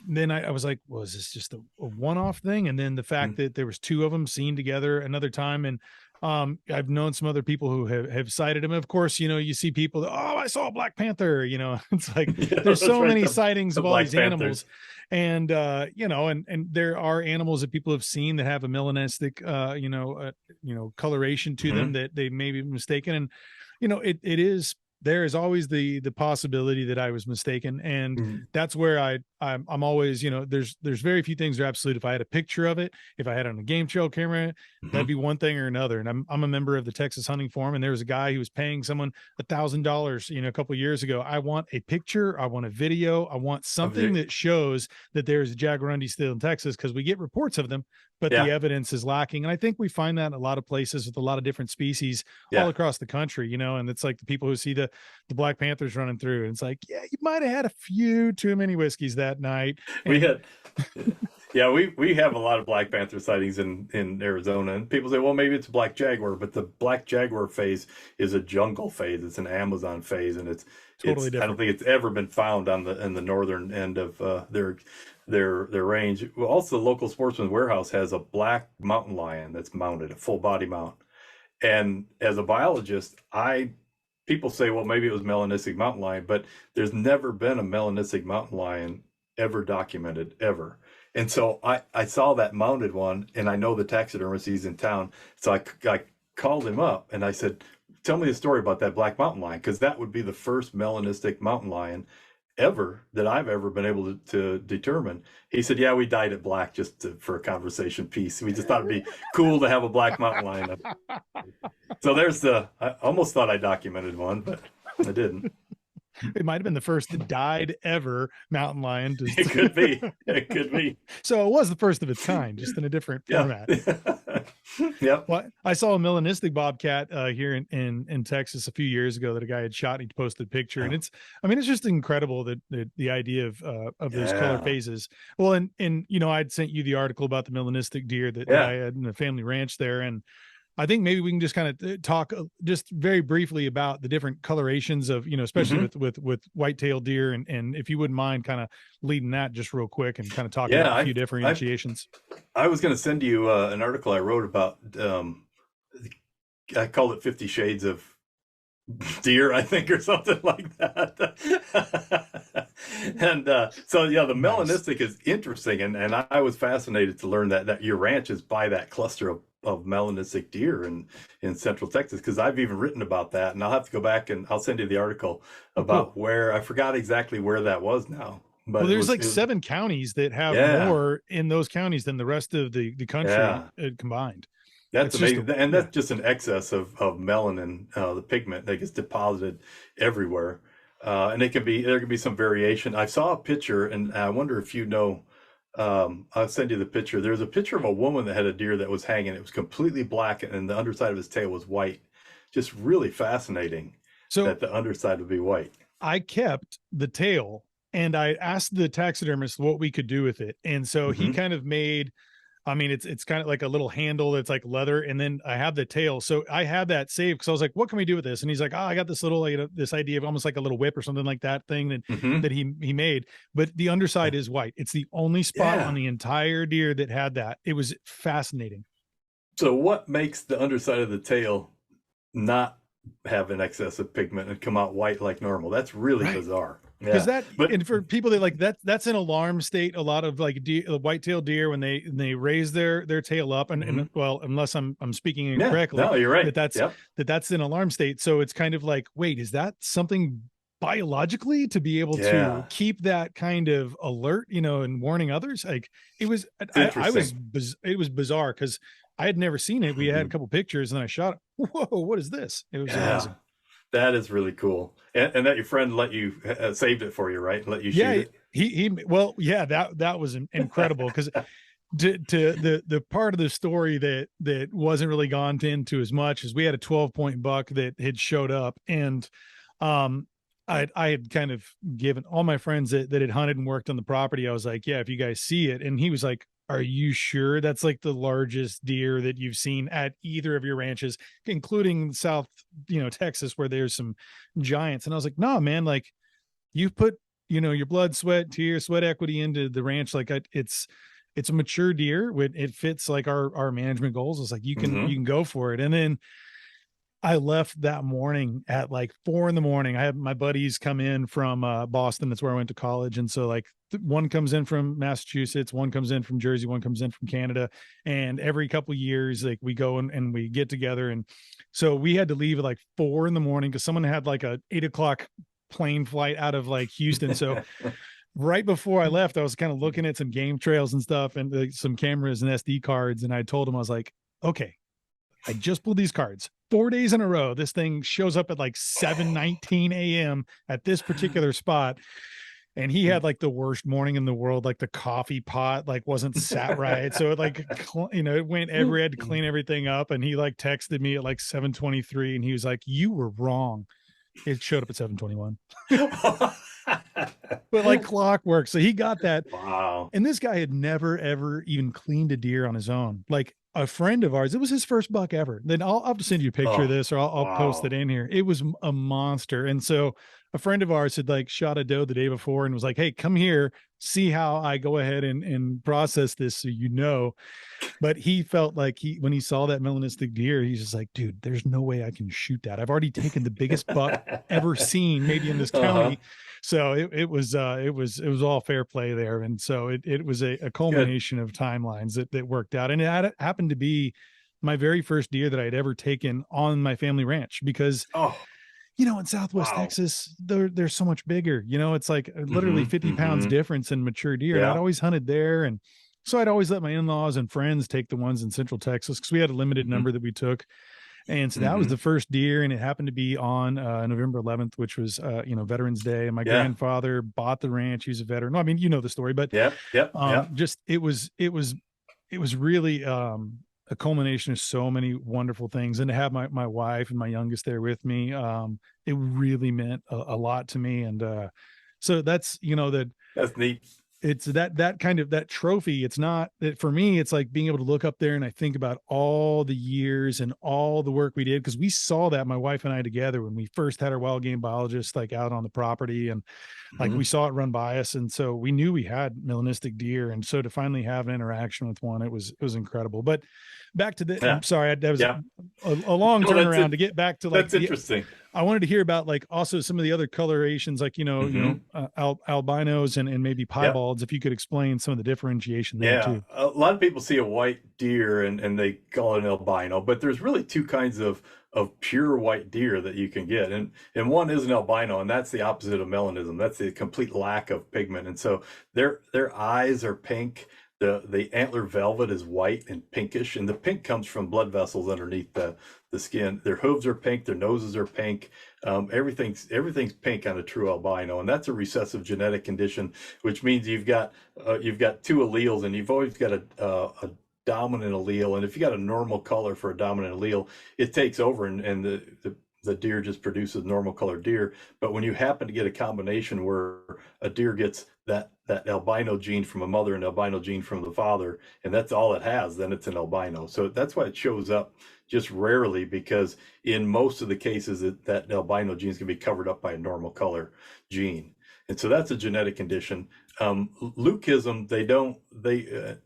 then I was like, well, is this just a one-off thing? And then the fact that there was two of them seen together another time. And I've known some other people who have cited him. Of course, you see people that, I saw a Black Panther, it's like, there's so many sightings of all these animals. And, and there are animals that people have seen that have a melanistic, coloration to them that they may be mistaken. And, there is always the possibility that I was mistaken. And that's where I'm always, there's very few things are absolute. If I had a picture of it, if I had it on a game trail camera, that'd be one thing or another. And I'm a member of the Texas Hunting Forum, and there was a guy who was paying someone $1,000, a couple of years ago. I want a picture. I want a video. I want something that shows that there's a jaguarundi still in Texas, because we get reports of them, but the evidence is lacking. And I think we find that in a lot of places with a lot of different species all across the country, and it's like the people who see the Black Panthers running through, and it's like, you might have had a few too many whiskeys that night. We have a lot of Black Panther sightings in Arizona, and people say, well, maybe it's a black jaguar, but the black jaguar phase is a jungle phase. It's an Amazon phase, and it's totally different. I don't think it's ever been found in the northern end of their range. Well, also, the local Sportsman's Warehouse has a black mountain lion that's mounted, a full body mount. And as a biologist, people say, well, maybe it was melanistic mountain lion, but there's never been a melanistic mountain lion ever documented, ever. And so I saw that mounted one, and I know the taxidermist, he's in town. So I called him up and I said, tell me the story about that black mountain lion, because that would be the first melanistic mountain lion ever that I've ever been able to determine. He said, yeah, we dyed it black just for a conversation piece. We just thought it'd be cool to have a black mountain lion. So I almost thought I documented one, but I didn't. It might have been the first dyed ever mountain lion. It could be. It could be. So it was the first of its kind, just in a different format. Yep. Well, I saw a melanistic bobcat here in Texas a few years ago that a guy had shot, and he posted a picture, and it's just incredible that the idea of those color phases. Well, and I'd sent you the article about the melanistic deer that I had in the family ranch there, and I think maybe we can just kind of talk just very briefly about the different colorations of, especially with white-tailed deer. And if you wouldn't mind kind of leading that just real quick and kind of talking about a few differentiations. I was going to send you an article I wrote about, I called it 50 Shades of Deer, I think, or something like that. And so, yeah, the melanistic is interesting. And I was fascinated to learn that your ranch is by that cluster of melanistic deer in Central Texas, because I've even written about that, and I'll have to go back and I'll send you the article about where, I forgot exactly where that was now. But there's 7 counties that have more in those counties than the rest of the country combined. That's amazing. And that's just an excess of melanin, the pigment that gets deposited everywhere. And there can be some variation. I saw a picture, and I wonder if I'll send you the picture. There's a picture of a woman that had a deer that was hanging. It was completely black, and the underside of his tail was white. Just really fascinating that the underside would be white. I kept the tail, and I asked the taxidermist what we could do with it. And so he kind of made, it's kind of like a little handle that's like leather, and then I have the tail. So I had that saved because I was like, what can we do with this? And he's like, I got this little, this idea of almost like a little whip or something like that thing that he made. But the underside is white. It's the only spot on the entire deer that had that. It was fascinating. So what makes the underside of the tail not have an excess of pigment and come out white like normal? That's really bizarre. Because and for people that that's an alarm state. A lot of white-tailed deer, when they raise their tail up, and well, unless I'm speaking incorrectly, no, you're right. That's an alarm state. So it's kind of like, wait, is that something biologically to be able to keep that kind of alert, and warning others? Like it was bizarre because I had never seen it. We had a couple pictures, and then I shot it. Whoa, what is this? It was amazing. That is really cool. And that your friend let you saved it for you, right? Let you shoot it. That was incredible, because to the part of the story that wasn't really gone into as much as we had a 12-point buck that had showed up, and I had kind of given all my friends that had hunted and worked on the property, I was like, yeah, if you guys see it. And he was like, are you sure that's like the largest deer that you've seen at either of your ranches, including South, Texas, where there's some giants? And I was like, no, man, like you put, your blood, sweat, tears, sweat equity into the ranch. Like it's a mature deer. It fits like our management goals. It's like, you can go for it. And then I left that morning at like 4 a.m. I had my buddies come in from Boston. That's where I went to college. And so like one comes in from Massachusetts, one comes in from Jersey, one comes in from Canada. And every couple of years, like we go and we get together. And so we had to leave at like 4 a.m. because someone had like a 8 o'clock plane flight out of like Houston. So right before I left, I was kind of looking at some game trails and stuff, and some cameras and SD cards. And I told him, I was like, okay, I just pulled these cards 4 days in a row. This thing shows up at like 7:19 a.m. at this particular spot. And he had like the worst morning in the world. Like the coffee pot, like wasn't sat right. So it like, it went had to clean everything up. And he like texted me at like 7:23, and he was like, you were wrong. It showed up at 7:21. But like clockwork. So he got that. Wow. And this guy had never, ever even cleaned a deer on his own. Like a friend of ours, it was his first buck ever. Then I'll have to send you a picture of this, or I'll post it in here. It was a monster. And so a friend of ours had like shot a doe the day before and was like, hey, come here, see how I go ahead and process this. So, but he felt like when he saw that melanistic deer, he's just like, dude, there's no way I can shoot that. I've already taken the biggest buck ever seen, maybe in this county. So it was all fair play there. And so it was a culmination of timelines that worked out. And it happened to be my very first deer that I'd ever taken on my family ranch because, Oh, in Southwest wow. Texas, they're so much bigger. It's like literally Mm-hmm. 50 pounds Mm-hmm. difference in mature deer. And I'd Yeah. always hunted there. And so I'd always let my in-laws and friends take the ones in Central Texas because we had a limited Mm-hmm. number that we took. And so that was Mm-hmm. the first deer, and it happened to be on November 11th, which was Veterans Day. And my Yeah. grandfather bought the ranch. He was a veteran. No, I mean, you know the story, but Yep. Yep. Yep. just it was really a culmination of so many wonderful things. And to have my wife and my youngest there with me, it really meant a lot to me. And so that's that That's neat. it's that kind of that trophy. It's not that for me, it's like being able to look up there and I think about all the years and all the work we did, because we saw that, my wife and I, together when we first had our wild game biologist like out on the property, and like Mm-hmm. we saw it run by us, and so we knew we had melanistic deer. And so to finally have an interaction with one, it was incredible. But back to the Yeah. I'm sorry, that was Yeah. a long No, that's turnaround it. to get back to like That's interesting. I wanted to hear about like also some of the other colorations, like Mm-hmm. albinos and maybe Yep. piebalds. If you could explain some of the differentiation there Yeah, too. a lot of people see a white deer and they call it an albino, but there's really two kinds of pure white deer that you can get, and one is an albino, and that's the opposite of melanism. That's the complete lack of pigment, and so their eyes are pink. The antler velvet is white and pinkish, and the pink comes from blood vessels underneath the skin. Their hooves are pink, their noses are pink. Everything's pink on a true albino, and that's a recessive genetic condition, which means you've got two alleles, and you've always got a dominant allele. And if you got a normal color for a dominant allele, it takes over, and the deer just produces normal colored deer. But when you happen to get a combination where a deer gets that albino gene from a mother and albino gene from the father, and that's all it has, then it's an albino. So that's why it shows up just rarely, because in most of the cases that albino gene is going to be covered up by a normal color gene. And so that's a genetic condition. Leucism,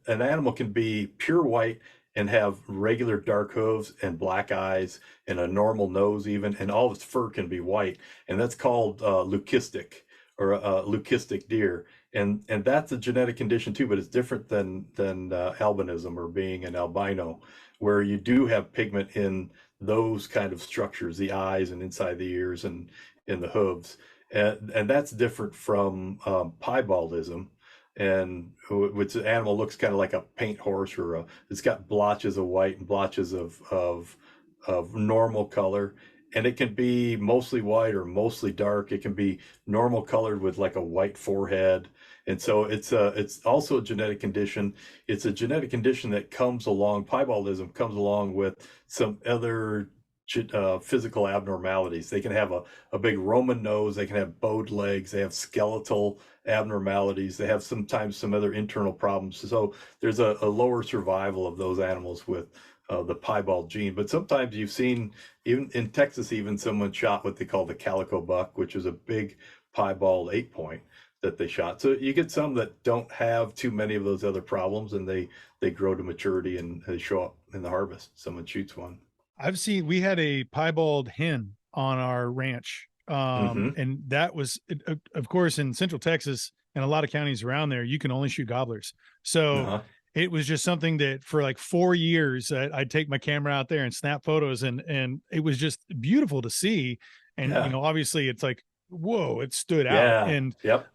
an animal can be pure white and have regular dark hooves and black eyes and a normal nose even, and all of its fur can be white, and that's called leucistic, or a leucistic deer, and that's a genetic condition too, but it's different than albinism, or being an albino, where you do have pigment in those kind of structures, the eyes and inside the ears and in the hooves. And that's different from piebaldism, and which the animal looks kind of like a paint horse, or it's got blotches of white and blotches of normal color, and it can be mostly white or mostly dark. It can be normal colored with like a white forehead, and so it's also a genetic condition. It's a genetic condition that comes along. Piebaldism comes along with some other physical abnormalities. They can have a big Roman nose, they can have bowed legs, they have skeletal abnormalities, they have sometimes some other internal problems. So there's a lower survival of those animals with the piebald gene. But sometimes you've seen, even in Texas, even someone shot what they call the calico buck, which is a big piebald 8-point that they shot. So you get some that don't have too many of those other problems, and they grow to maturity and they show up in the harvest. Someone shoots one. We had a piebald hen on our ranch. Mm-hmm. And that was, of course, in Central Texas and a lot of counties around there, you can only shoot gobblers. So Uh-huh. it was just something that for like 4 years, I'd take my camera out there and snap photos, and it was just beautiful to see. And, Yeah. obviously it's like, whoa, it stood out. Yeah. And, Yep.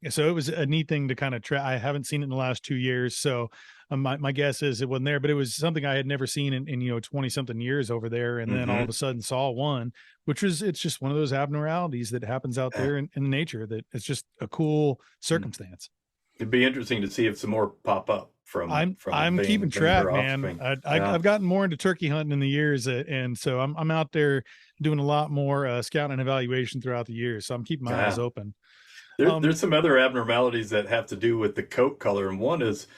so it was a neat thing to kind of try. I haven't seen it in the last 2 years. So my guess is it wasn't there, but it was something I had never seen in 20 something years over there. And then all of a sudden saw one, it's just one of those abnormalities that happens out there in nature, that it's just a cool circumstance. It'd be interesting to see if some more pop up from I'm keeping track, man. I've gotten more into turkey hunting in the years, and so I'm out there doing a lot more scouting and evaluation throughout the years. So I'm keeping my eyes open. There's some other abnormalities that have to do with the coat color, and one is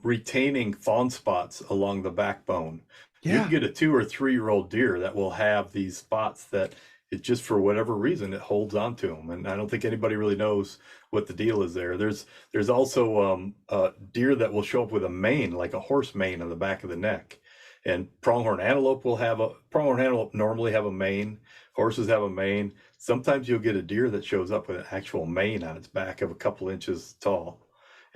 retaining fawn spots along the backbone. You can get a 2 or 3 year old deer that will have these spots that it just, for whatever reason, it holds on to them, and I don't think anybody really knows what the deal is there. There's also deer that will show up with a mane, like a horse mane, on the back of the neck. And pronghorn antelope normally have a mane. Horses have a mane. Sometimes you'll get a deer that shows up with an actual mane on its back of a couple inches tall.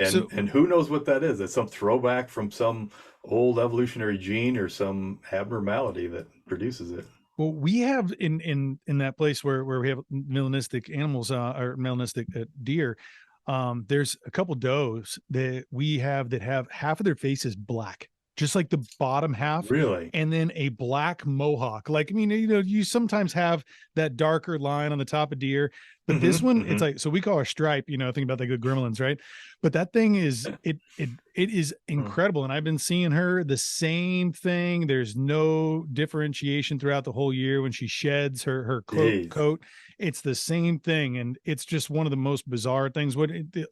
So, And who knows what that is? It's some throwback from some old evolutionary gene or some abnormality that produces it. well, we have in that place where we have melanistic animals, or melanistic deer. There's a couple does that we have that have half of their face is black, just like the bottom half, Really? and then a black mohawk. Like, I mean, you sometimes have that darker line on the top of deer, but this one, it's like, so we call her stripe, think about the good gremlins, right? But that thing is, it is incredible. And I've been seeing her the same thing. There's no differentiation throughout the whole year. When she sheds her Jeez. coat, it's the same thing. And it's just one of the most bizarre things.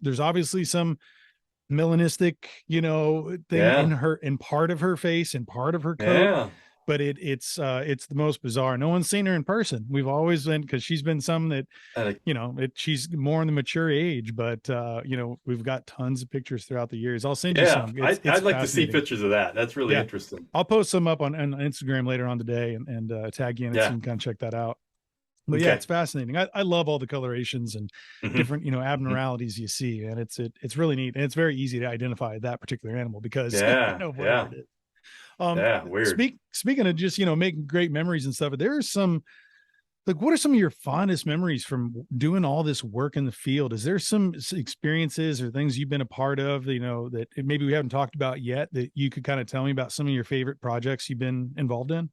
There's obviously some melanistic, thing Yeah. in part of her face and part of her coat, Yeah. but it's the most bizarre. No one's seen her in person. We've always been, because she's been some that, And she's more in the mature age, but we've got tons of pictures throughout the years. I'll send you yeah, some. It's I'd like to see fascinating. pictures of that. That's really Yeah, interesting. I'll post some up on Instagram later on today, and tag you in it so Yeah. you can kind of check that out. But yeah, Okay. it's fascinating. I love all the colorations and Hmm. different, Hmm. abnormalities you see. And it's really neat. And it's very easy to identify that particular animal because Yeah. of whatever Yeah. it is. Yeah. Weird. Speaking of just, making great memories and stuff, there are some, like, what are some of your fondest memories from doing all this work in the field? Is there some experiences or things you've been a part of, that maybe we haven't talked about yet, that you could kind of tell me about some of your favorite projects you've been involved in?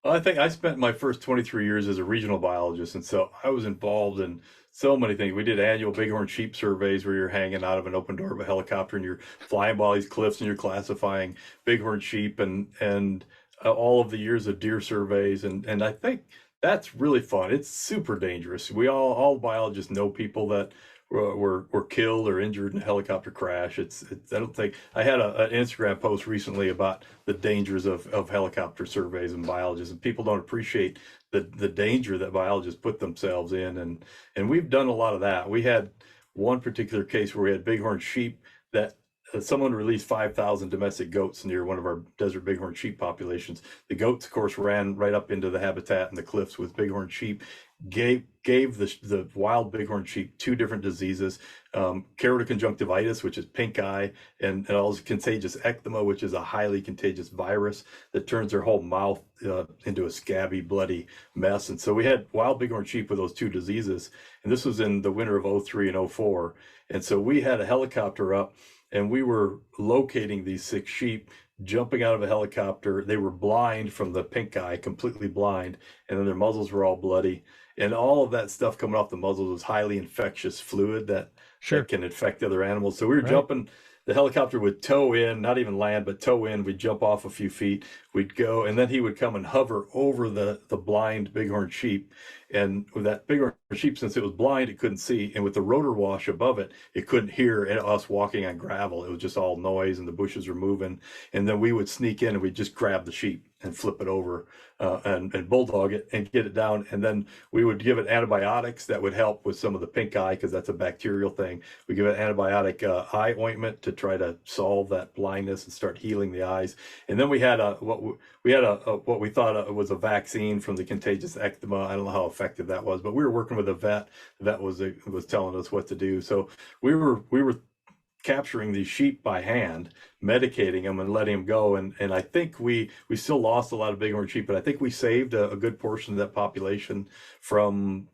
Well, I think I spent my first 23 years as a regional biologist, and so I was involved in so many things. We did annual bighorn sheep surveys where you're hanging out of an open door of a helicopter and you're flying by all these cliffs and you're classifying bighorn sheep and all of the years of deer surveys, and I think that's really fun. It's super dangerous. We all biologists know people that were killed or injured in a helicopter crash. It's I don't think I had an Instagram post recently about the dangers of helicopter surveys and biologists, and people don't appreciate the danger that biologists put themselves in, and we've done a lot of that. We had one particular case where we had bighorn sheep that someone released 5,000 domestic goats near one of our desert bighorn sheep populations. The goats, of course, ran right up into the habitat and the cliffs with bighorn sheep, gave the wild bighorn sheep two different diseases, keratoconjunctivitis, which is pink eye, and also contagious ecthyma, which is a highly contagious virus that turns their whole mouth into a scabby, bloody mess. And so we had wild bighorn sheep with those two diseases, and this was in the winter of 03 and 04. And so we had a helicopter up, and we were locating these sick sheep, jumping out of a helicopter. They were blind from the pink eye, completely blind, and then their muzzles were all bloody. And all of that stuff coming off the muzzles was highly infectious fluid that Sure. can infect other animals. So we were Right. jumping. The helicopter would tow in, not even land, but tow in. We'd jump off a few feet. We'd go, and then he would come and hover over the blind bighorn sheep. And with that bighorn sheep, since it was blind, it couldn't see. And with the rotor wash above it, it couldn't hear us walking on gravel. It was just all noise, and the bushes were moving. And then we would sneak in and we'd just grab the sheep and flip it over, and bulldog it and get it down. And then we would give it antibiotics that would help with some of the pink eye, because that's a bacterial thing. We give it antibiotic eye ointment to try to solve that blindness and start healing the eyes. And then we had what we thought was a vaccine from the contagious ecthyma. I don't know how effective that was, but we were working with a vet. The vet was telling us what to do. So we were capturing these sheep by hand, medicating them and letting them go. And I think we still lost a lot of bighorn sheep, but I think we saved a good portion of that population from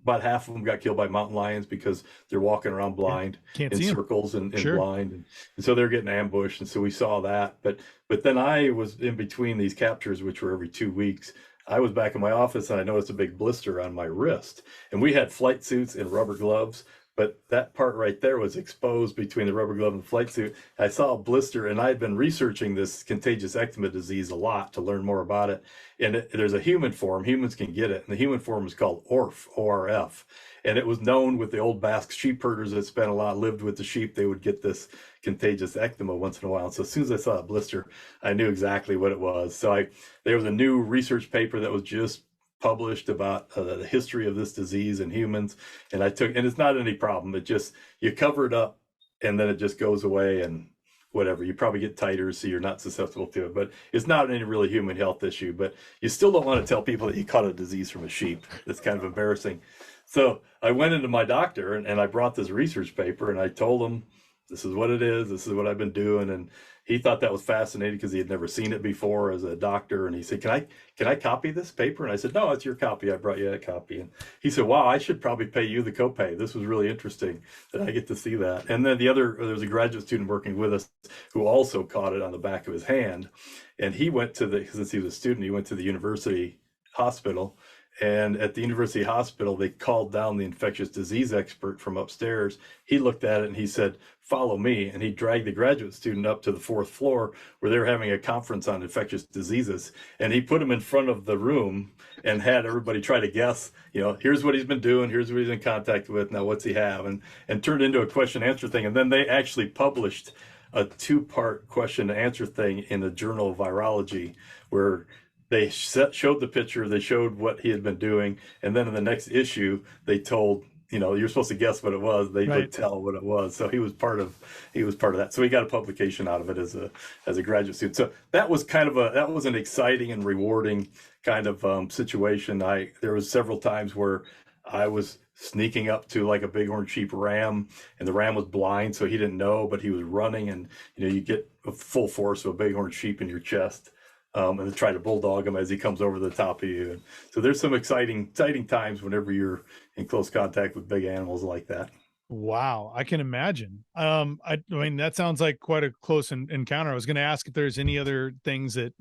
about half of them got killed by mountain lions because they're walking around Yeah. blind Can't in see them. circles and Sure. blind. And so they're getting ambushed. And so we saw that. But then I was in between these captures, which were every 2 weeks. I was back in my office and I noticed a big blister on my wrist. And we had flight suits and rubber gloves, but that part right there was exposed between the rubber glove and the flight suit. I saw a blister, and I had been researching this contagious ecthyma disease a lot to learn more about it. And there's a human form, humans can get it, and the human form is called ORF, O-R-F. And it was known with the old Basque sheep herders that spent a lot, lived with the sheep, they would get this contagious ecthyma once in a while. And so as soon as I saw a blister, I knew exactly what it was. So there was a new research paper that was just published about the history of this disease in humans, and it's not any problem. It just, you cover it up and then it just goes away, and whatever, you probably get titers so you're not susceptible to it, but it's not any really human health issue. But you still don't want to tell people that you caught a disease from a sheep. That's kind of embarrassing. So I went into my doctor and I brought this research paper and I told him, this is what it is. This is what I've been doing. And he thought that was fascinating because he had never seen it before as a doctor. And he said, can I copy this paper? And I said, no, it's your copy. I brought you that copy. And he said, wow, I should probably pay you the copay. This was really interesting that I get to see that. And then there was a graduate student working with us who also caught it on the back of his hand. And he went to since he was a student, he went to the university hospital. And at the university hospital, they called down the infectious disease expert from upstairs. He looked at it and he said, follow me. And he dragged the graduate student up to the 4th floor where they were having a conference on infectious diseases. And he put him in front of the room and had everybody try to guess, here's what he's been doing. Here's what he's in contact with. Now, what's he have? And turned into a question answer thing. And then they actually published a 2-part question and answer thing in the Journal of Virology where they showed the picture, they showed what he had been doing, and then in the next issue, they told, you're supposed to guess what it was. They would tell what it was. So he was part of that. So he got a publication out of it as a graduate student. So that was that was an exciting and rewarding kind of situation. There was several times where I was sneaking up to like a bighorn sheep ram, and the ram was blind, so he didn't know, but he was running, and you get a full force of a bighorn sheep in your chest. And then try to bulldog him as he comes over the top of you. And so there's some exciting times whenever you're in close contact with big animals like that. Wow, I can imagine. I mean, that sounds like quite a close encounter. I was going to ask if there's any other things that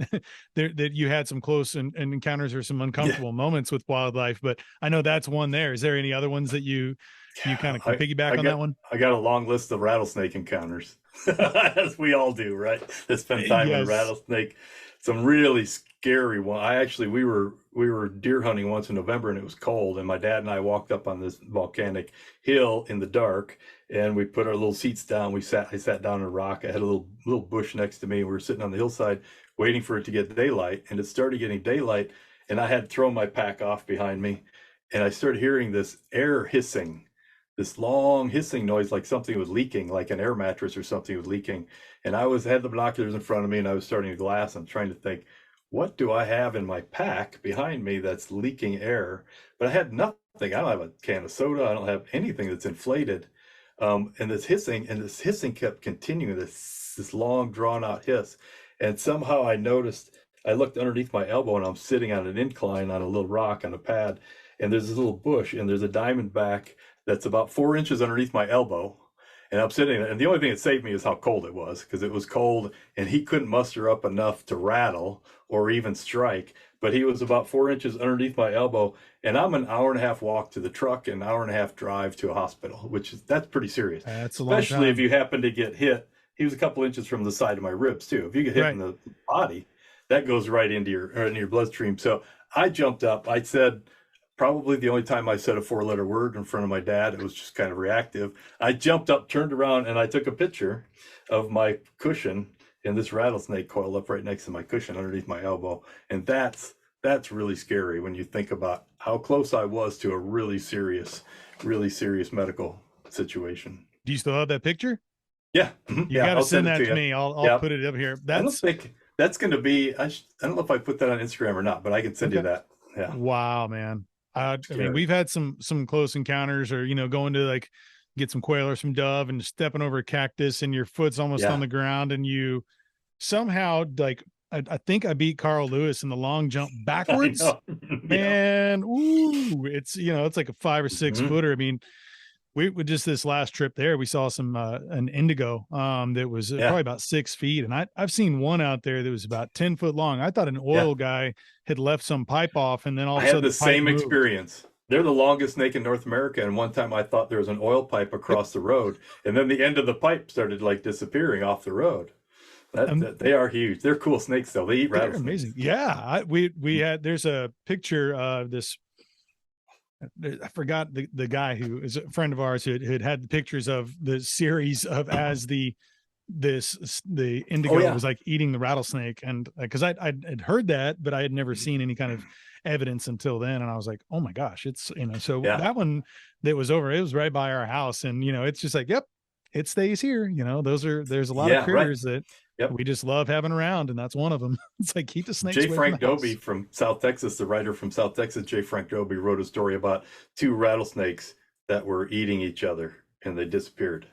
that you had some close encounters or some uncomfortable moments with wildlife, but I know that's one there. Is there any other ones that you kind of can piggyback on that one? I got a long list of rattlesnake encounters, as we all do, right? To spend time with a rattlesnake. Some really scary one. We were deer hunting once in November and it was cold, and my dad and I walked up on this volcanic hill in the dark, and we put our little seats down. I sat down on a rock. I had a little bush next to me. We were sitting on the hillside waiting for it to get daylight, and it started getting daylight, and I had thrown my pack off behind me, and I started hearing this air hissing, this long hissing noise, like something was leaking, like an air mattress or something was leaking. And I had the binoculars in front of me, and I was starting to glass. I'm trying to think, what do I have in my pack behind me that's leaking air? But I had nothing. I don't have a can of soda. I don't have anything that's inflated. And this hissing kept continuing, this long drawn out hiss. And somehow I looked underneath my elbow, and I'm sitting on an incline on a little rock on a pad. And there's this little bush, and there's a diamondback that's about 4 inches underneath my elbow. And I'm sitting there, and the only thing that saved me is how cold it was, because it was cold and he couldn't muster up enough to rattle or even strike. But he was about 4 inches underneath my elbow, and I'm an hour and a half walk to the truck and an hour and a half drive to a hospital, that's pretty serious. That's a long time. Especially if you happen to get hit. He was a couple inches from the side of my ribs too. If you get hit in the body, that goes right into your bloodstream. So I jumped up. I said, probably the only time I said a 4-letter word in front of my dad, it was just kind of reactive. I jumped up, turned around, and I took a picture of my cushion, and this rattlesnake coiled up right next to my cushion underneath my elbow. And that's really scary when you think about how close I was to a really serious medical situation. Do you still have that picture? Yeah. You got to send that to me. I'll put it up here. I don't think that's going to be, I don't know if I put that on Instagram or not, but I can send you that. Yeah. Wow, man. I mean, we've had some close encounters, or going to like get some quail or some dove and stepping over a cactus, and your foot's almost on the ground, and you somehow, like, I think I beat Carl Lewis in the long jump backwards. Man, ooh, it's it's like a 5 or 6 footer. I mean, we just this last trip there, we saw some an indigo that was probably about 6 feet, and I've seen one out there that was about 10 foot long. I thought an oil guy had left some pipe off, and then all of a sudden I had the same experience. They're the longest snake in North America, and one time I thought there was an oil pipe across the road, and then the end of the pipe started like disappearing off the road. They are huge. They're cool snakes though. They eat rattlesnakes. Amazing. Yeah, we had, there's a picture of this. I forgot the guy who is a friend of ours who had the pictures of the series of as the indigo was like eating the rattlesnake, and because I had heard that, but I had never seen any kind of evidence until then, and I was like, oh my gosh, it's so that one that was over, it was right by our house, and it's just like, yep, it stays here. There's a lot of critters that Yep. we just love having around, and that's one of them. It's like, keep the snakes J. away Frank from the house. Dobie from South Texas, the writer from South Texas, J. Frank Dobie, wrote a story about 2 rattlesnakes that were eating each other and they disappeared.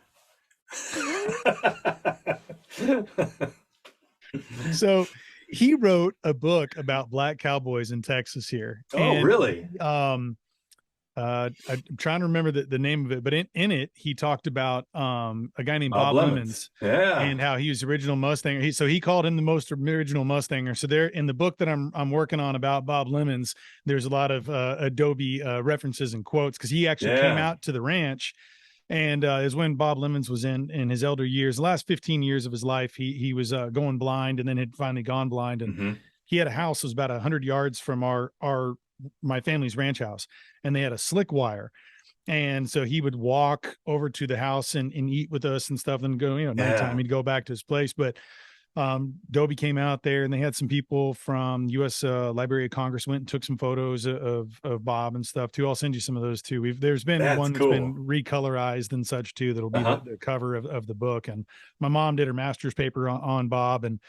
So he wrote a book about black cowboys in Texas here. Oh, And really? I'm trying to remember the name of it, but in it he talked about a guy named Bob Lemons, yeah, and how he was the original Mustanger. So he called him the most original Mustanger. So there, in the book that I'm working on about Bob Lemons, there's a lot of Adobe references and quotes, because he actually came out to the ranch. And is when Bob Lemons was in his elder years, the last 15 years of his life, he was going blind, and then had finally gone blind. And he had a house that was about 100 yards from my family's ranch house, and they had a slick wire. And so he would walk over to the house and eat with us and stuff, and go, nighttime, he'd go back to his place. But Dobie came out there, and they had some people from U.S. Library of Congress went and took some photos of Bob and stuff too. I'll send you some of those too. There's been one that's been recolorized and such too. That'll be the cover of the book. And my mom did her master's paper on Bob, and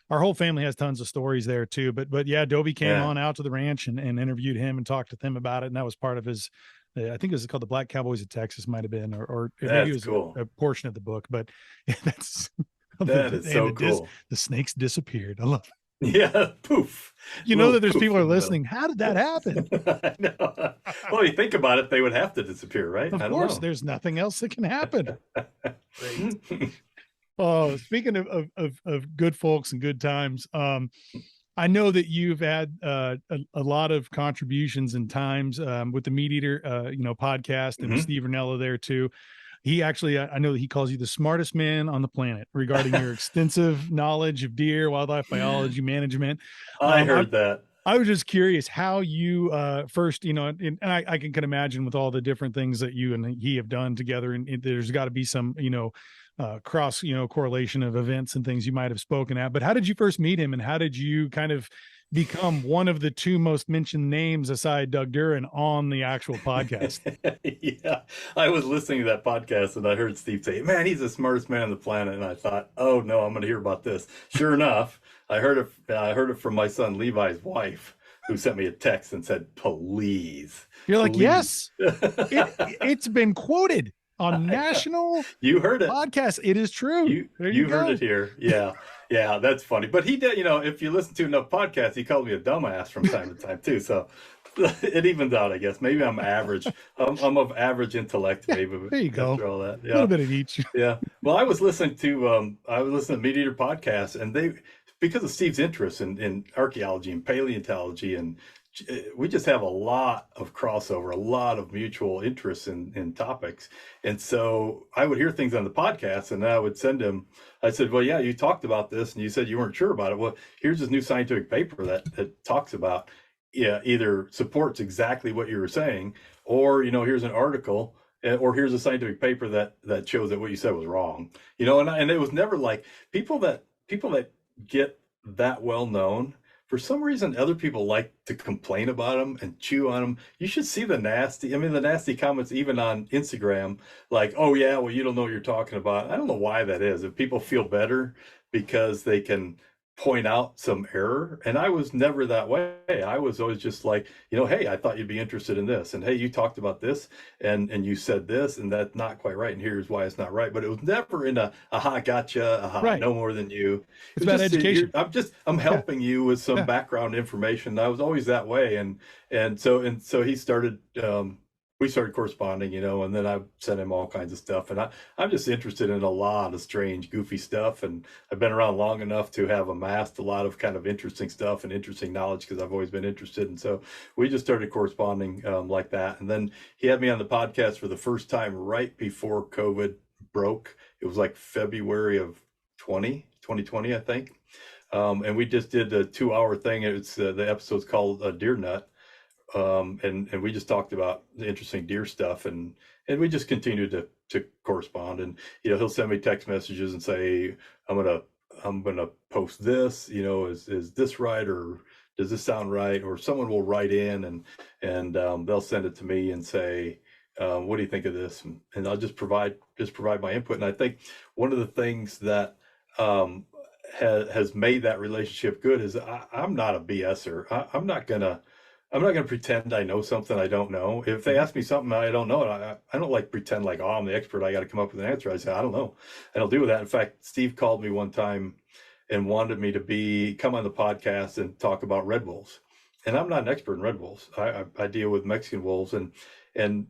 our whole family has tons of stories there too. But yeah, Dobie came on out to the ranch and interviewed him and talked with him about it. And that was part of his, I think it was called The Black Cowboys of Texas, might have been, or maybe it was a portion of the book. But yeah, that is so cool. The snakes disappeared. I love it. Yeah, poof. You know that there's people are listening. How did that happen? I know. Well, you think about it, they would have to disappear, right? Of course, there's nothing else that can happen. Oh, speaking of good folks and good times, I know that you've had a lot of contributions and times with the Meat Eater, podcast, and Steve Ranella there too. He actually, I know that he calls you the smartest man on the planet regarding your extensive knowledge of deer, wildlife biology, management. I heard that. I was just curious how you first, and I can imagine with all the different things that you and he have done together, and there's got to be some, cross, correlation of events and things you might have spoken at. But how did you first meet him, and how did you kind of become one of the 2 most mentioned names aside Doug Duran on the actual podcast? Yeah, I was listening to that podcast and I heard Steve say, "Man, he's the smartest man on the planet." And I thought, "Oh no, I'm going to hear about this." Sure enough, I heard it from my son Levi's wife, who sent me a text and said, "Please." You're like, "Yes, it's been quoted on national you heard it podcast. It is true." You heard it here. Yeah, that's funny. But he did, if you listen to enough podcasts, he called me a dumbass from time to time too. So it evens out, I guess. Maybe I'm average. I'm of average intellect, maybe. There you go. After all that. Yeah. A little bit of each. Yeah. Well, I was listening to Meat Eater podcasts, and because of Steve's interest in archaeology and paleontology, and we just have a lot of crossover, a lot of mutual interests in topics. And so I would hear things on the podcast, and I would send him. I said, "Well, yeah, you talked about this, and you said you weren't sure about it. Well, here's this new scientific paper that talks about, either supports exactly what you were saying, or here's an article, or here's a scientific paper that shows that what you said was wrong." And it was never like people that get that well known. For some reason, other people like to complain about them and chew on them. You should see the nasty comments, even on Instagram, like, "Oh yeah, well, you don't know what you're talking about." I don't know why that is. If people feel better because they can point out some error, and I was never that way. I was always just like, "Hey, I thought you'd be interested in this, and hey, you talked about this, and you said this, and that's not quite right, and here's why it's not right." But it was never in a "aha, gotcha, aha, right. No more than you." It's about education. I'm helping you with some background information. I was always that way, and so he started. We started corresponding, and then I sent him all kinds of stuff. And I'm just interested in a lot of strange, goofy stuff. And I've been around long enough to have amassed a lot of kind of interesting stuff and interesting knowledge, because I've always been interested. And so we just started corresponding like that. And then he had me on the podcast for the first time right before COVID broke. It was like February of 2020, I think. And we just did a 2-hour thing. It's the episode's called Deer Nut. And we just talked about the interesting deer stuff, and we just continued to correspond. And he'll send me text messages and say, I'm gonna post this, is this right, or does this sound right? Or someone will write in and they'll send it to me and say, what do you think of this? And I'll just provide my input. And I think one of the things that has made that relationship good is I'm not a BSer. I'm not gonna pretend I know something I don't know. If they ask me something I don't know, I don't like pretend like, oh, I'm the expert. I got to come up with an answer. I say I don't know. I don't do that. In fact, Steve called me one time and wanted me to come on the podcast and talk about red wolves. And I'm not an expert in red wolves. I deal with Mexican wolves, and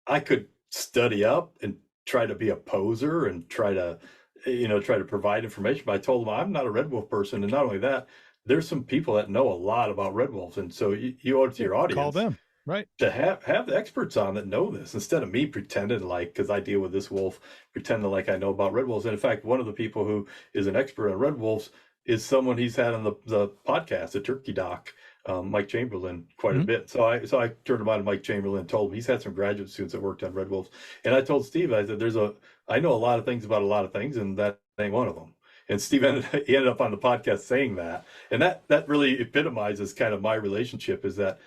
I could study up and try to be a poser and try to provide information. But I told them I'm not a red wolf person, and not only that, there's some people that know a lot about red wolves, and so you owe it to your audience, call them, right, to have the experts on that know this, instead of me pretending like, because I deal with this wolf, pretending like I know about red wolves. And in fact, one of the people who is an expert on red wolves is someone he's had on the podcast, the Turkey Doc, Mike Chamberlain, quite a bit. So I turned him on to Mike Chamberlain and told him he's had some graduate students that worked on red wolves. And I told Steve, I said, I know a lot of things about a lot of things, and that ain't one of them. And Steve ended up on the podcast saying that. And that really epitomizes kind of my relationship, is that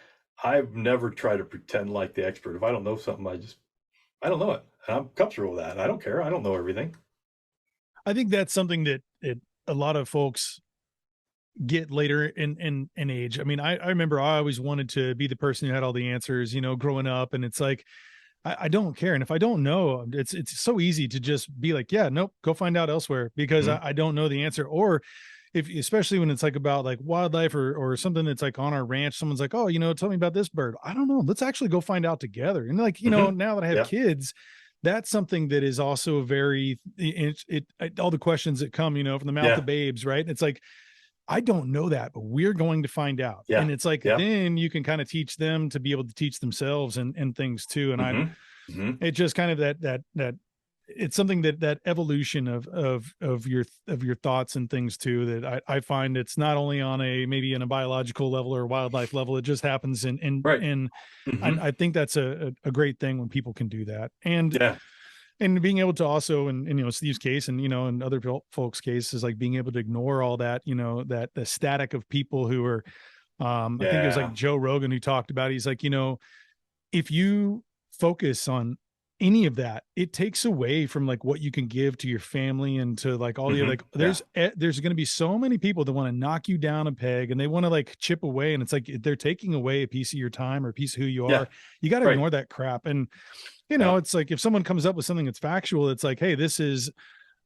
I've never tried to pretend like the expert. If I don't know something, I don't know it. And I'm comfortable with that. I don't care. I don't know everything. I think that's something that a lot of folks get later in age. I mean, I remember I always wanted to be the person who had all the answers, growing up. And it's like, I don't care. And if I don't know, it's so easy to just be like, yeah, nope, go find out elsewhere, because I don't know the answer. Or especially when it's like about like wildlife or something that's like on our ranch, someone's like, oh, tell me about this bird. I don't know. Let's actually go find out together. And like, now that I have kids, that's something that is also very, all the questions that come, from the mouth of babes, right? It's like, I don't know that, but we're going to find out. And it's like, then you can kind of teach them to be able to teach themselves and things too. And it just kind of that it's something that evolution of your thoughts and things too, that I find it's not only on maybe in a biological level or wildlife level, it just happens I think that's a great thing when people can do that. And being able to also, in Steve's case and, in other folks' cases, like being able to ignore all that, that the static of people who are, I think it was like Joe Rogan who talked about, he's like, if you focus on any of that, it takes away from like what you can give to your family and to like all the like, there's going to be so many people that want to knock you down a peg and they want to like chip away. And it's like, they're taking away a piece of your time or a piece of who you are. You got to ignore that crap. And, it's like, if someone comes up with something that's factual, it's like, hey, this is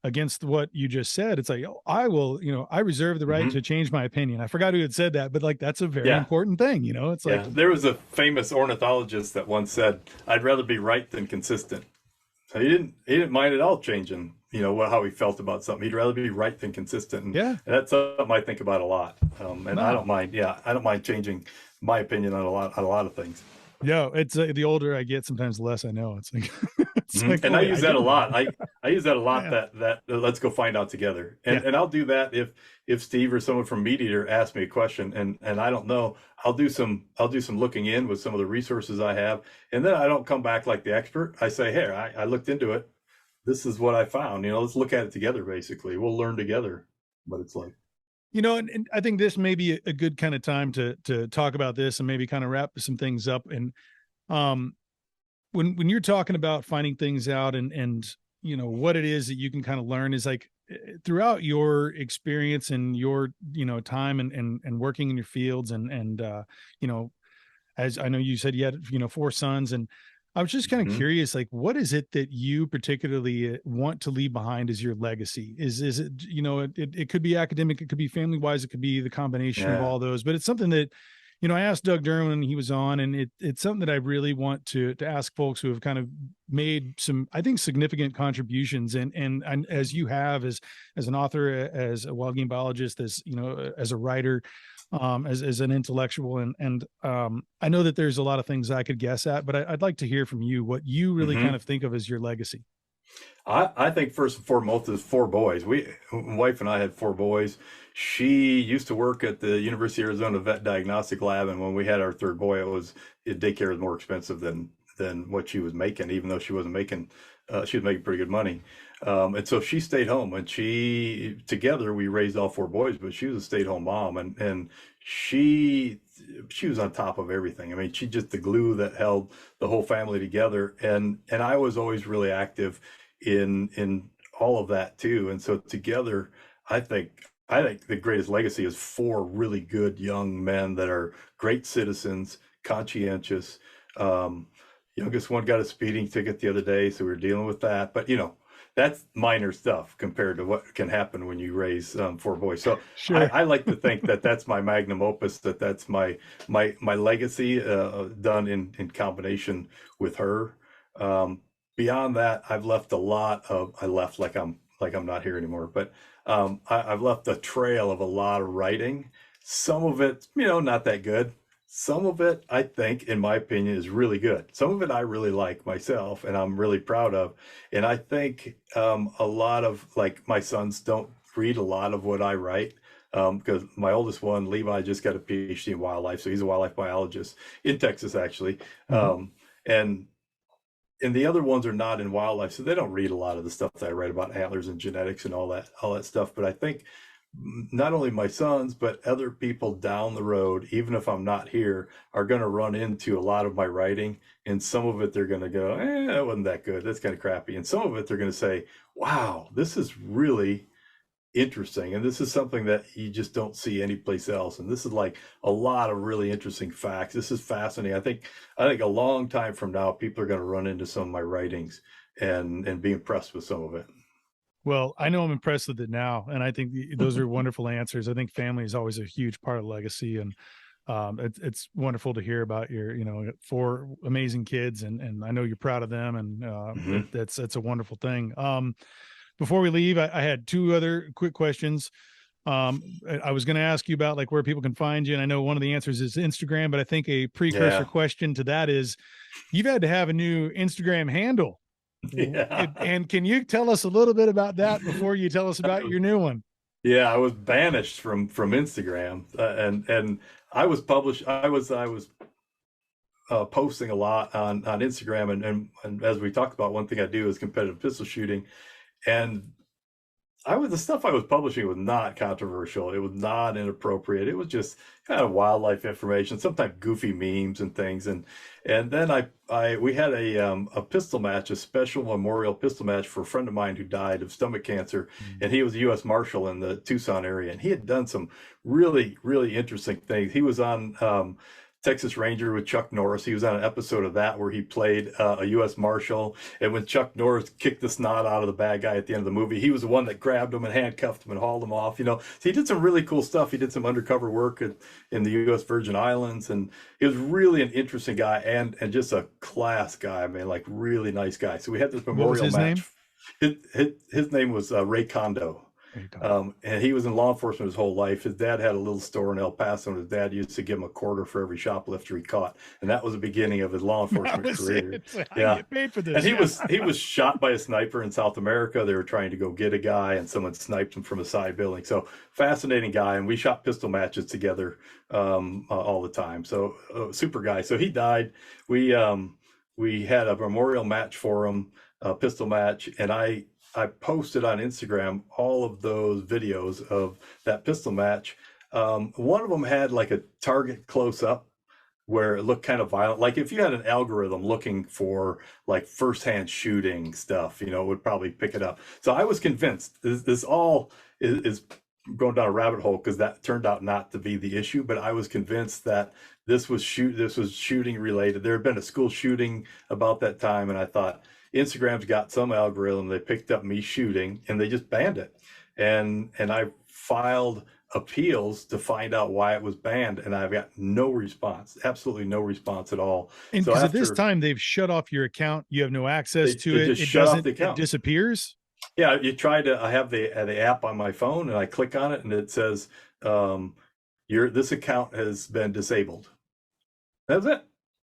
against what you just said. It's like, oh, I will, I reserve the right to change my opinion. I forgot who had said that, but like, that's a very important thing, it's like, there was a famous ornithologist that once said, I'd rather be right than consistent. So he didn't mind at all changing, how he felt about something. He'd rather be right than consistent. And that's something I think about a lot. And I don't mind changing my opinion on a lot of things. No, it's the older I get, sometimes the less I know. It's like, like, and I use that a lot. I use that a lot. That let's go find out together. And I'll do that if Steve or someone from Meat Eater asks me a question and I don't know, I'll do some looking in with some of the resources I have, and then I don't come back like the expert. I say, hey, I looked into it. This is what I found. Let's look at it together. Basically, we'll learn together what it's like. And I think this may be a good kind of time to talk about this and maybe kind of wrap some things up. And when you're talking about finding things out and what it is that you can kind of learn is like throughout your experience and your time and working in your fields and as I know you said you had 4 sons, and I was just kind of curious, like, what is it that you particularly want to leave behind as your legacy? Is it, it could be academic, it could be family wise, it could be the combination of all those, but it's something that, I asked Doug Durham when he was on, and it's something that I really want to ask folks who have kind of made some, I think, significant contributions. And as you have, as an author, as a wild game biologist, as, as a writer, as an intellectual. And I know that there's a lot of things I could guess at, but I'd like to hear from you what you really kind of think of as your legacy. I think first and foremost is 4 boys. My wife and I had 4 boys. She used to work at the University of Arizona Vet Diagnostic Lab, and when we had our 3rd boy, daycare was more expensive than what she was making, even though she wasn't making, she was making pretty good money. And so she stayed home, and together we raised all 4 boys, but she was a stay-at-home mom, and she was on top of everything. I mean, she just the glue that held the whole family together. And I was always really active in all of that too. And so together, I think I think the greatest legacy is 4 really good young men that are great citizens, conscientious. Um, Youngest one got a speeding ticket the other day, so we're dealing with that. But that's minor stuff compared to what can happen when you raise 4 boys. So Sure. I like to think that that's my magnum opus. That's my legacy done in combination with her. Um, Beyond that, I've left a lot of. I left like I'm not here anymore, but I've left a trail of a lot of writing. Some of it, not that good. Some of it, I think, in my opinion, is really good. Some of it I really like myself, and I'm really proud of. And I think a lot of like my sons don't read a lot of what I write because my oldest one, Levi, just got a PhD in wildlife, so he's a wildlife biologist in Texas, actually. Mhm. And the other ones are not in wildlife, so they don't read a lot of the stuff that I write about antlers and genetics and all that stuff. But I think not only my sons, but other people down the road, even if I'm not here, are going to run into a lot of my writing, and some of it they're going to go, that wasn't that good. That's kind of crappy. And some of it they're going to say, wow, this is really interesting, and this is something that you just don't see anyplace else, and this is like a lot of really interesting facts. This is fascinating. I think a long time from now people are going to run into some of my writings and be impressed with some of it. Well, I know I'm impressed with it now, and I think those are wonderful answers. I think family is always a huge part of legacy, and it's wonderful to hear about your, 4 amazing kids, and I know you're proud of them, and Hmm. that's a wonderful thing. Before we leave, I had 2 other quick questions. I was going to ask you about like where people can find you, and I know one of the answers is Instagram, but I think a precursor Yeah. question to that is you've had to have a new Instagram handle. Yeah. And can you tell us a little bit about that before you tell us about your new one? Yeah, I was banished from Instagram, and I was posting a lot on Instagram, and as we talked about, one thing I do is competitive pistol shooting, and the stuff I was publishing was not controversial. It was not inappropriate. It was just kind of wildlife information, sometimes goofy memes and things. And then we had a pistol match, a special memorial pistol match for a friend of mine who died of stomach cancer, and he was a U.S. Marshal in the Tucson area, and he had done some really really interesting things. He was on Texas Ranger with Chuck Norris. He was on an episode of that where he played a U.S. Marshal. And when Chuck Norris kicked the snot out of the bad guy at the end of the movie, he was the one that grabbed him and handcuffed him and hauled him off. So he did some really cool stuff. He did some undercover work in the U.S. Virgin Islands, and he was really an interesting guy and just a class guy, man, like really nice guy. So we had this What was memorial his name? match. His name was Ray Kondo. There you go. And he was in law enforcement his whole life. His dad had a little store in El Paso, and his dad used to give him a quarter for every shoplifter he caught. And that was the beginning of his law That enforcement was career. it. How you Yeah. get paid for this? And he Yeah. was shot by a sniper in South America. They were trying to go get a guy, and someone sniped him from a side building. So fascinating guy. And we shot pistol matches together all the time. So super guy. So he died. We had a memorial match for him, a pistol match, and I posted on Instagram all of those videos of that pistol match. One of them had like a target close up where it looked kind of violent. Like if you had an algorithm looking for like firsthand shooting stuff, it would probably pick it up. So I was convinced this all is going down a rabbit hole because that turned out not to be the issue. But I was convinced that this was shooting related. There had been a school shooting about that time, and I thought Instagram's got some algorithm. They picked up me shooting and they just banned it. And I filed appeals to find out why it was banned, and I've got no response, absolutely no response at all. And So because at this after time they've shut off your account, you have no access to they it. just It shut off doesn't. the It account. disappears. Yeah, I have the app on my phone, and I click on it, and it says, this account has been disabled. That was it.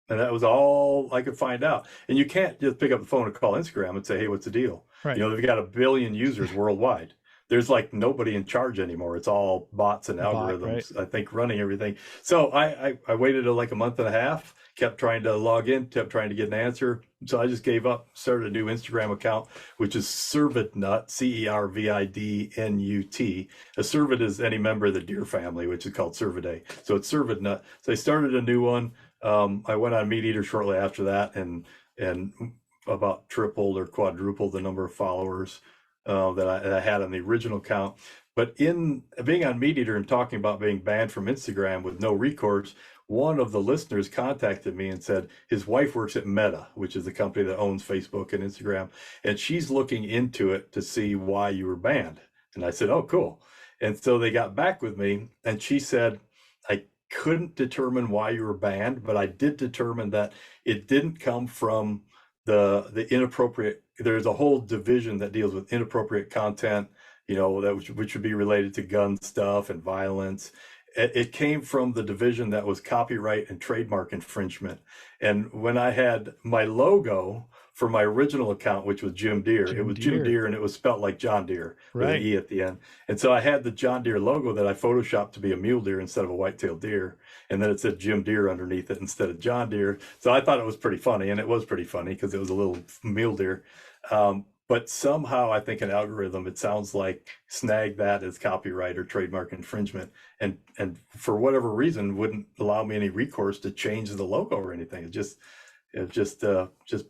And that was all I could find out. And you can't just pick up the phone and call Instagram and say, hey, what's the deal? Right. They've got 1 billion users worldwide. There's like nobody in charge anymore. It's all bots and algorithms, right? I think, running everything. So I waited like a month and a half, kept trying to log in, kept trying to get an answer. So I just gave up, started a new Instagram account, which is Cervidnut, Cervidnut. A cervid is any member of the deer family, which is called Cervidae. So it's Cervidnut. So I started a new one. I went on Meat Eater shortly after that, and about tripled or quadrupled the number of followers that I had on the original account. But in being on Meat Eater and talking about being banned from Instagram with no recourse, one of the listeners contacted me and said his wife works at Meta, which is the company that owns Facebook and Instagram, and she's looking into it to see why you were banned. And I said, oh, cool. And so they got back with me, and she said, I couldn't determine why you were banned, but I did determine that it didn't come from the inappropriate. There's a whole division that deals with inappropriate content, that which would be related to gun stuff and violence. It came from the division that was copyright and trademark infringement. And when I had my logo for my original account, which was Jim Deere, it was Jim Deere, and it was spelt like John Deere with an E at the end. And so I had the John Deere logo that I photoshopped to be a mule deer instead of a white-tailed deer. And then it said Jim Deere underneath it instead of John Deere. So I thought it was pretty funny, and it was pretty funny because it was a little mule deer. But somehow I think an algorithm, it sounds like, snagged that as copyright or trademark infringement, and for whatever reason wouldn't allow me any recourse to change the logo or anything. It just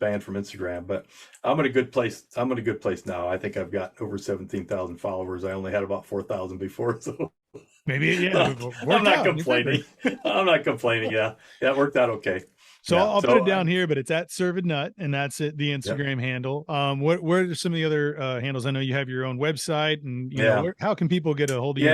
banned from Instagram. But I'm in a good place. I'm in a good place now. I think I've got over 17,000 followers. I only had about 4,000 before, so maybe I'm not complaining. I'm not complaining. Yeah, it worked out okay. So yeah, I'll put it down here, but it's at Serve Nut, and that's it, the Instagram handle. What are some of the other handles? I know you have your own website, and you know, how can people get a hold of you?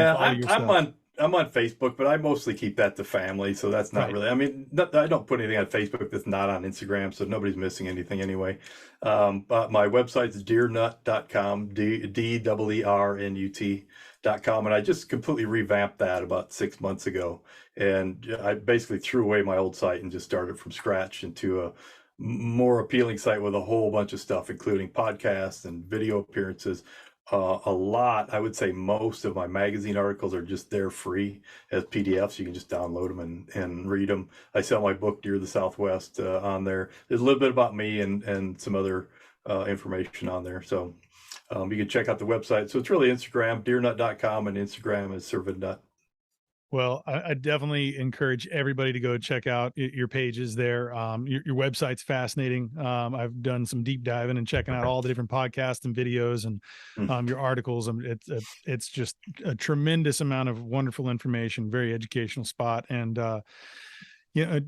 I'm on Facebook, but I mostly keep that to family, so that's not really. I mean, I don't put anything on Facebook that's not on Instagram, so nobody's missing anything anyway. But my website is deernut.com, DEERNUT.com, and I just completely revamped that about 6 months ago. And I basically threw away my old site and just started from scratch into a more appealing site with a whole bunch of stuff, including podcasts and video appearances. A lot, I would say most of my magazine articles are just there free as PDFs. You can just download them and read them. I sell my book, Deer of the Southwest, on there. There's a little bit about me and some other information on there. So you can check out the website. So it's really Instagram, deernut.com, and Instagram is ServidNut. Well, I definitely encourage everybody to go check out your pages there. Your website's fascinating. I've done some deep diving and checking out all the different podcasts and videos and your articles. It's just a tremendous amount of wonderful information, very educational spot. And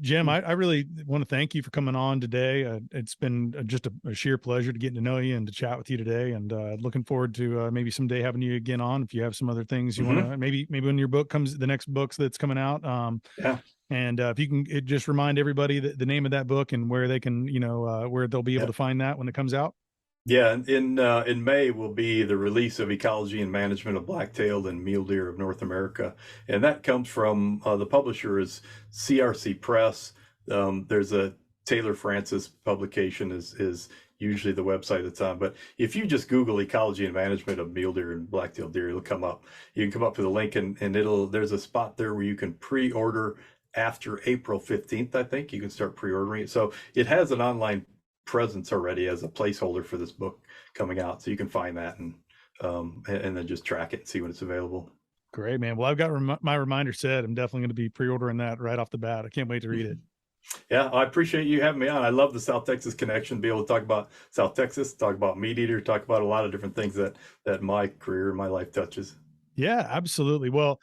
Jim, I really want to thank you for coming on today. It's been just a sheer pleasure to get to know you and to chat with you today. And looking forward to maybe someday having you again on. If you have some other things you want to, maybe when your book comes, the next books that's coming out. And if you can just remind everybody the name of that book and where they can, where they'll be able to find that when it comes out. Yeah, in May will be the release of Ecology and Management of Black-tailed and Mule Deer of North America, and that comes from the publisher is CRC Press. There's a Taylor Francis publication is usually the website it's on, but if you just Google Ecology and Management of Mule Deer and Black-tailed Deer, it'll come up. You can come up with a link, and there's a spot there where you can pre-order after April 15th. I think you can start pre-ordering it. So it has an online presence already as a placeholder for this book coming out, so you can find that and then just track it and see when it's available. Great, man. Well, I've got my reminder set. I'm definitely going to be pre-ordering that right off the bat. I can't wait to read it. Yeah, I appreciate you having me on. I love the South Texas connection, be able to talk about South Texas, talk about Meat Eater, talk about a lot of different things that my career and my life touches. Yeah, absolutely. Well,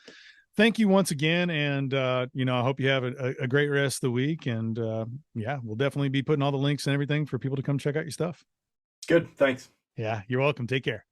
thank you once again. And, I hope you have a great rest of the week. And we'll definitely be putting all the links and everything for people to come check out your stuff. Good. Thanks. Yeah, you're welcome. Take care.